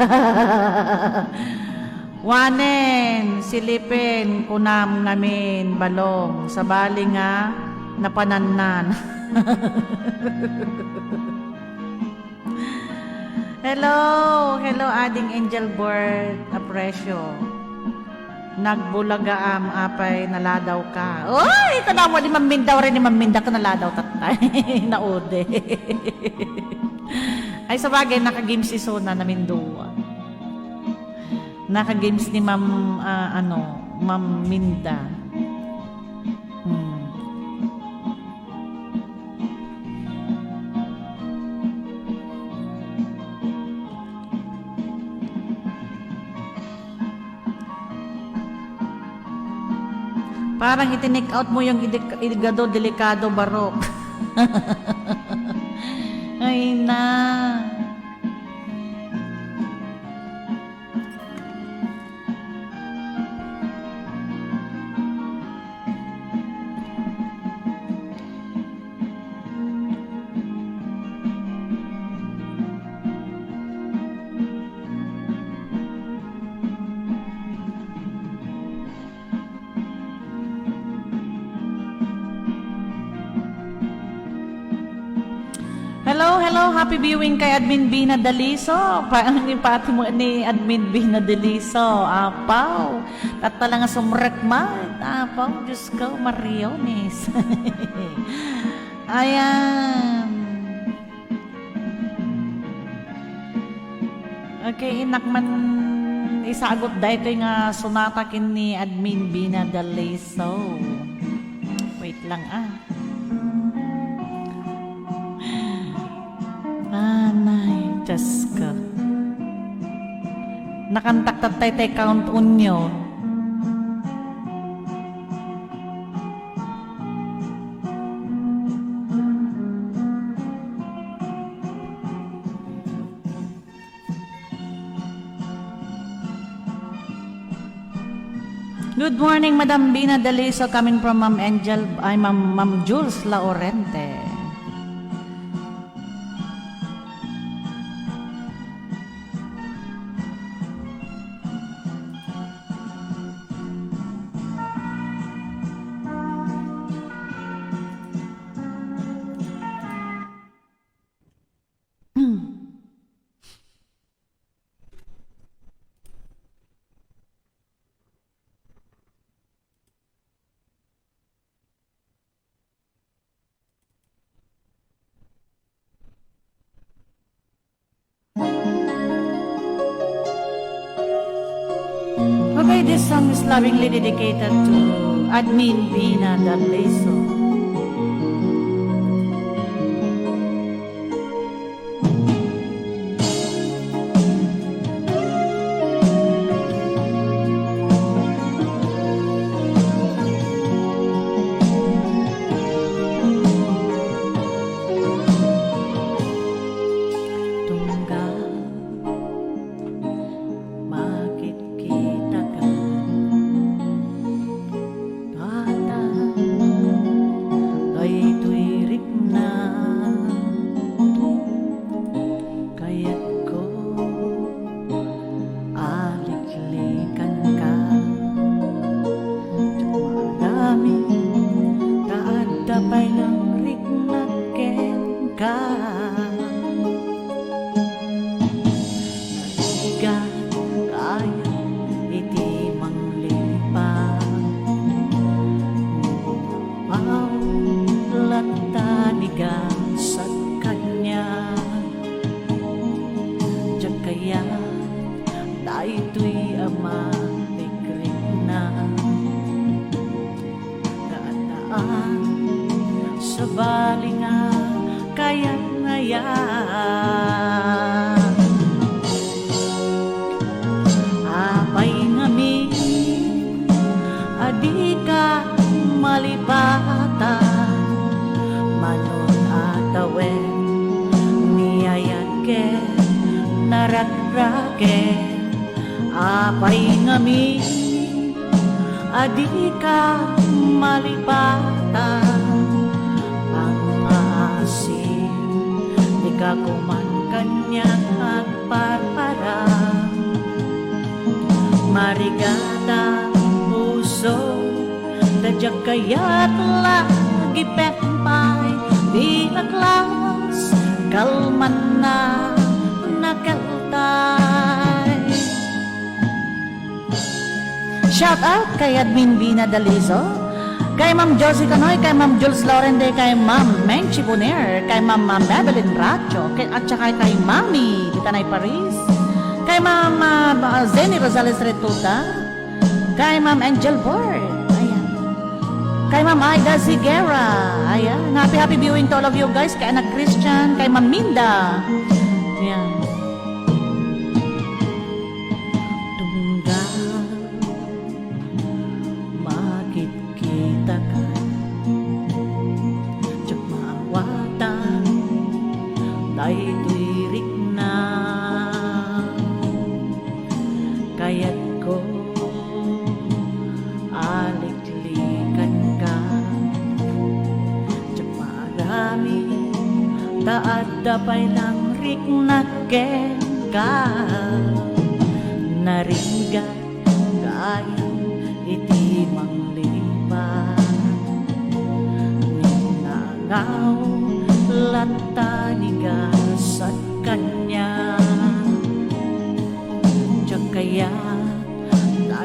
Wanen silipin kunam ngamin balong sa bali nga napanannan. Hello ading Angel Bird, apresyo. Nagbulagaam apay naladaw ka. Oy, ito na mo ni Mamindaw rin ni Maminda ka naladaw tatay. Naude. Ay sa bagay naka-games si Sona na Mindua. Naka-games ni Ma'am Minda. Parang itinik out mo yung Igado Delikado Barok. Ay na. Hello, happy viewing kay Admin Bina Daliso. Paano ni pati mo ni Admin Bina Daliso? Apaw, tatala nga sumrekmat. Apaw, Diyos ko, Mariones. Ayan. Okay, inakman isagot dahito nga sunatakin ni Admin Bina Daliso. Wait lang Anay, Diyos ko. Nakantak tay count unyo. Good morning, Madam Bina Daliso, coming from Ma'am Angel, Ma'am Jules Laurente. Okay, this song is lovingly dedicated to Admin Bina Daliso. Marigata puso tadyak kaya't lagi petpay di naklas kalman na nakaltay. Shout out kay Admin Bina Daliso, kay Ma'am Josie Canoy, kay Ma'am Jules Laurente, kay Ma'am Meng Chiponer, kay Ma'am Madeline Racho, at saka kay Mami Titanay Paris, kay Ma'am Zeni Rosales Retuta, kay Ma'am Angel Board, ayan, kay Ma'am Aida Ziguera, ayan, happy viewing to all of you guys, kay Anak Christian, kay Ma'am Minda, ayan. Tunggal makit kita ka, tsak maawatan, tayo tuwirik na. Kaya't ko aliklikan ka, tsak marami taat dapay lang riknaken ka, narigat kaya iti manglipan, ninangaw latanigas kaya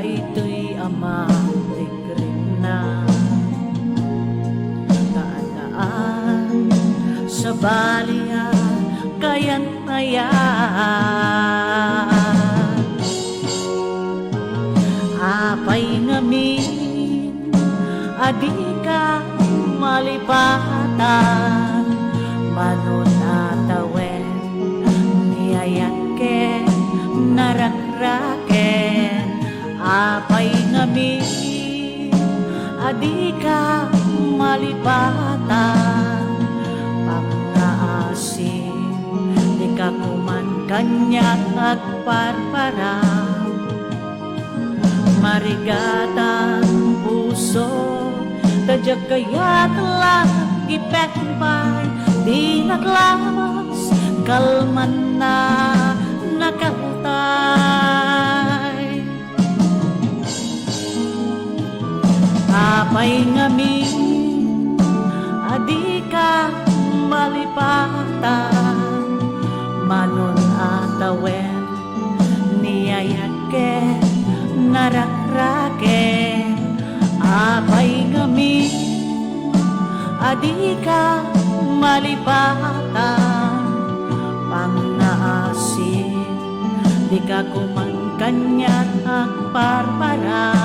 ito'y amaligrin na daan sa baliya kayan ayan apay ngamin adi ka malipatan manunatawen niyayake narakraken apay ngamin adi ka malipatan pangaasin di ka kuman kanya agparpara marigatan puso tadya kaya telah ipekpay di naglamas kalman na nakaltay apay ngamin adi ka malipatan manon atawen niyayake narakraken apay ngamin adi ka malipatan pangaasin di ka kuman kanya agparpara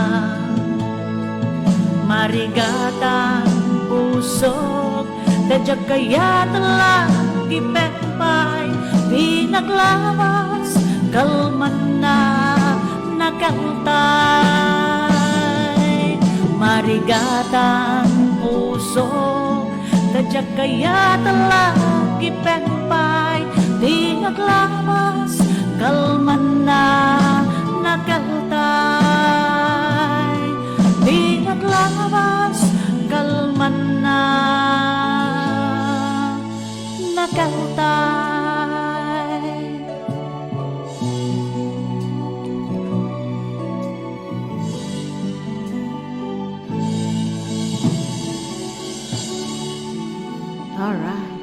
marigatan pusok dadya kaya telah ipekpay di naglawas kalman na nakaltay marigatan pusok dadya kaya telah ipekpay di naglawas kalman na nakaltay di naglawas kalman na nakaltay. Alright.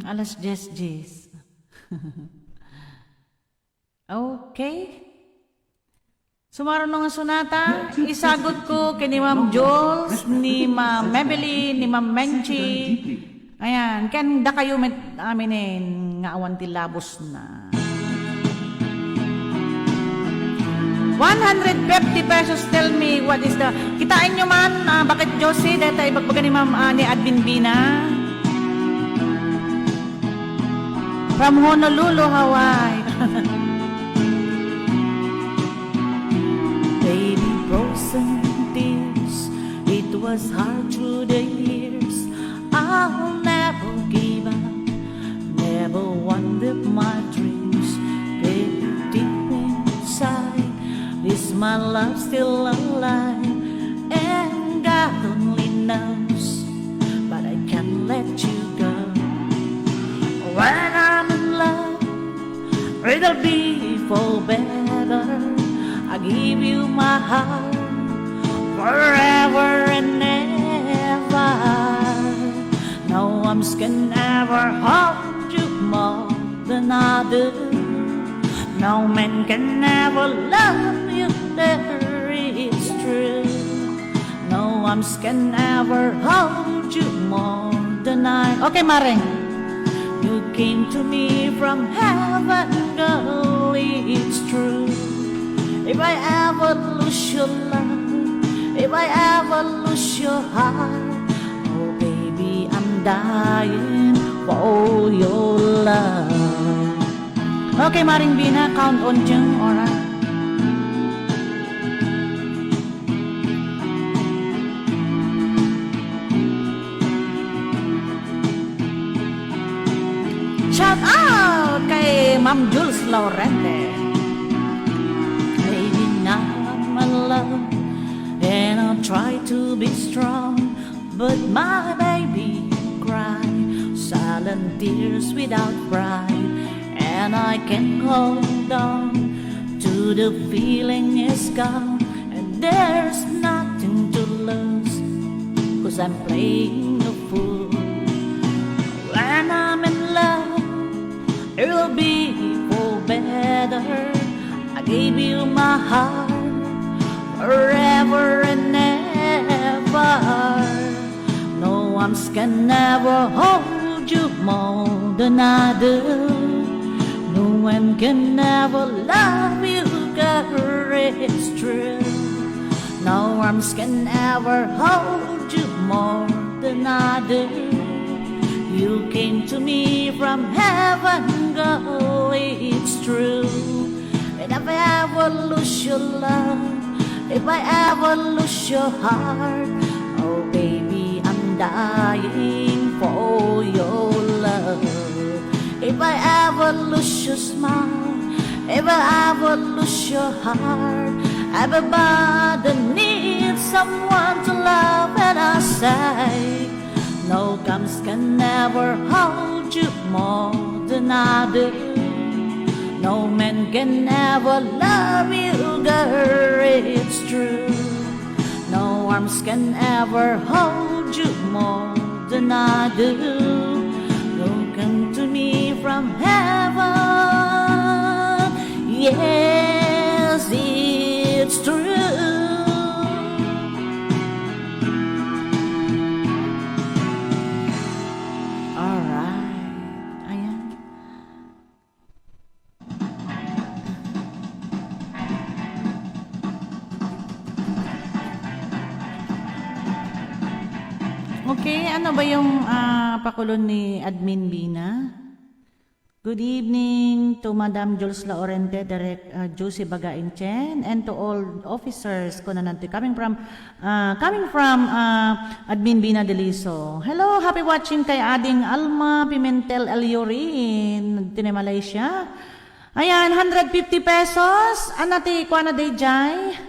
Alas 10. Okay. Sumaro nga sunata, isagot ko kay ni Ma'am Jules, ni Ma'am Maybelline, ni Ma'am Menchi. Ayan, kan da kayo met aminin nga awan ti labos na. 150 pesos, tell me what is the... Kitain nyo man, bakit Josie, dahil tayo ibagbaga ni Ma'am ni Admin Bina. From Honolulu, Hawaii. Baby, frozen tears, it was hard through the years. I'll never give up, never wander my dreams. Baby, deep inside, is my love still alive? And God only knows, but I can't let you go. When I'm in love, it'll be for better. I give you my heart forever and ever. No arms can ever hold you more than I do. No man can ever love you, there is true. No arms can ever hold you more than I. Okay, Maring. You came to me from heaven, girl, it's true. If I ever lose your love, if I ever lose your heart, oh baby, I'm dying for your love. Okay, Maring Bina, count on dyan, alright. Shout out kay Ma'am Jules Laurente. Baby, now I'm alone and I'll try to be strong, but my baby cry silent tears without pride, and I can hold on to the feeling is gone, and there's nothing to lose, 'cause I'm playing a fool. When I'm in love, it will will be for better. I gave you my heart forever and ever. No arms can never hold you more than I do. No one can never love you, girl, it's true. No arms can ever hold you more than I do. You came to me from heaven, girl, it's true. And if I ever lose your love, if I ever lose your heart, oh baby, I'm dying for your love. If I ever lose your smile, if I ever lose your heart, everybody needs someone to love, and I say, no gums can never hold you more than I do. No man can never love you, girl, it's true. No arms can ever hold you more than I do. You come to me from heaven, yes, it's true. Okay, ano ba yung pakulo ni Admin Bina? Good evening to Madam Jules Laurente, Direct Josie Bagain Chen, and to all officers ko na nanti coming from Admin Bina Deliso. Hello, happy watching kay Ading Alma Pimentel Eliorin, Tine Malaysia. Ayan, 150 pesos. Anati, kwa na day jay?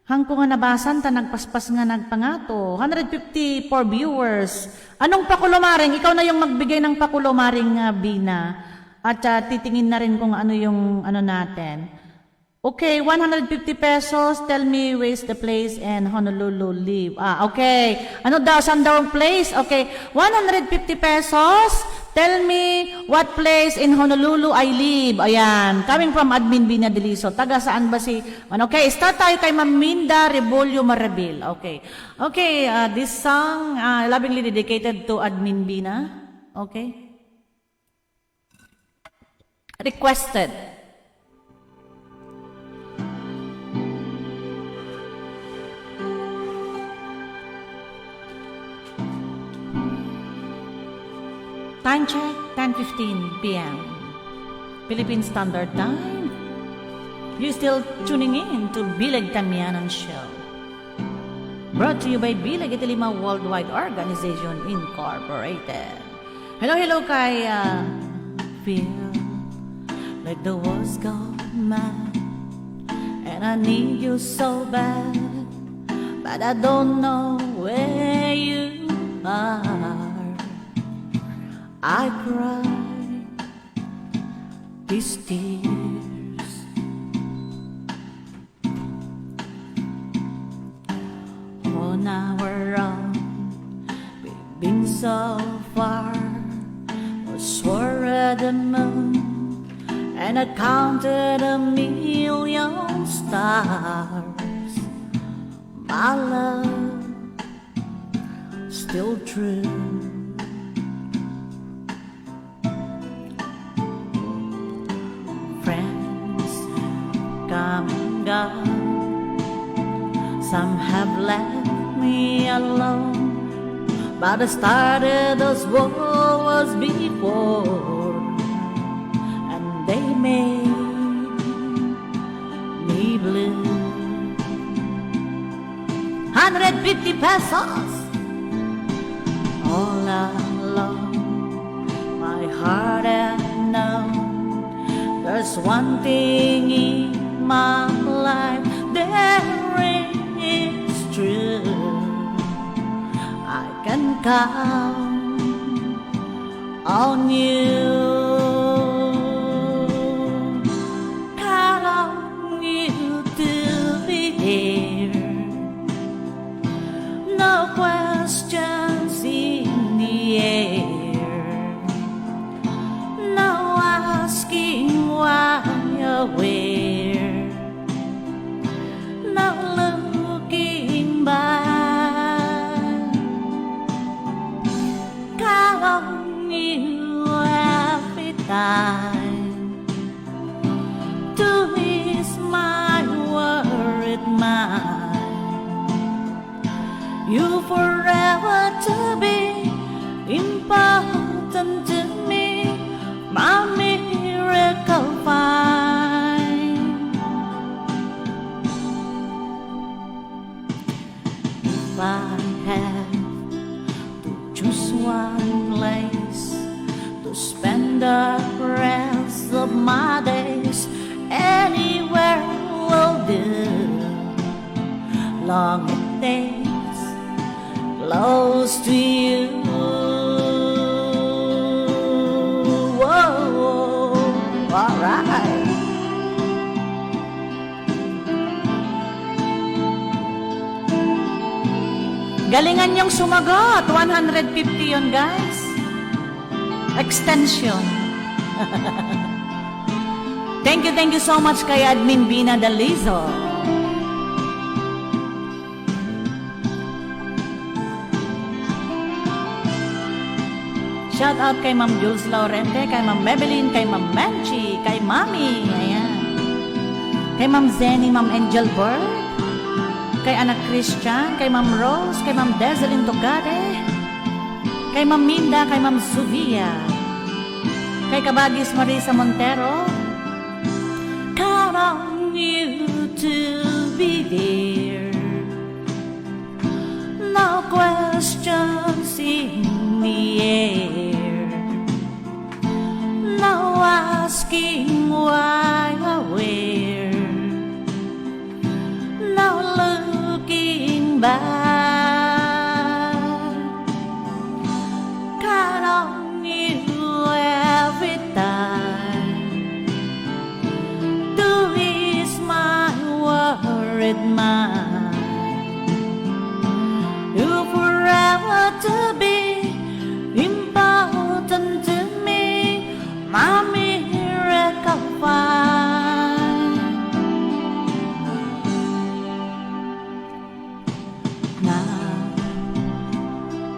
Hangko nga nabasan, ta nagpaspas nga nagpangato. 150 for viewers. Anong pakulomaring? Ikaw na yung magbigay ng pakulomaring, Bina. At titingin na rin kung ano yung ano natin. Okay, 150 pesos. Tell me where's the place and Honolulu live. Okay. Ano daw? Saan daw ang place? Okay, 150 pesos. Tell me what place in Honolulu I live. Ayan. Coming from Admin Bina Deliso. Taga saan ba si... Okay, start tayo kay Ma'am Minda Rebolio Marabil. Okay. Okay, this song lovingly dedicated to Admin Bina. Okay. Requested. Time check, 10:15 p.m. Philippine Standard Time. You're still tuning in to Bilag Tamianan Show. Brought to you by Bilag Itilima Worldwide Organization Incorporated. Hello kay feel like the world's gone mad, and I need you so bad, but I don't know where you are. I cry these tears on our own. We've been so far, I swore at the moon, and I counted a million stars. My love still true. Some have left me alone, but I started as what was before, and they made me blue. 150 pesos all alone. My heart had known there's one thing in my life there is true. I can count on you. Count on you to be here. No questions in the air. No, I asking why where, not looking back. Calling you every time to ease my worried mind. You forever to be important to me, my miracle find. If I had to choose one place to spend the rest of my days, anywhere will do. Long it takes close to you. Whoa, all right. Galingan niyong sumagot. 150 yun, guys. Extension. Thank you so much kay Admin Bina Dalizo. Shout out kay Ma'am Jules Laurente, kay Ma'am Maybelline, kay Ma'am Menchi, kay Mami, ayan. Kay Ma'am Zenny, Ma'am Angel Bird, kay Anak Christian, kay Ma'am Rose, kay Ma'am Dezelin Togade, kay Ma'am Minda, kay Ma'am Suvia, kay Kabagis Marisa Montero. Count on you to be there. No questions in the air. No asking why or where. No looking back. Count on you every time to ease my worried mind. You forever to be important to me, my miracle find. Now,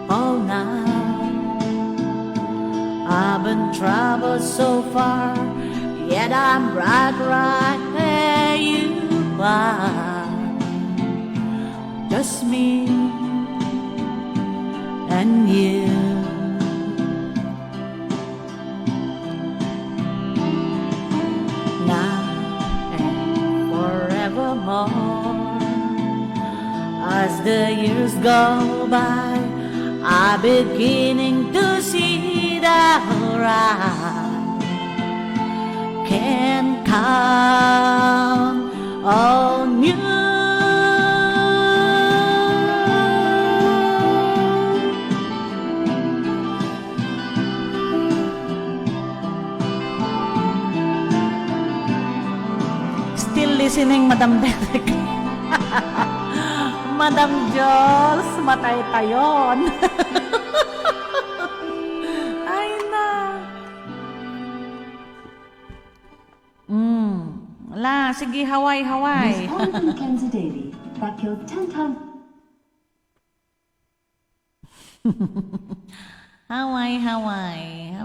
oh now, I've been traveled so far, yet I'm right where you are. Just me and you. Now and forevermore, as the years go by, I'm beginning to see the right. Can count on you. Still listening, Madam Derek. Madam Jules, matay tayon. Ay na. La, sige, Hawaii. Miss Paulette Mackenzie Davy, that killed 10 times. Hawaii.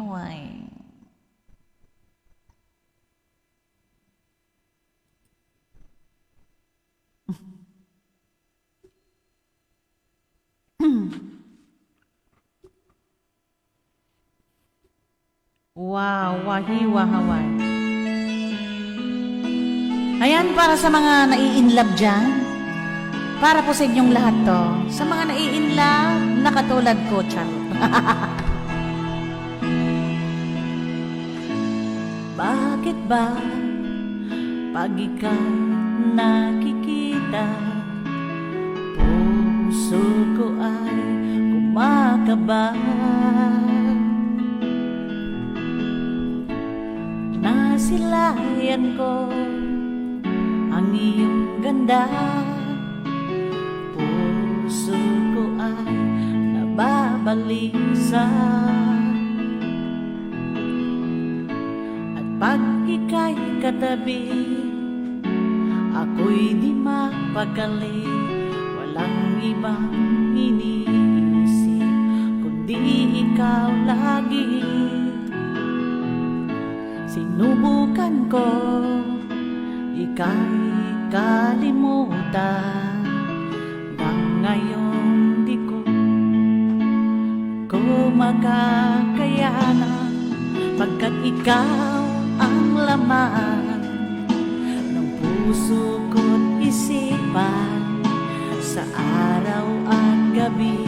Wow, wahiwa Hawaii. Ayan, para sa mga nai-inlove dyan, para po sa inyong lahat to, sa mga nai-inlove na katulad ko, charot. Bakit ba pag ikaw nakikita, puso ko ay kumakaba? Nasilayan ko ang iyong ganda, puso ko ay nababalisa, at Pag ika'y katabi, ako'y di mapakali. Walang ibang iniisip kundi ikaw lagi. Sinubukan ko ika'y kalimutan, hanggang ngayon di ko makakayanan, pagkat ikaw ang laman ng puso ko't isipan sa araw at gabi.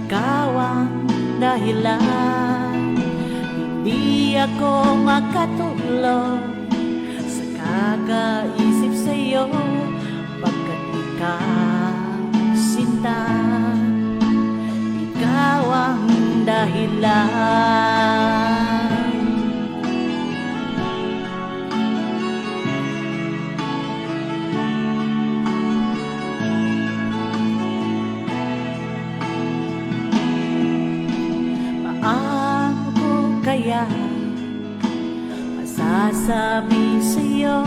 Ikaw ang dahilan, hindi ako makatulog sa kakaisip sa'yo, pagkat ikaw sinta, ikaw ang dahilan. Paano kaya masasabi sa'yo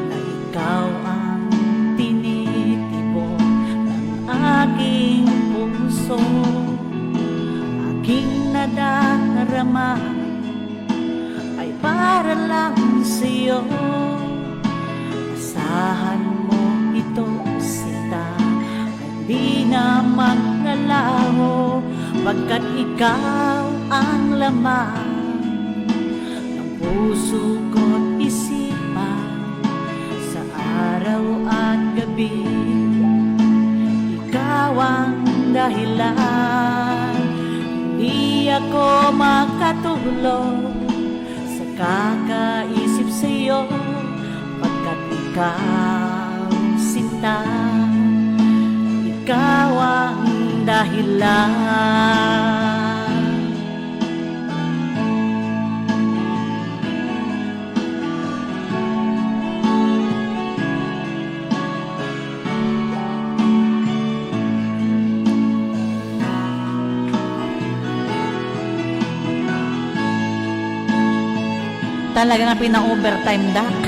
na ikaw ang tinitibok ng aking puso? Aking nadarama ay para lang sa'yo. Asahan mo ito, sinta, hindi na maglalaho, pagkat ikaw ang laman ng puso ko't isipan sa araw at gabi. Ikaw ang dahilan, hindi ako makatulog sa kakaisip sa'yo, pagkat ikaw sinta, ikaw ang dahilan. Talaga nga pina-overtime, Dak.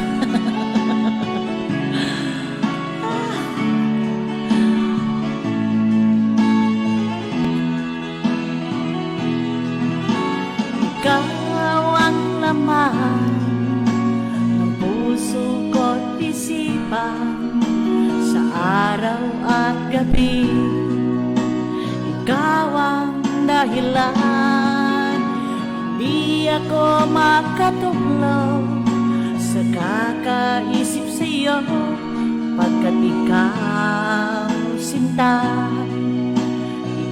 Ikaw ang laman ng puso ko't isipan sa araw at gabi. Ikaw ang dahilan, di ako makatulog sa kakaisip sa'yo, pagkat ikaw sinta,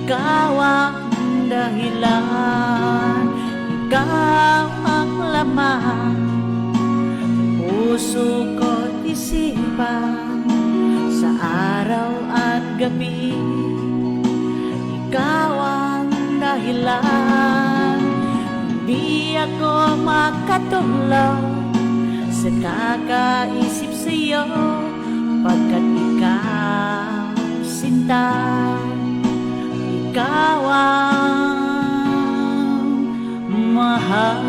ikaw ang dahilan, ikaw ang laman ng puso ko't isipan sa araw at gabi. Ikaw ang dahilan, di ako makatulog sa kakaisip sa'yo, pagkat ikaw sinta, ikaw ang mahal.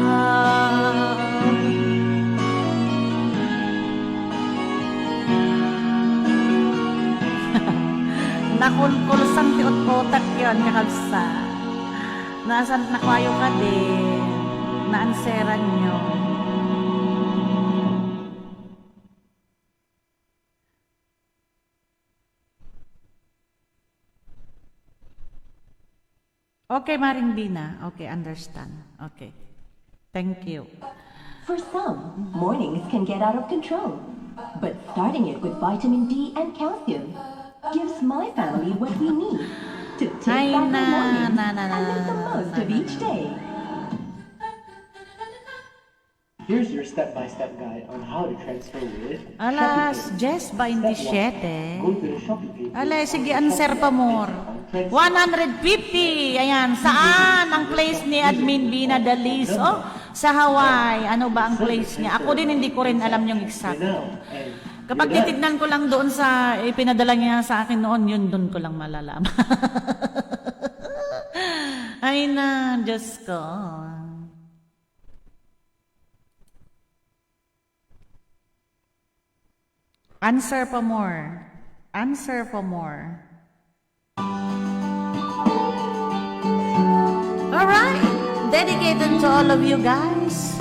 Nakulkulusang tiot-otak yun, kakabsa. Nasaan nakwayo ka din, naanseran nyo. Okay, Maring Bina. Okay, understand. Okay. Thank you. For some, mornings can get out of control. But starting it with vitamin D and calcium gives my family what we need to take back the mornings and make the most of each day. Here's your step-by-step guide on how to transfer with Alas, Shopee Pay. 10:27. Go to the Shopee Pay. Alay, sige, answer pa more. 150. Ayan, saan ang place ni Admin Bina Dalis? Oh, sa Hawaii. Ano ba ang place niya? Ako din hindi ko rin alam yung exact. Now, and Kapag you're done. titignan ko lang doon sa ipinadala niya sa akin noon, yun doon ko lang malalaman. Ay na, Diyos ko. Answer for more. Answer for more. Alright, dedicated to all of you guys.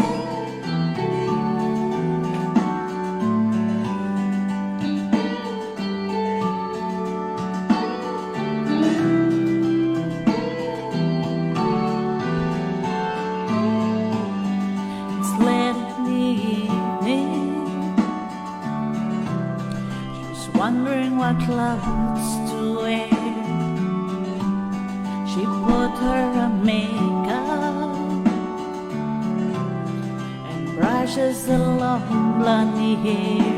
It's late in the evening. She's wondering what clothes to wear. She put her makeup and brushes the long blonde hair.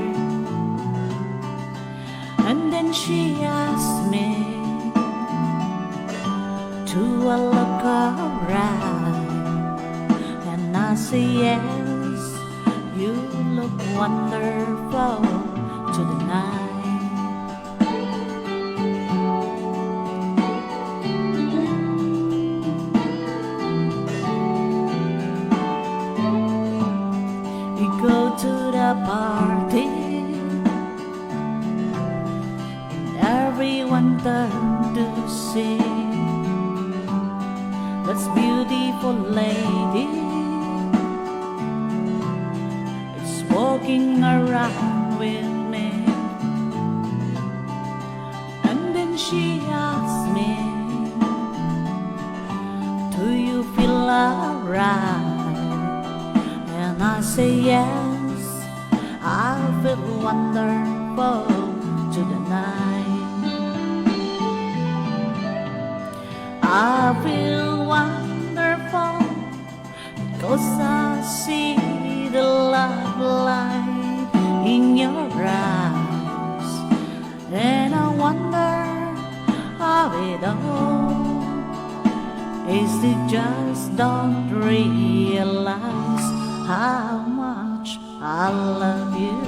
And then she asked me to I look alright. And I say yes, you look wonderful tonight. We go to the party and everyone turned to see this beautiful lady is walking around with me. And then she asked me, do you feel alright? And I say yes, I feel wonderful tonight. I feel wonderful because I see the love light in your eyes. And I wonder how it all is it just don't realize how much I love you.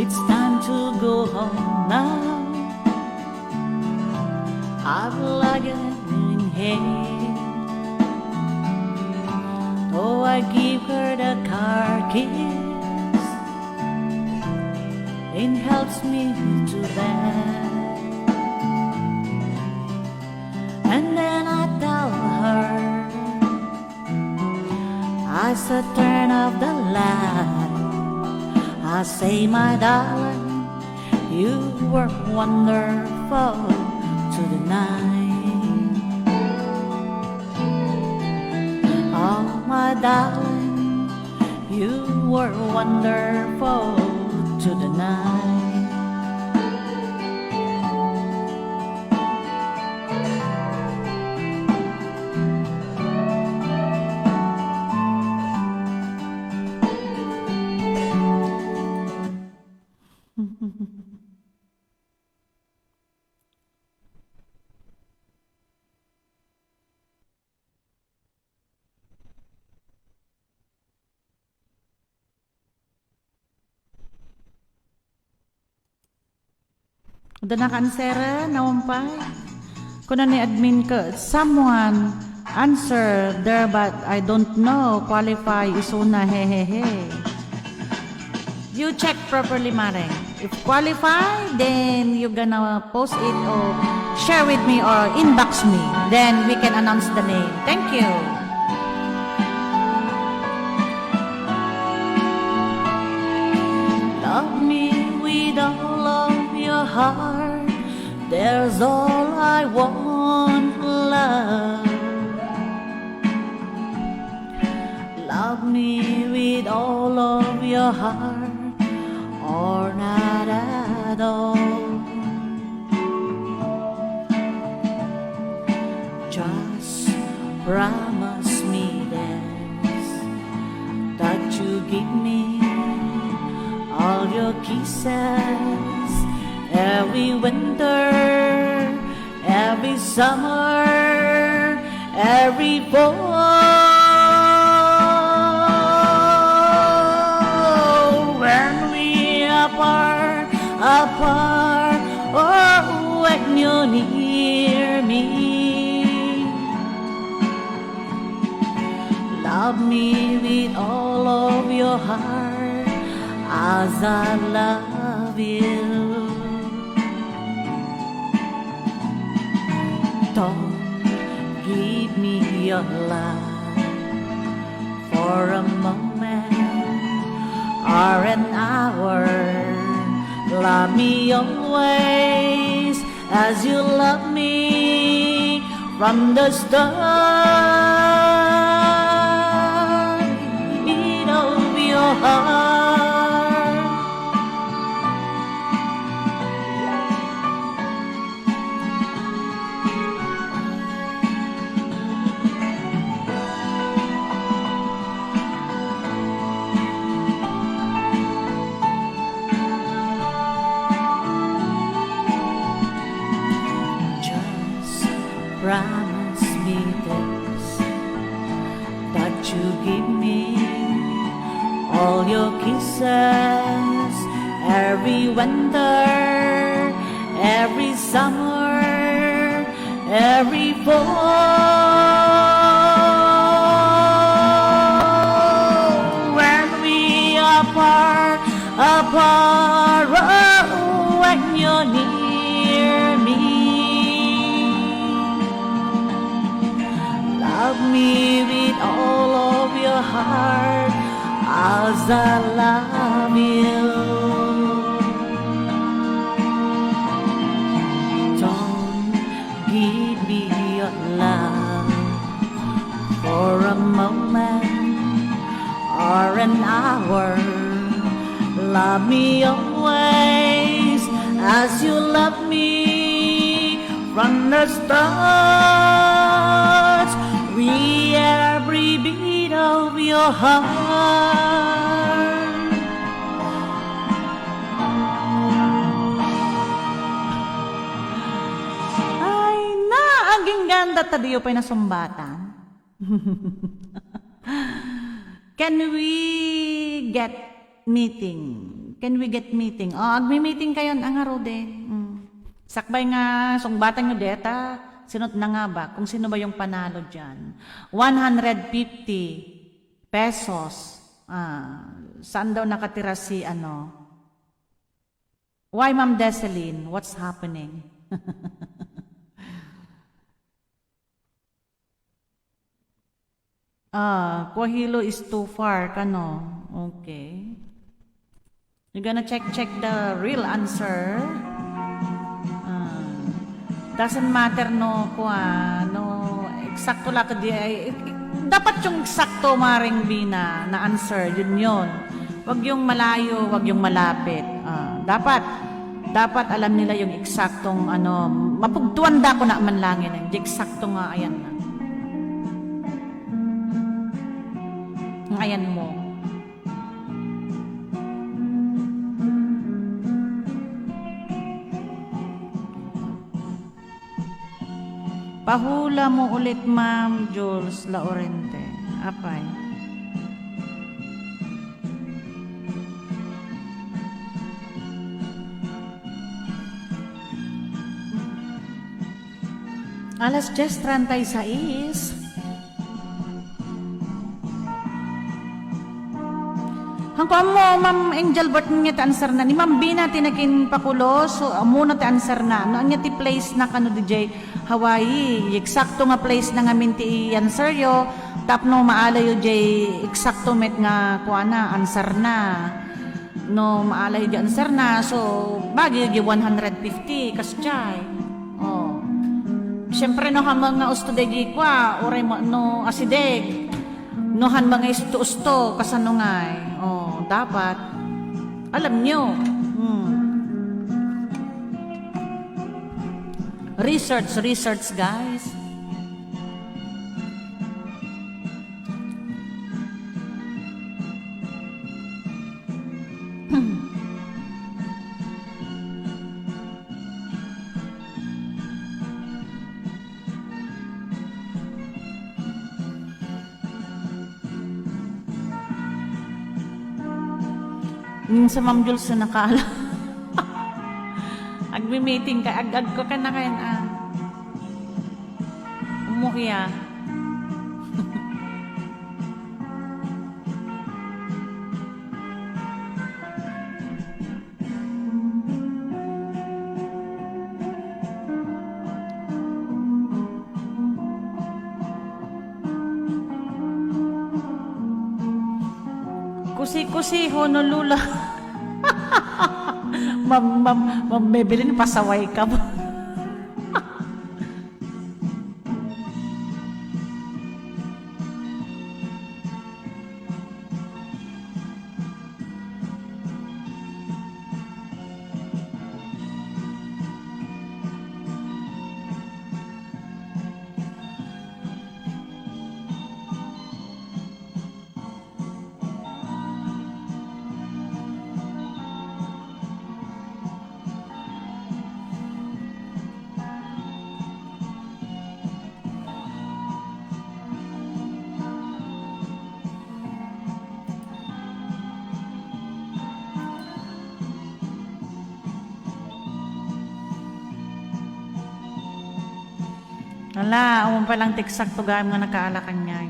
It's time to go home now. I've luggage in hand. Oh, I give her the car keys. It helps me to bed. And then I tell her, I said turn off the light. I say, my darling, you were wonderful tonight. Oh, my darling, you were wonderful tonight. Udah naka-answer, nawampay. Kuno ni admin ka, someone answer there but I don't know, qualify isuna, hehehe. You check properly, Mareng. If qualify, then you gonna post it or share with me or inbox me. Then we can announce the name. Thank you. Love me with all of your heart. There's all I want, love. Love me with all of your heart, or not at all. Just promise me this, that you give me all your kisses every winter, every summer, every fall. apart or when you're near me. Love me with all of your heart as I love you. Don't give me your love for a moment or an hour. Love me always as you love me from the start. Beat of your heart. Just promise me this, that you give me all your kisses every winter, every summer, every fall. When we apart, oh, when you're near me. Love me with all of your heart as I love you. Don't give me your love for a moment or an hour. Love me always as you love me from the start. With every beat of your heart. Ay, naaging ganda tadiyo pa'y nasumbatan. Can we get meeting? Can we get meeting? Oh, agmi-meeting kayo ang arode. Sakbay nga, sungbatan nyo deta, sinot na nga ba? Kung sino ba yung panalo dyan? 150 pesos. Saan daw nakatira si ano? Why, Ma'am Deseline? What's happening? Kuahilo is too far, kano? Okay. You're gonna check the real answer. Doesn't matter no eksakto la kadi ay dapat yung eksakto maring bina na answer yun. Wag yung malayo, wag yung malapit. Dapat alam nila yung eksaktong ano, mapugtuan da ko na man langin ang eksakto nga ayan na. Ayan mo. Pahula mo ulit, Ma'am Jules Laurente. Apay. Alas 10:36. Hangko mo, Ma'am Angel, ba't nga ti answer na? Ni Ma'am Bina, tinakin pakulo, so muna ti answer na. No, anya ti place na kano DJ Hawaii. Eksakto nga place na nga minti answer yo. Tap no maalayo jay eksakto met nga kuana answer na. No maalayo di answer na. So bagi di 150 kasjay. Oh. Siyempre no hamang nga usto di kwa oray mo no asideg. No han mga isto-usto kasano ngay. Oh, dapat alam nyo. Research guys. Sa Ma'am Jules na nakala. Nagmi-meeting ka, agag ko ka na kayo na. Umuya. Kusi-kusi, Honolulu. Mabibilin, pasaway ka ba? Wala, umang palang tiksak to gayam nga nakaalakan niya.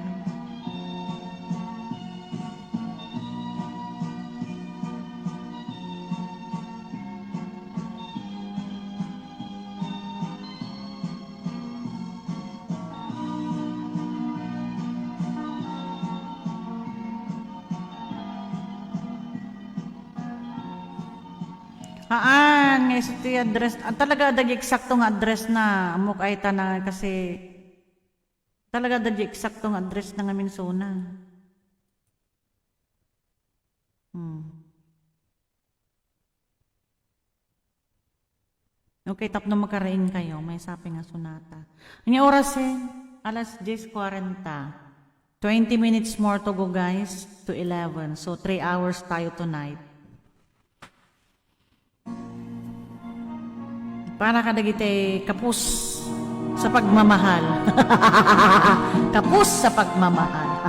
Nga ito yung address. Talaga dagi eksakto nga address na amok ay na kasi talaga dagi eksakto nga address na nga minsuna. Okay, tap na makarain kayo. May sapi nga sunata. Ang oras alas 10:40. 20 minutes more to go guys to 11. So 3 hours tayo tonight. Para kadagite kapus sa pagmamahal. Kapus sa pagmamahal.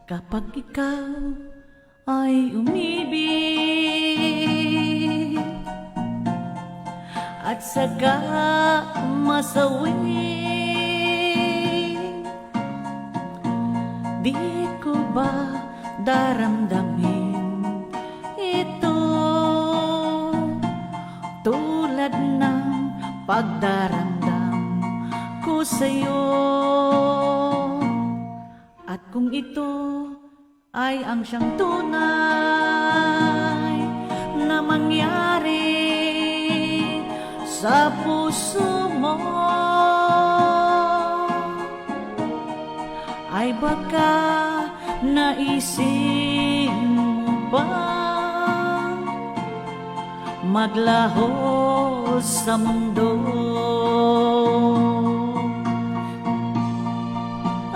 Kapag ikaw ay umibig at saka masawi, di ko ba daramdamin ito tulad ng pagdaramdam ko sa'yo? At kung ito ay ang siyang tunay na mangyari sa puso mo, ay baka naisip mo ba maglaho sa mundo?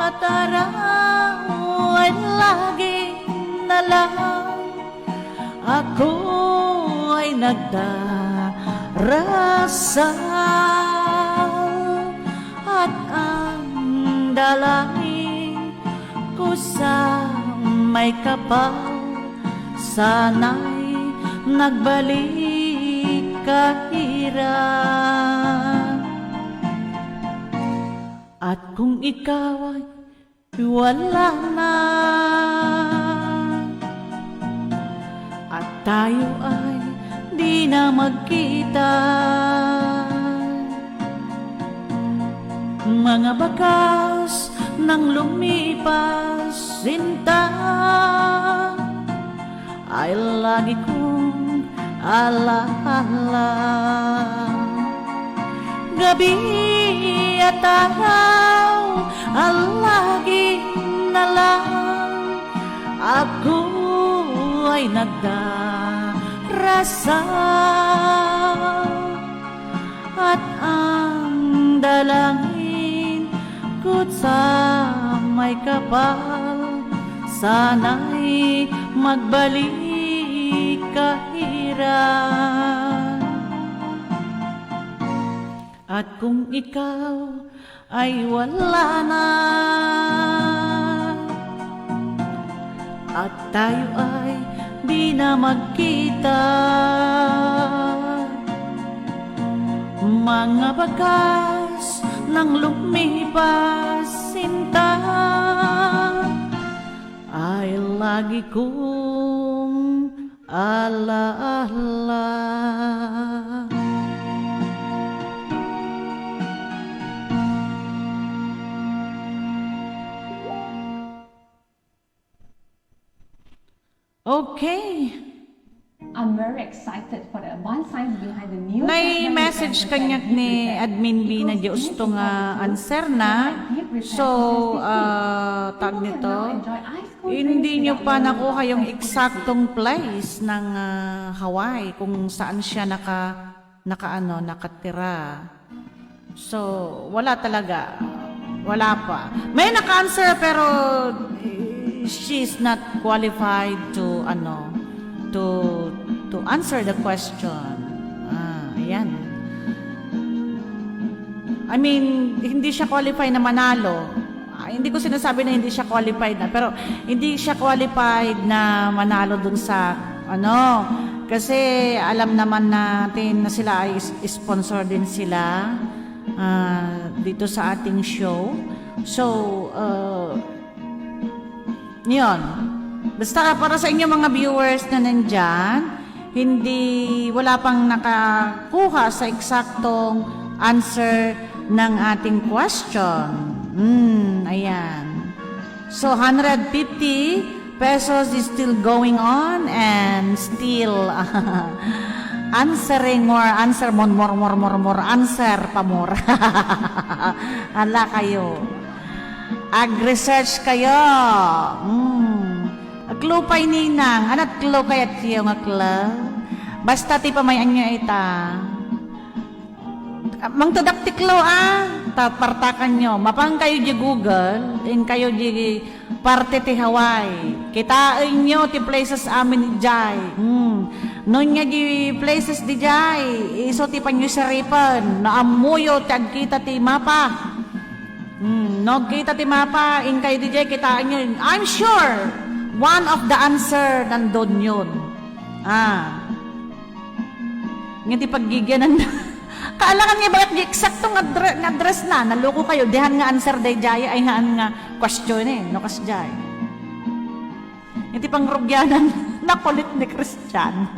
At araw ay lagi na lang ako ay nagdarasal, at ang dalangin ko sa may kapal, sana'y nagbalik kahirap. At kung ikaw ay wala na, at tayo ay di na magkita, mga bakas nang lumipas sinta ay lagi kong alaala. Gabi at araw ay lagi na lang ako ay nagdarasal, at ang dalangin ko sa may kapal, sana'y magbalik kahirap. At kung ikaw ay wala na, at tayo ay di na magkita. Mga bagas ng lumipas sinta ay lagi kong alaala. Okay. I'm very excited for the one science behind the new. May-message kanyak ni Admin B na gusto nga answer na. So, tag nito, hindi nyo pa nakuha yung eksaktong place ng Hawaii kung saan siya nakatira. So, wala talaga. Wala pa. May naka-answer pero she's not qualified to to answer the question. Ayan. I mean, hindi siya qualified na manalo. Hindi ko sinasabi na hindi siya qualified na, pero hindi siya qualified na manalo dun sa kasi alam naman natin na sila ay sponsor din sila dito sa ating show. So, yun. Basta para sa inyo mga viewers na nandyan, wala pang nakakuha sa eksaktong answer ng ating question. Ayan. So, 150 pesos is still going on and still answering more, answer more, answer pa more. Ala kayo. Ag-research kayo. Aglo pa'y ninang. Anat klo kayat siya nga klo. Basta ti pamayan nyo ita. Mang tadak ti klo Tapartakan nyo. Mapang kayo di Google. In kayo di parte ti Hawaii. Kitain nyo ti places amin di jay. Noon nga di places di jay. Iso ti panyo saripan. Naamuyo ti agkita ti mapa. Kita ti mapa. In kayo di jay kitain nyo. I'm sure one of the answer nandun yun. Nga paggigyanan na. Kaalangan nga bakit di eksaktong address na. Naloko kayo. Dihan nga answer day jaya ay nga question No kas jay. Nga pang rugyanan na kulit ni Christian.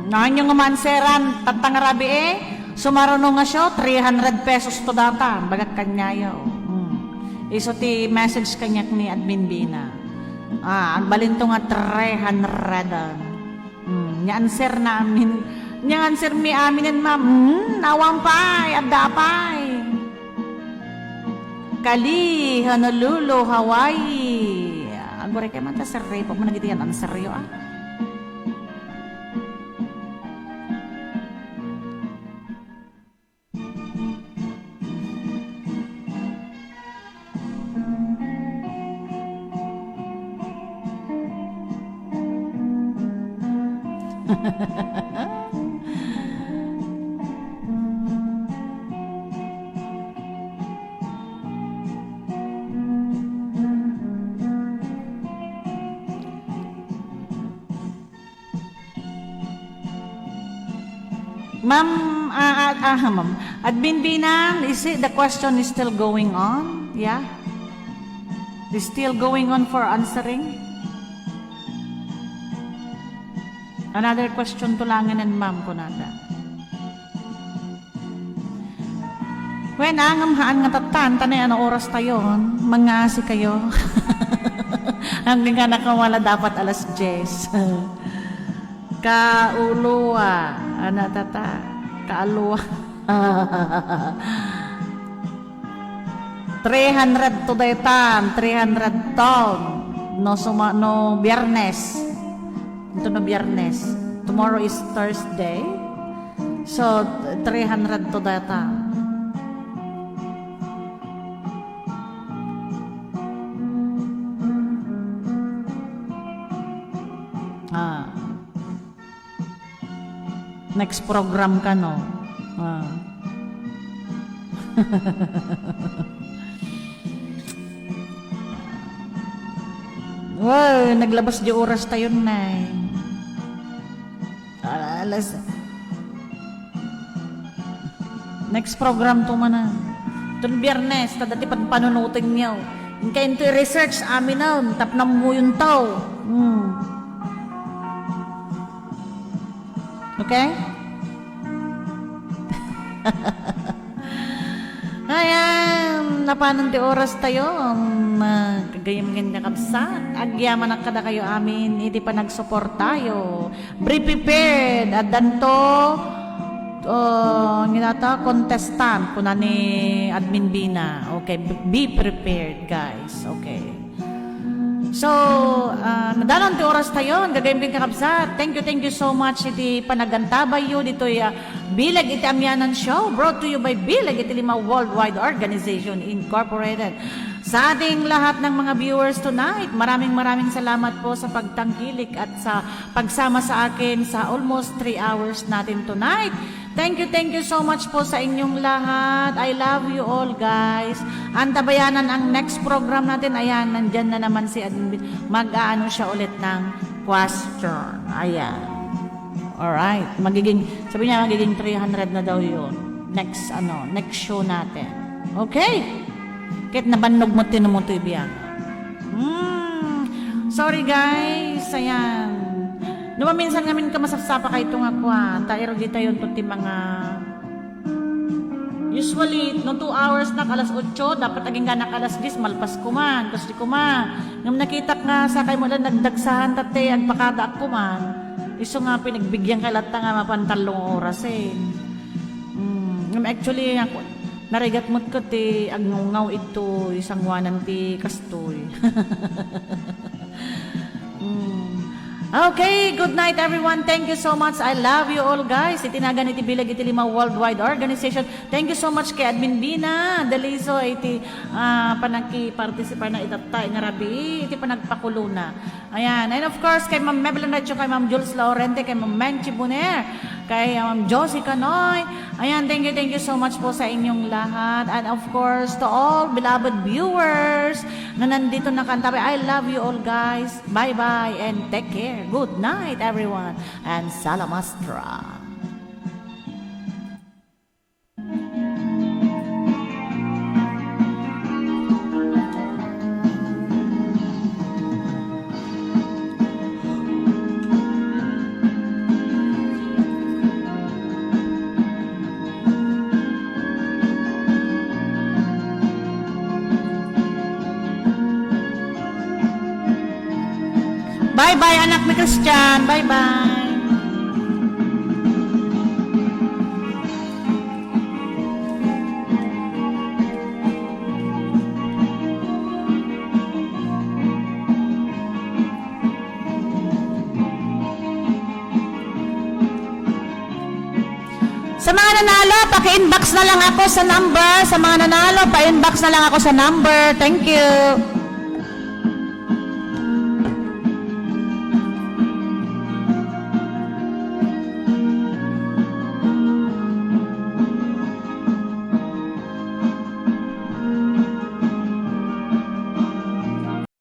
Nahan yung manseran. Tatangarabi sumaruno nga siya, 300 pesos to data. Bagat kanyayo. Iso ti message kanyak ni Admin Bina. Ang balinto nga 300. Nya-answer na amin. Nya-answer mi aminin ma'am. Nawampay, adapay. Kali, Honolulu, Hawaii. Agore kay man ta sir, pa mo nagiti yan answer yo Ma'am, ma'am. Admin Binang, the question is still going on? Yeah? Is still going on for answering? Another question tulangan ma'am ko nata. When angam nga tatan, tanay ano oras tayo, mga si kayo. Hanggang nga nakawala dapat alas 10. Kauluwa, tata, kaaluwa. 300 to daytan, 300 ton. No biyernes. Ito no biyernes. Tomorrow is Thursday. So 300 to daytan. Next program ka, no? Wow, naglabas di oras tayo na eh. Alas. Next program to mana. Itong biyernes, dati panunutin niyo. Yung kayo ito research amin na, tap na mo yung tao. Okay? Ayan, napanan ti oras tayo. Kagayam ganda kapsat. Agyaman ang kada kayo amin. Hindi pa nag-support tayo. Be prepared. At danto, nginata, contestant. Puna ni Admin Bina. Okay, be prepared guys. Okay. So, nadalang ti oras tayo, gagayim din kakabsat. Thank you so much. Iti panagantabay yun. Dito Bilag iti Amyanan Show, brought to you by Bilag iti Lima Worldwide Organization Incorporated. Sa ating lahat ng mga viewers tonight, maraming salamat po sa pagtangkilik at sa pagsama sa akin sa almost 3 hours natin tonight. Thank you so much po sa inyong lahat. I love you all guys. Antabayanan ang next program natin. Ayan, nandyan na naman si Admin. Mag-aano siya ulit ng question. Ayan. Alright. Sabi niya magiging 300 na daw yun. Next show natin. Okay? Kahit nabannog mo tinumuto ibiyang. Sorry guys. Ayan. Minsan ngamin ka masapsapa kayo itong ako tayo dito yun ito mga usually no 2 hours na alas 8 dapat aging ganak alas 10 malpas kuman kasi kuman ngam nakita nga sa kayo mo lang nagdagsahan tate ang pakada kuman iso nga pinagbigyan kay lata nga mapantalong oras actually ako narigat mo ko ti agnungaw ito isang wanan ti kastoy. Okay, good night everyone. Thank you so much. I love you all guys. Itinagan iti Bilag iti Lima Worldwide Organization. Thank you so much kay Admin Bina. Daliso iti panaki-participar na itatay nga rabi. Iti panagpakulo na. Ayan. And of course kay Ma'am Mebel Nacho, kay Ma'am Jules Laurente, kay Ma'am Menchi Buner, kay Ma'am Josie Canoy. Ayan, thank you so much po sa inyong lahat. And of course to all beloved viewers na nandito nakantabi. I love you all guys. Bye-bye and take care. Good night everyone and Salamastra. Bye-bye anak ni Christian. Bye-bye. Sa mga nanalo, paki-inbox na lang ako sa number. Sa mga nanalo, pa-inbox na lang ako sa number. Thank you.